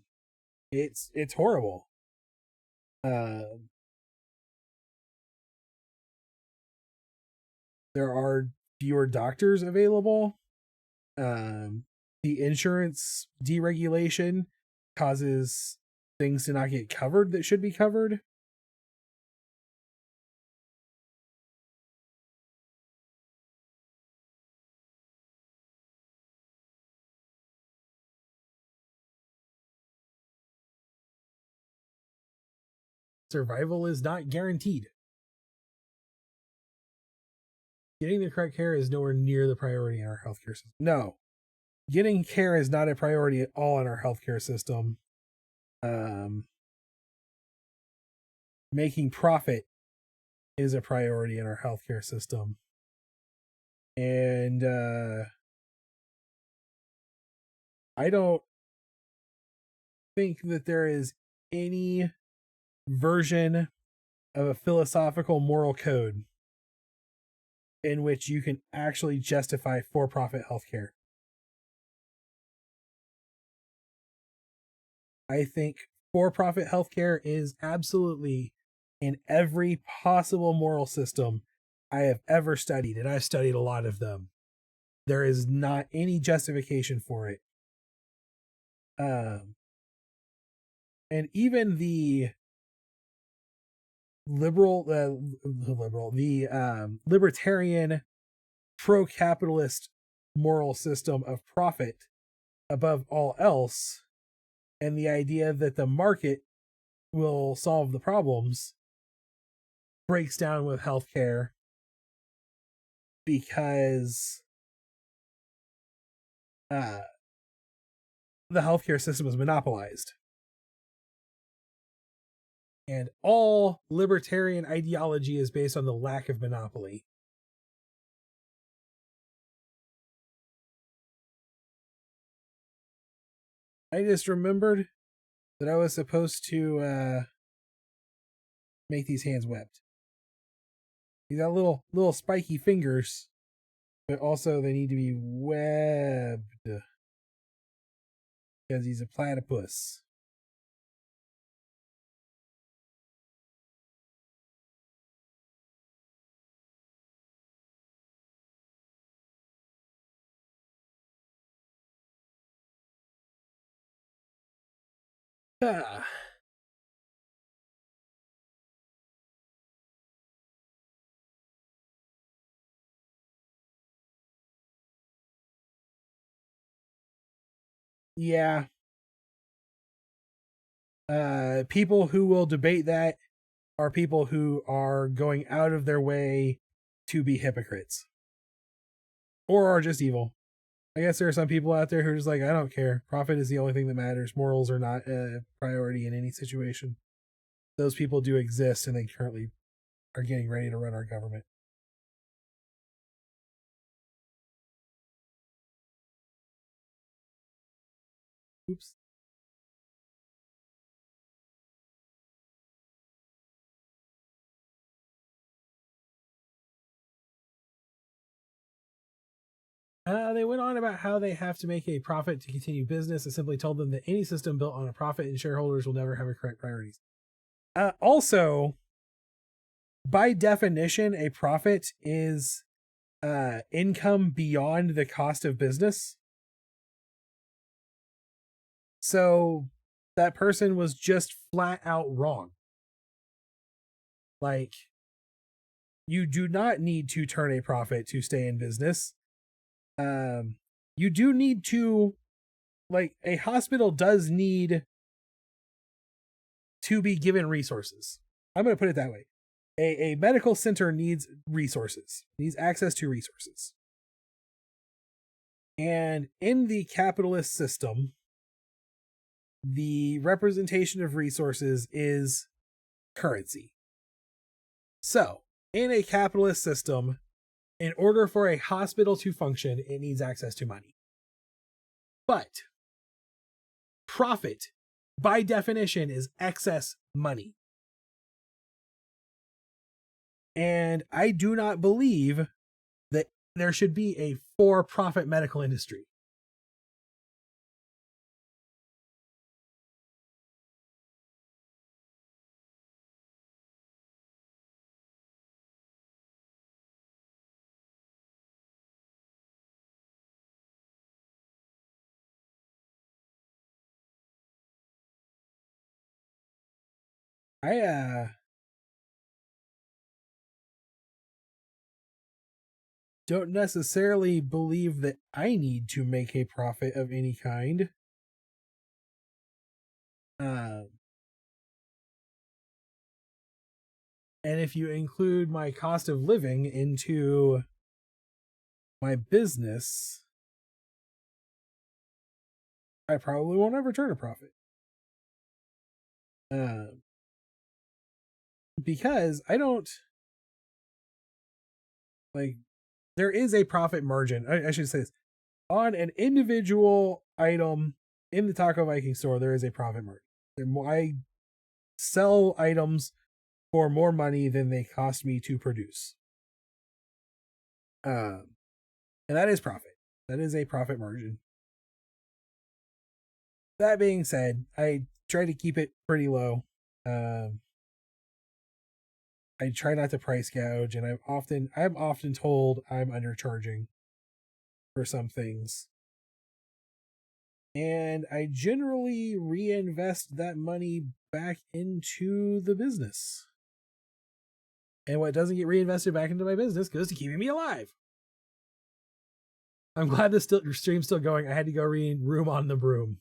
It's horrible. There are fewer doctors available. The insurance deregulation causes things to not get covered that should be covered. Survival is not guaranteed. Getting the correct care is nowhere near the priority in our healthcare system. No, getting care is not a priority at all in our healthcare system. Making profit is a priority in our healthcare system. And I don't think that there is any version of a philosophical moral code in which you can actually justify for-profit healthcare. I think for-profit healthcare is absolutely in every possible moral system I have ever studied, and I've studied a lot of them. There is not any justification for it. And even the libertarian pro-capitalist moral system of profit above all else, and the idea that the market will solve the problems, breaks down with healthcare because the healthcare system is monopolized. And all libertarian ideology is based on the lack of monopoly. I just remembered that I was supposed to make these hands webbed. He's got little spiky fingers, but also they need to be webbed because he's a platypus. Ah. Yeah. People who will debate that are people who are going out of their way to be hypocrites or are just evil. I guess there are some people out there who are just like, I don't care. Profit is the only thing that matters. Morals are not a priority in any situation. Those people do exist, and they currently are getting ready to run our government. Oops. They went on about how they have to make a profit to continue business. I simply told them that any system built on a profit and shareholders will never have a correct priorities. Also, by definition, a profit is income beyond the cost of business. So that person was just flat out wrong. Like, you do not need to turn a profit to stay in business. You do need to, like, a hospital does need to be given resources. I'm going to put it that way. A medical center needs resources, needs access to resources. And in the capitalist system, the representation of resources is currency. So, in a capitalist system, in order for a hospital to function, it needs access to money. But profit, by definition, is excess money. And I do not believe that there should be a for-profit medical industry. I don't necessarily believe that I need to make a profit of any kind. And if you include my cost of living into my business, I probably won't ever turn a profit. Because I don't, like, there is a profit margin. I should say this. On an individual item in the Taco Viking store, there is a profit margin. I sell items for more money than they cost me to produce. And that is profit. That is a profit margin. That being said, I try to keep it pretty low. I try not to price gouge, and I'm often told I'm undercharging for some things. And I generally reinvest that money back into the business. And what doesn't get reinvested back into my business goes to keeping me alive. I'm glad this stream's still going. I had to go read Room on the Broom.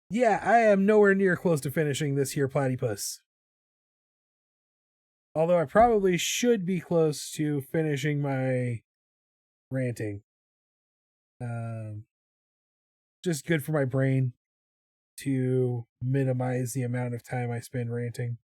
Yeah, I am nowhere near close to finishing this here Platypus. Although I probably should be close to finishing my ranting. Just good for my brain to minimize the amount of time I spend ranting.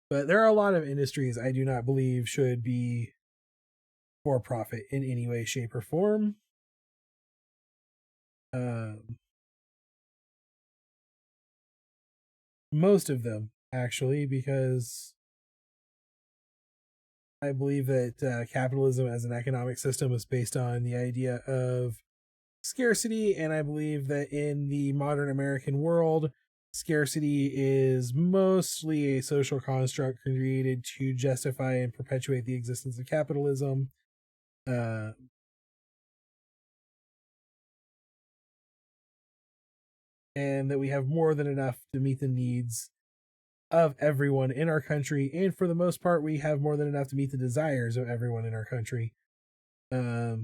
But there are a lot of industries I do not believe should be for profit in any way, shape, or form. Most of them, actually, because I believe that capitalism as an economic system is based on the idea of scarcity, and I believe that in the modern American world, scarcity is mostly a social construct created to justify and perpetuate the existence of capitalism. And that we have more than enough to meet the needs of everyone in our country, and for the most part we have more than enough to meet the desires of everyone in our country. But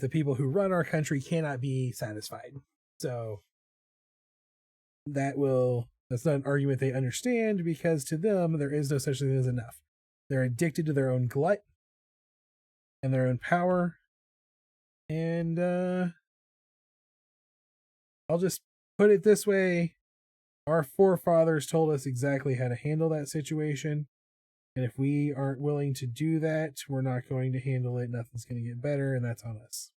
the people who run our country cannot be satisfied, so that's not an argument they understand, because to them there is no such thing as enough. They're addicted to their own glut and their own power, and I'll just put it this way: our forefathers told us exactly how to handle that situation. And if we aren't willing to do that, we're not going to handle it. Nothing's going to get better, and that's on us.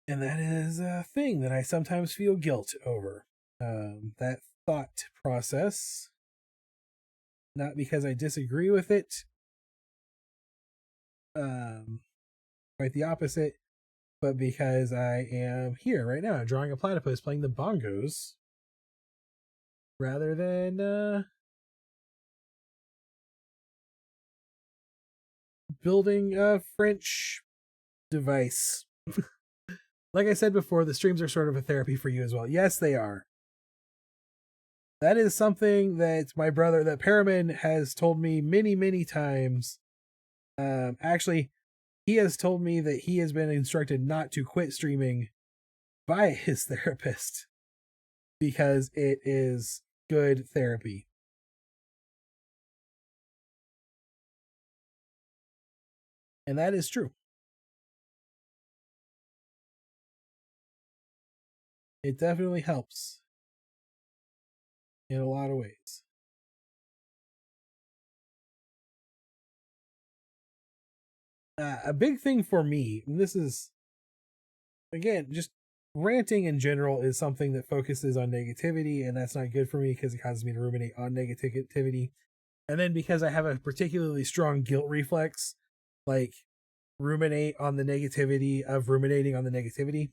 And that is a thing that I sometimes feel guilt over. That thought process. Not because I disagree with it. Quite the opposite. But because I am here right now drawing a platypus playing the bongos rather than building a French device. Like I said before, the streams are sort of a therapy for you as well. Yes, they are. That is something that my brother, that Paramin, has told me many, many times. Actually, he has told me that he has been instructed not to quit streaming by his therapist because it is good therapy. And that is true. It definitely helps in a lot of ways. A big thing for me, and this is, again, just ranting in general is something that focuses on negativity, and that's not good for me because it causes me to ruminate on negativity. And then because I have a particularly strong guilt reflex, like ruminate on the negativity of ruminating on the negativity,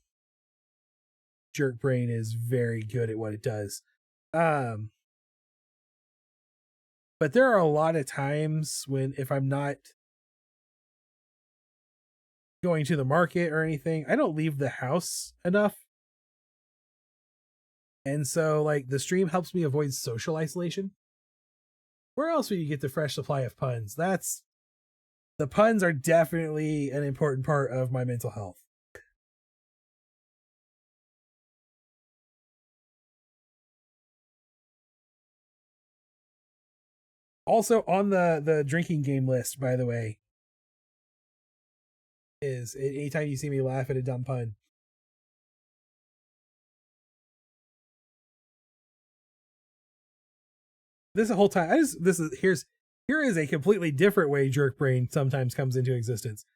jerk brain is very good at what it does. But there are a lot of times when, if I'm not going to the market or anything, I don't leave the house enough. And so, like, the stream helps me avoid social isolation. Where else would you get the fresh supply of puns? The puns are definitely an important part of my mental health. Also on the drinking game list, by the way, is anytime you see me laugh at a dumb pun. This whole time, here is a completely different way jerk brain sometimes comes into existence.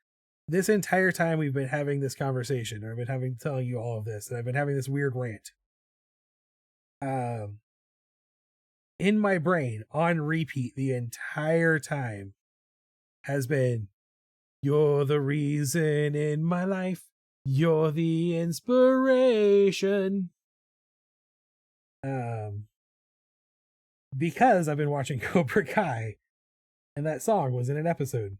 This entire time we've been having this conversation, or I've been telling you all of this, and I've been having this weird rant. In my brain, on repeat the entire time, has been, "You're the reason in my life. You're the inspiration." Because I've been watching Cobra Kai, and that song was in an episode.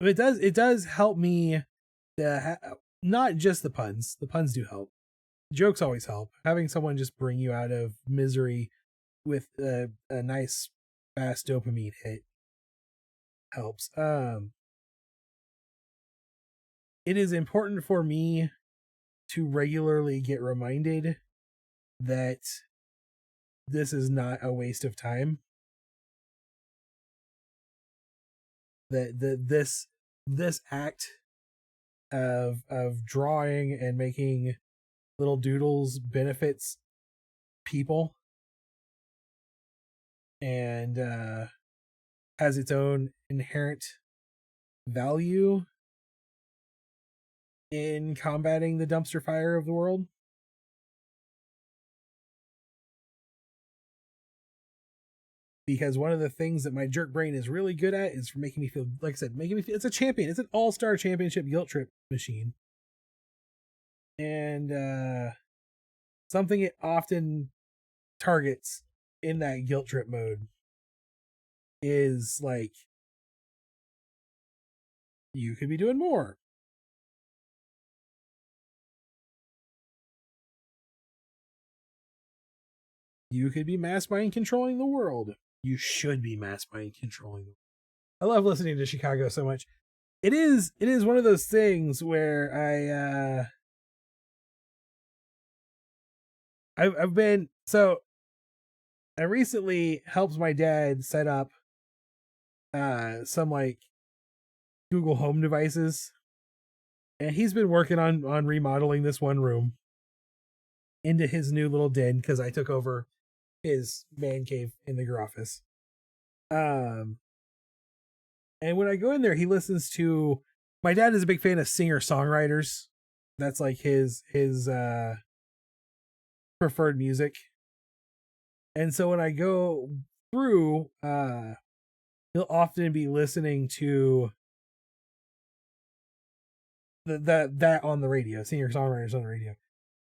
It does help me to not just the puns. The puns do help. Jokes always help. Having someone just bring you out of misery with a nice fast dopamine hit helps. It is important for me to regularly get reminded that this is not a waste of time. That this act of drawing and making little doodles benefits people and has its own inherent value in combating the dumpster fire of the world. Because one of the things that my jerk brain is really good at is for making me feel, like I said, making me feel it's a champion. It's an all-star championship guilt trip machine. And something it often targets in that guilt trip mode is like, you could be doing more. You could be mastermind controlling the world. You should be mastermind controlling the world. I love listening to Chicago so much. It is one of those things where I've been, so I recently helped my dad set up some like Google Home devices, and he's been working on remodeling this one room into his new little den because I took over his man cave in the office. And when I go in there, he listens to, my dad is a big fan of singer-songwriters. That's like his preferred music. And so when I go through, he'll often be listening to that on the radio, singer-songwriters on the radio.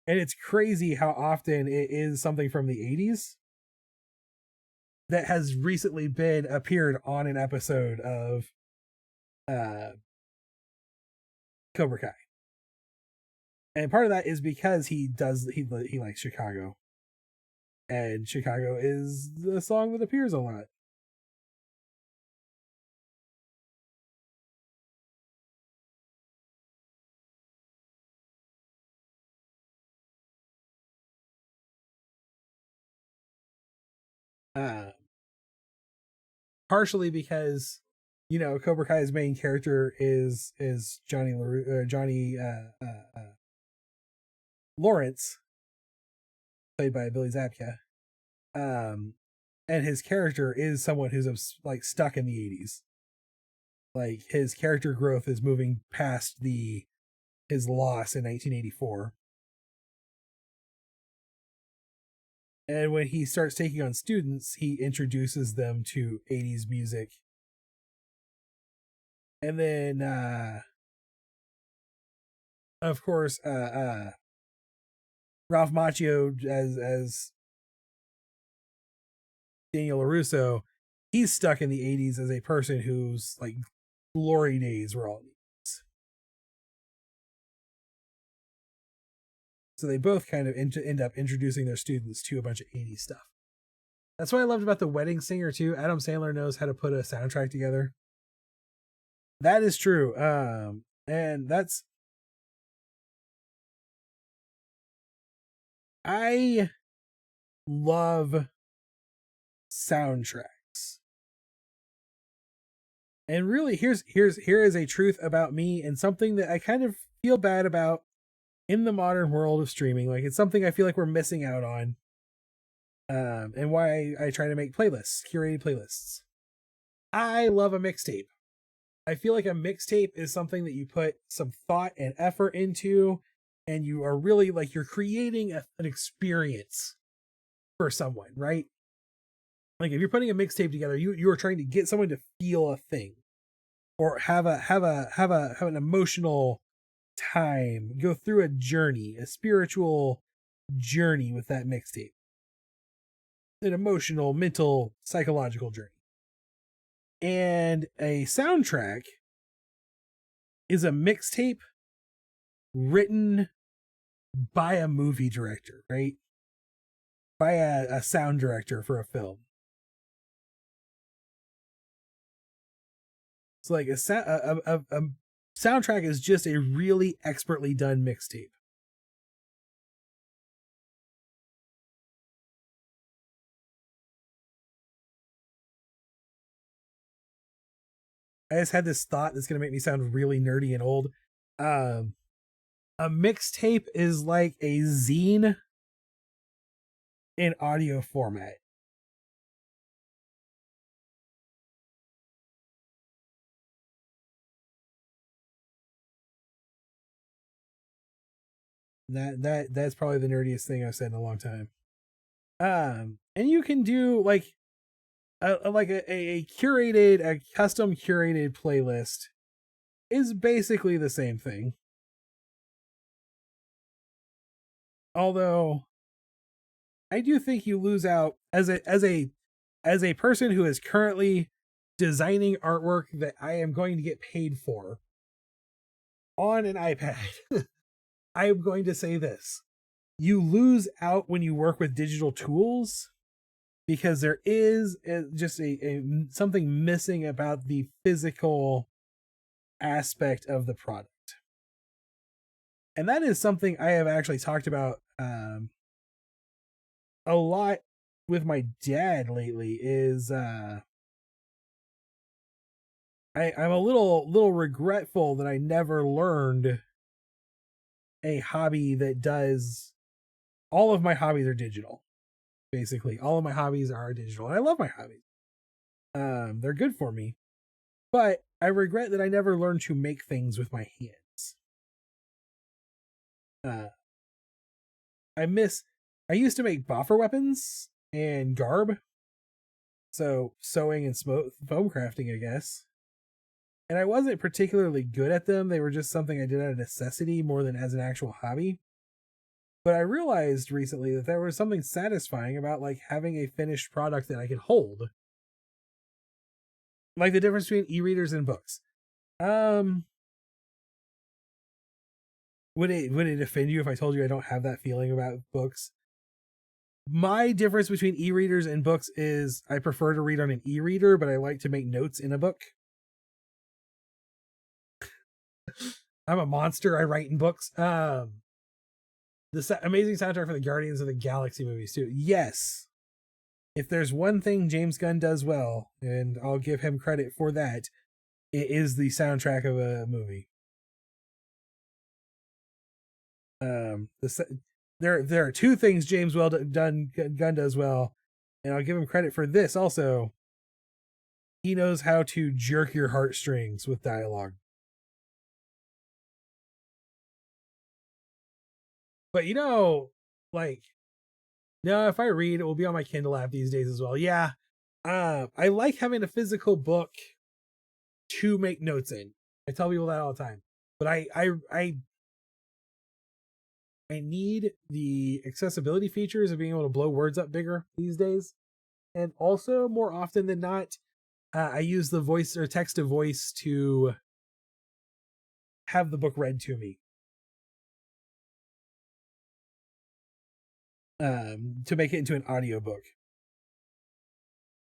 And it's crazy how often it is something from the 80s that has recently been appeared on an episode of Cobra Kai. And part of that is because he likes Chicago. And Chicago is the song that appears a lot. Partially because, you know, Cobra Kai's main character is Johnny Lawrence, played by Billy Zabka. And his character is someone who's like stuck in the 80s. Like his character growth is moving past his loss in 1984. And when he starts taking on students, he introduces them to 80s music. And then, of course, Ralph Macchio as Daniel LaRusso, he's stuck in the 80s as a person whose like glory days were all 80s. So they both kind of end up introducing their students to a bunch of 80s stuff. That's what I loved about The Wedding Singer too. Adam Sandler knows how to put a soundtrack together. That is true. And that's, I love soundtracks. And really, here is a truth about me, and something that I kind of feel bad about in the modern world of streaming. Like, it's something I feel like we're missing out on. And why I try to make playlists, curated playlists. I love a mixtape. I feel like a mixtape is something that you put some thought and effort into, and you are really like, you're creating an experience for someone, right? Like if you're putting a mixtape together, you are trying to get someone to feel a thing, or have an emotional time, go through a journey, a spiritual journey with that mixtape, an emotional, mental, psychological journey. And a soundtrack is a mixtape written by a movie director, right? By a sound director for a film. So like a soundtrack is just a really expertly done mixtape. I just had this thought that's going to make me sound really nerdy and old. A mixtape is like a zine in audio format. That's probably the nerdiest thing I've said in a long time. And you can do like a curated, a custom curated playlist is basically the same thing. Although I do think you lose out as a person who is currently designing artwork that I am going to get paid for on an iPad. I am going to say this. You lose out when you work with digital tools because there is just a something missing about the physical aspect of the product. And that is something I have actually talked about a lot with my dad lately is I'm a little regretful that I never learned a hobby that does all of my hobbies are digital. Basically, all of my hobbies are digital. And I love my hobbies. They're good for me. But I regret that I never learned to make things with my hands. I used to make boffer weapons and garb. So sewing and foam crafting, I guess. And I wasn't particularly good at them. They were just something I did out of necessity more than as an actual hobby. But I realized recently that there was something satisfying about like having a finished product that I could hold. Like the difference between e-readers and books. Would it offend you if I told you I don't have that feeling about books? My difference between e-readers and books is I prefer to read on an e-reader, but I like to make notes in a book. I'm a monster. I write in books. The amazing soundtrack for the Guardians of the Galaxy movies too. Yes. If there's one thing James Gunn does well, and I'll give him credit for that, it is the soundtrack of a movie. There are two things James Gunn does well, and I'll give him credit for this also. He knows how to jerk your heartstrings with dialogue. But like, no, if I read, it will be on my Kindle app these days as well. Yeah. I like having a physical book to make notes in. I tell people that all the time. But I need the accessibility features of being able to blow words up bigger these days. And also, more often than not, I use the voice or text to voice to have the book read to me. To make it into an audiobook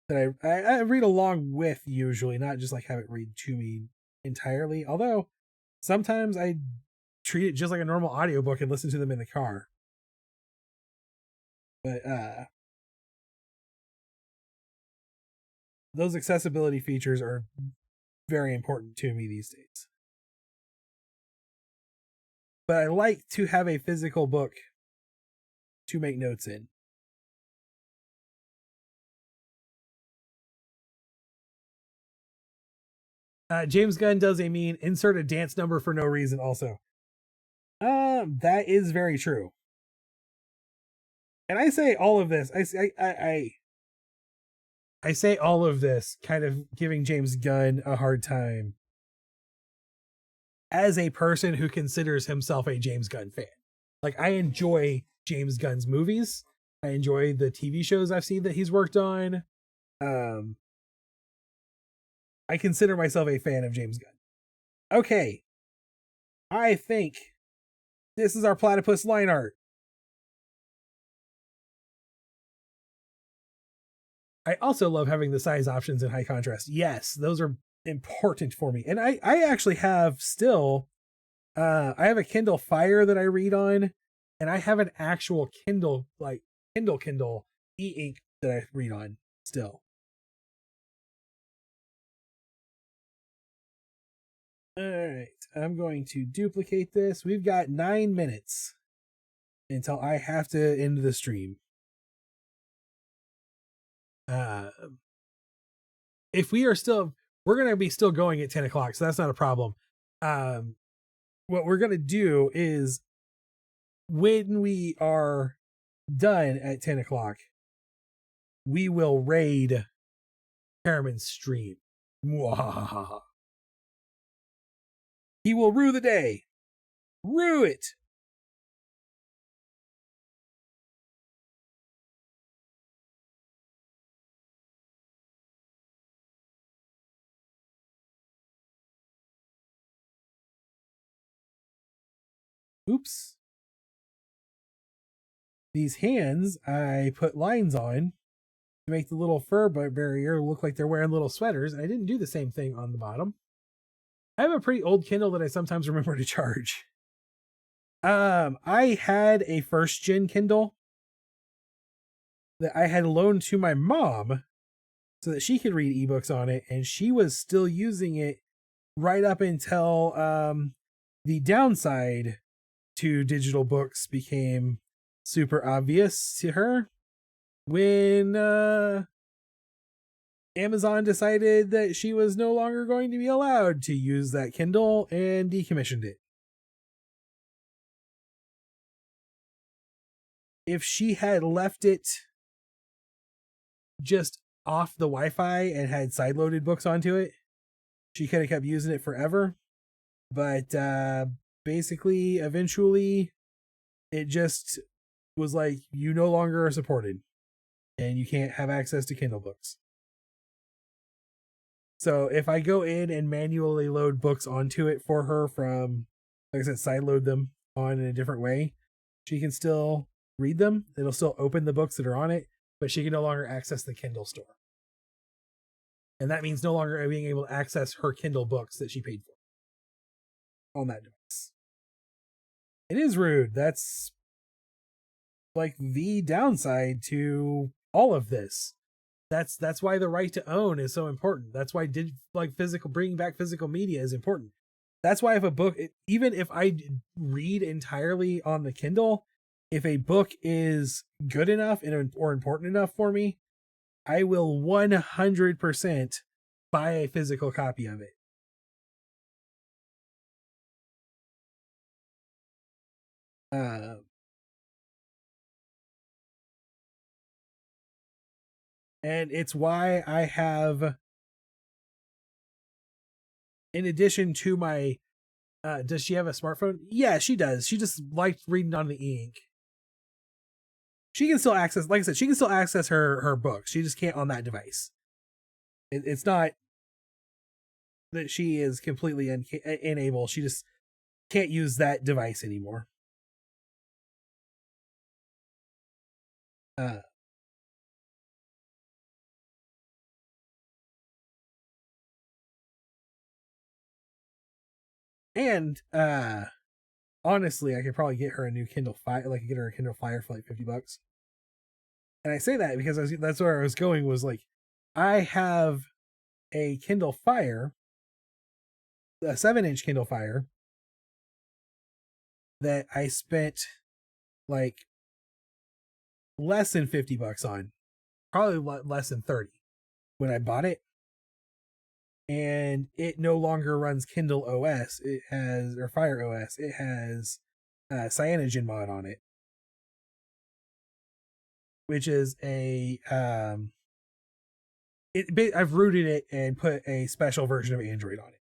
that I read along with usually, not just like have it read to me entirely. Although sometimes I treat it just like a normal audiobook and listen to them in the car. But those accessibility features are very important to me these days. But I like to have a physical book to make notes in. James Gunn does a mean insert a dance number for no reason also. That is very true. And I say all of this. I say all of this kind of giving James Gunn a hard time as a person who considers himself a James Gunn fan. Like, I enjoy James Gunn's movies. I enjoy the TV shows I've seen that he's worked on. I consider myself a fan of James Gunn. Okay. I think this is our platypus line art. I also love having the size options in high contrast. Yes, those are important for me. And I actually have still, I have a Kindle Fire that I read on, and I have an actual Kindle, like Kindle e-ink that I read on still. All right, I'm going to duplicate this. We've got 9 minutes until I have to end the stream. If we are still, we're going to be still going at 10 o'clock, so that's not a problem. What we're going to do is when we are done at 10 o'clock, we will raid Harriman's stream. Mwahaha. He will rue the day. Rue it. Oops. These hands, I put lines on to make the little fur barrier look like they're wearing little sweaters. I didn't do the same thing on the bottom. I have a pretty old Kindle that I sometimes remember to charge. I had a first gen Kindle that I had loaned to my mom so that she could read ebooks on it, and she was still using it right up until the downside to digital books became super obvious to her when Amazon decided that she was no longer going to be allowed to use that Kindle and decommissioned it. If she had left it just off the Wi-Fi and had sideloaded books onto it, she could have kept using it forever. But basically, eventually, it just was like, you no longer are supported and you can't have access to Kindle books. So if I go in and manually load books onto it for her from, like I said, sideload them on in a different way, she can still read them. It'll still open the books that are on it, but she can no longer access the Kindle store. And that means no longer being able to access her Kindle books that she paid for on that device. It is rude. That's like the downside to all of this. That's why the right to own is so important. That's why bringing back physical media is important. That's why if a book, even if I read entirely on the Kindle, if a book is good enough or important enough for me, I will 100% buy a physical copy of it. And it's why I have, in addition to my, does she have a smartphone? Yeah, she does. She just likes reading on the e-ink. She can still access, like I said, she can still access her books. She just can't on that device. It's not that she is completely unable. She just can't use that device anymore. And honestly, I could probably get her a new Kindle Fire, like get her a Kindle Fire for like $50. And I say that because that's where I was going, was like, I have a Kindle Fire, a 7-inch Kindle Fire that I spent like less than $50 on, probably less than 30 when I bought it. And it no longer runs Kindle OS. It has, or Fire OS. It has Cyanogen mod on it, which is a I've rooted it and put a special version of Android on it,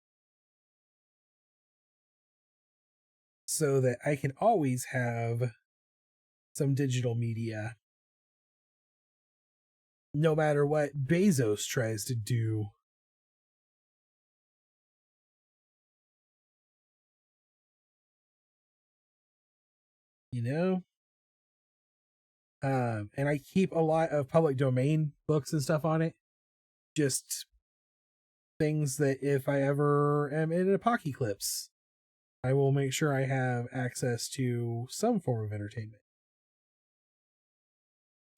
so that I can always have some digital media, no matter what Bezos tries to do. You know? And I keep a lot of public domain books and stuff on it. Just things that if I ever am in an apocalypse, I will make sure I have access to some form of entertainment.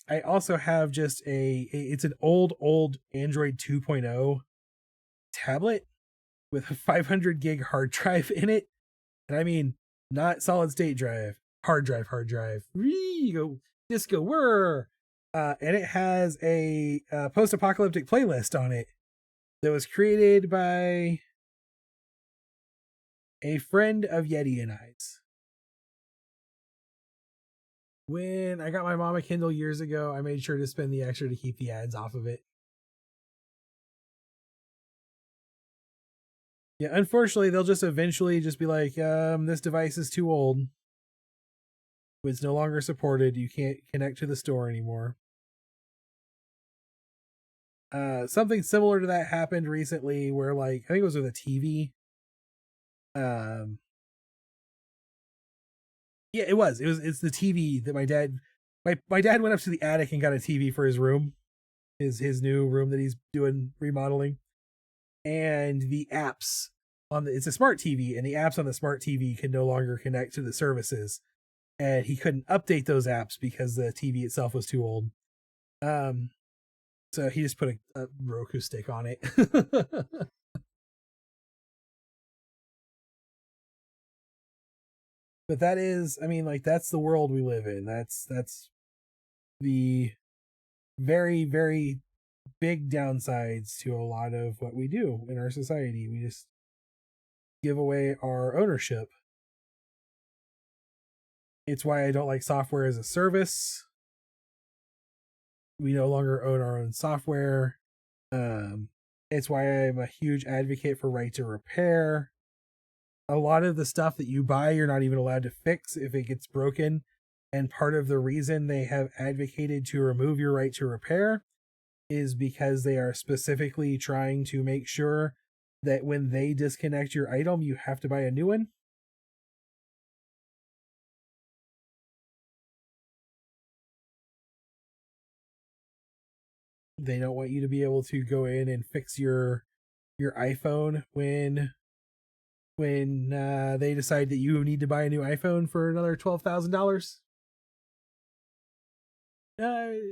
I also have just it's an old Android 2.0 tablet with a 500 gig hard drive in it. And I mean, not solid state drive, hard drive. Whee, go disco whir. And it has a post-apocalyptic playlist on it that was created by a friend of Yeti and I's. When I got my mom a Kindle years ago, I made sure to spend the extra to keep the ads off of it. Yeah, unfortunately, they'll just eventually just be like, this device is too old. It's no longer supported. You can't connect to the store anymore. Something similar to that happened recently where, like, I think it was with a TV. Yeah, it's the TV that my dad went up to the attic and got a TV for his room. His new room that he's doing remodeling. And the apps it's a smart TV, and the apps on the smart TV can no longer connect to the services. And he couldn't update those apps because the TV itself was too old. So he just put a Roku stick on it. But that is, I mean, like, that's the world we live in. That's the very, very big downsides to a lot of what we do in our society. We just give away our ownership. It's why I don't like software as a service. We no longer own our own software. It's why I'm a huge advocate for right to repair. A lot of the stuff that you buy, you're not even allowed to fix if it gets broken. And part of the reason they have advocated to remove your right to repair is because they are specifically trying to make sure that when they disconnect your item, you have to buy a new one. They don't want you to be able to go in and fix your iPhone when they decide that you need to buy a new iPhone for another $12,000.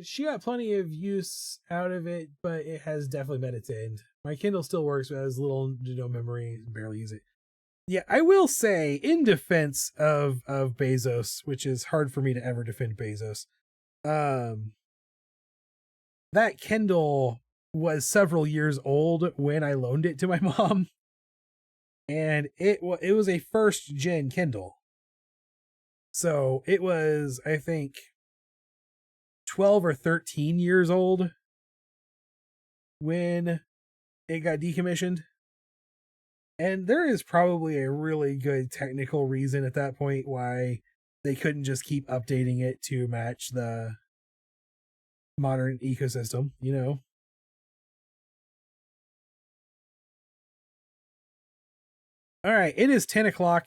She got plenty of use out of it, but it has definitely met its end. My Kindle still works, but it has little to no memory, barely use it. Yeah, I will say, in defense of Bezos, which is hard for me to ever defend Bezos, that Kindle was several years old when I loaned it to my mom. And it was a first gen Kindle. So it was, I think, 12 or 13 years old when it got decommissioned. And there is probably a really good technical reason at that point why they couldn't just keep updating it to match the modern ecosystem, you know? All right, it is 10 o'clock.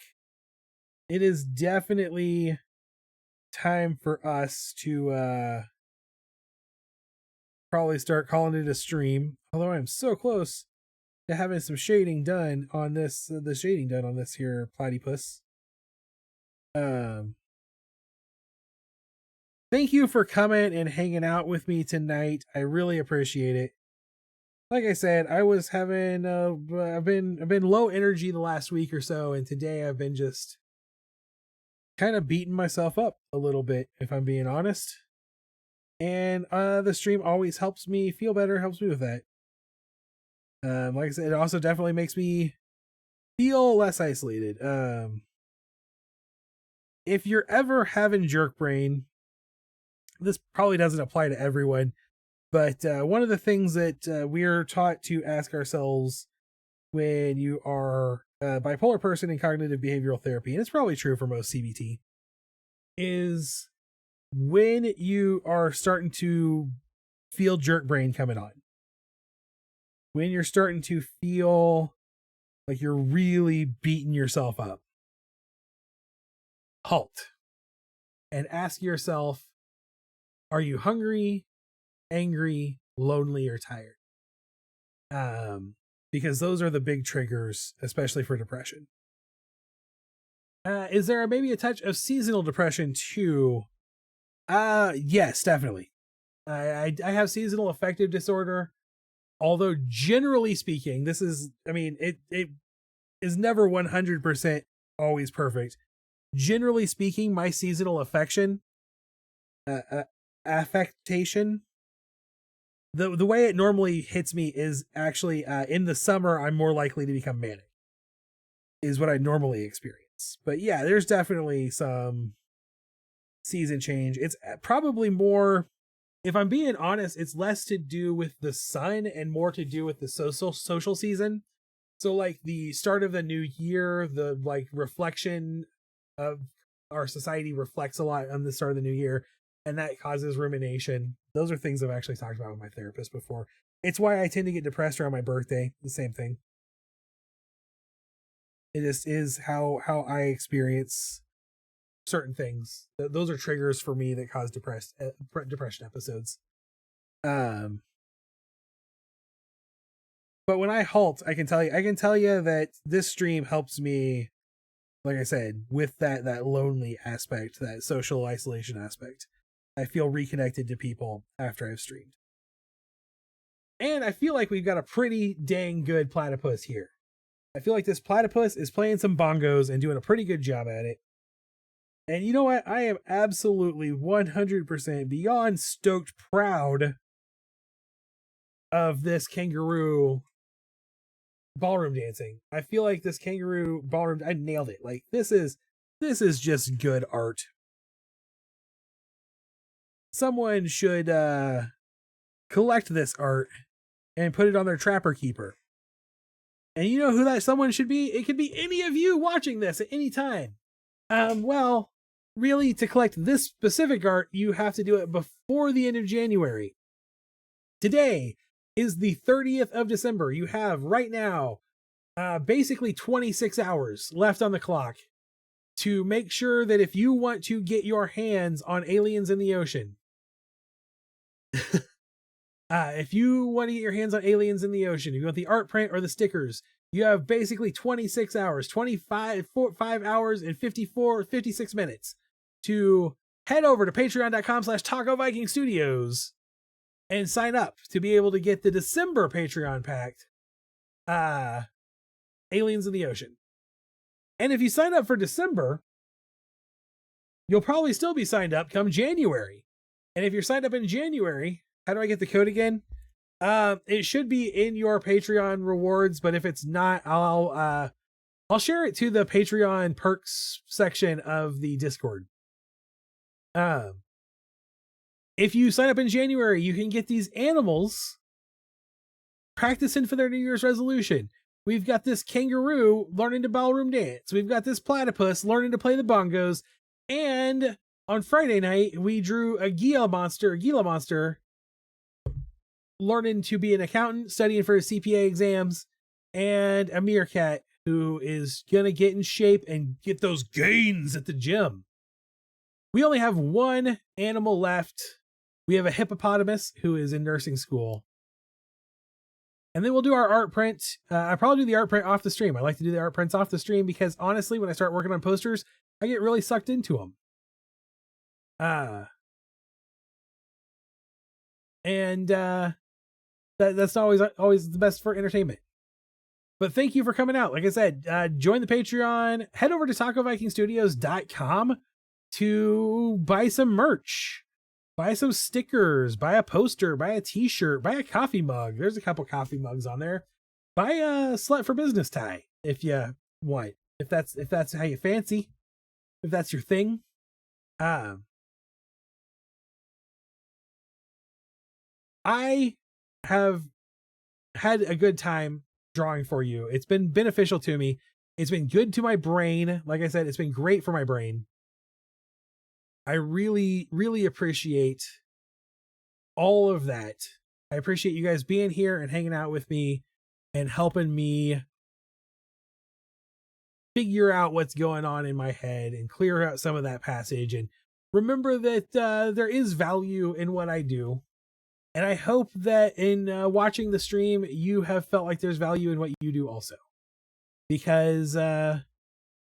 It is definitely time for us to probably start calling it a stream. Although I'm so close to having some shading done on this, the shading done on this here platypus. Thank you for coming and hanging out with me tonight. I really appreciate it. Like I said, I was having I've been low energy the last week or so, and today I've been just kind of beating myself up a little bit, if I'm being honest. And the stream always helps me feel better, helps me with that. Like I said, it also definitely makes me feel less isolated. If you're ever having jerk brain, this probably doesn't apply to everyone, but one of the things that we're taught to ask ourselves when you are a bipolar person in cognitive behavioral therapy, and it's probably true for most CBT, is when you are starting to feel jerk brain coming on. When you're starting to feel like you're really beating yourself up, halt and ask yourself, are you hungry, angry, lonely, or tired? Because those are the big triggers, especially for depression. Is there maybe a touch of seasonal depression too? Yes, definitely. I have seasonal affective disorder. although generally speaking, this is, I mean, it is never 100% always perfect. Generally speaking, my seasonal affectation, the way it normally hits me is actually in the summer I'm more likely to become manic, is what I normally experience. But yeah, there's definitely some season change. It's probably more, if I'm being honest, it's less to do with the sun and more to do with the social season. So like the start of the new year, the like reflection of our society reflects a lot on the start of the new year, and that causes rumination. Those are things I've actually talked about with my therapist before. It's why I tend to get depressed around my birthday. The same thing. It just is how I experience certain things. Those are triggers for me that cause depression episodes. But when I halt, I can tell you that this stream helps me, like I said, with that lonely aspect, that social isolation aspect. I feel reconnected to people after I've streamed. And I feel like we've got a pretty dang good platypus here. I feel like this platypus is playing some bongos and doing a pretty good job at it. And you know what? I am absolutely 100% beyond stoked proud of this kangaroo ballroom dancing. I feel like this kangaroo ballroom, I nailed it. Like this is just good art. Someone should collect this art and put it on their Trapper Keeper. And you know who that someone should be? It could be any of you watching this at any time. Well, really, to collect this specific art, you have to do it before the end of January. Today is the 30th of December. You have right now basically 26 hours left on the clock to make sure that if you want to get your hands on Aliens in the Ocean, if you want to get your hands on Aliens in the Ocean, if you want the art print or the stickers, you have basically 26 hours, 5 hours and 56 minutes to head over to patreon.com/Taco Viking Studios and sign up to be able to get the December Patreon pact, Aliens in the Ocean. And if you sign up for December, you'll probably still be signed up come January. And if you're signed up in January, how do I get the code again? It should be in your Patreon rewards, but if it's not, I'll share it to the Patreon perks section of the Discord. If you sign up in January, you can get these animals practicing for their New Year's resolution. We've got this kangaroo learning to ballroom dance. We've got this platypus learning to play the bongos. And on Friday night, we drew a Gila monster learning to be an accountant, studying for his CPA exams, and a meerkat who is going to get in shape and get those gains at the gym. We only have one animal left. We have a hippopotamus who is in nursing school. And then we'll do our art print. I probably do the art print off the stream. I like to do the art prints off the stream because honestly, when I start working on posters, I get really sucked into them. That's not always the best for entertainment. But thank you for coming out. Like I said, join the Patreon. Head over to TacoVikingStudios.com to buy some merch. Buy some stickers, buy a poster, buy a t-shirt, buy a coffee mug. There's a couple coffee mugs on there. Buy a Slut for Business tie if you want. If that's how you fancy. If that's your thing. I have had a good time drawing for you. It's been beneficial to me. It's been good to my brain. Like I said, it's been great for my brain. I really, really appreciate all of that. I appreciate you guys being here and hanging out with me and helping me figure out what's going on in my head and clear out some of that passage. And remember that there is value in what I do. And I hope that in watching the stream, you have felt like there's value in what you do also. Because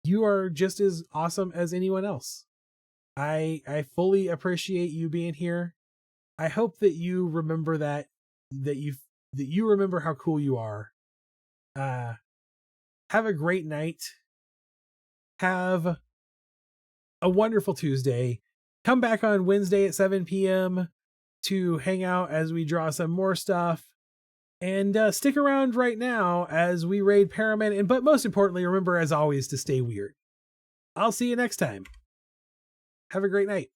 you are just as awesome as anyone else. I fully appreciate you being here. I hope that you remember that you that you remember how cool you are. Have a great night. Have a wonderful Tuesday. Come back on Wednesday at 7 p.m. to hang out as we draw some more stuff. And stick around right now as we raid Paramin. But most importantly, remember as always to stay weird. I'll see you next time. Have a great night.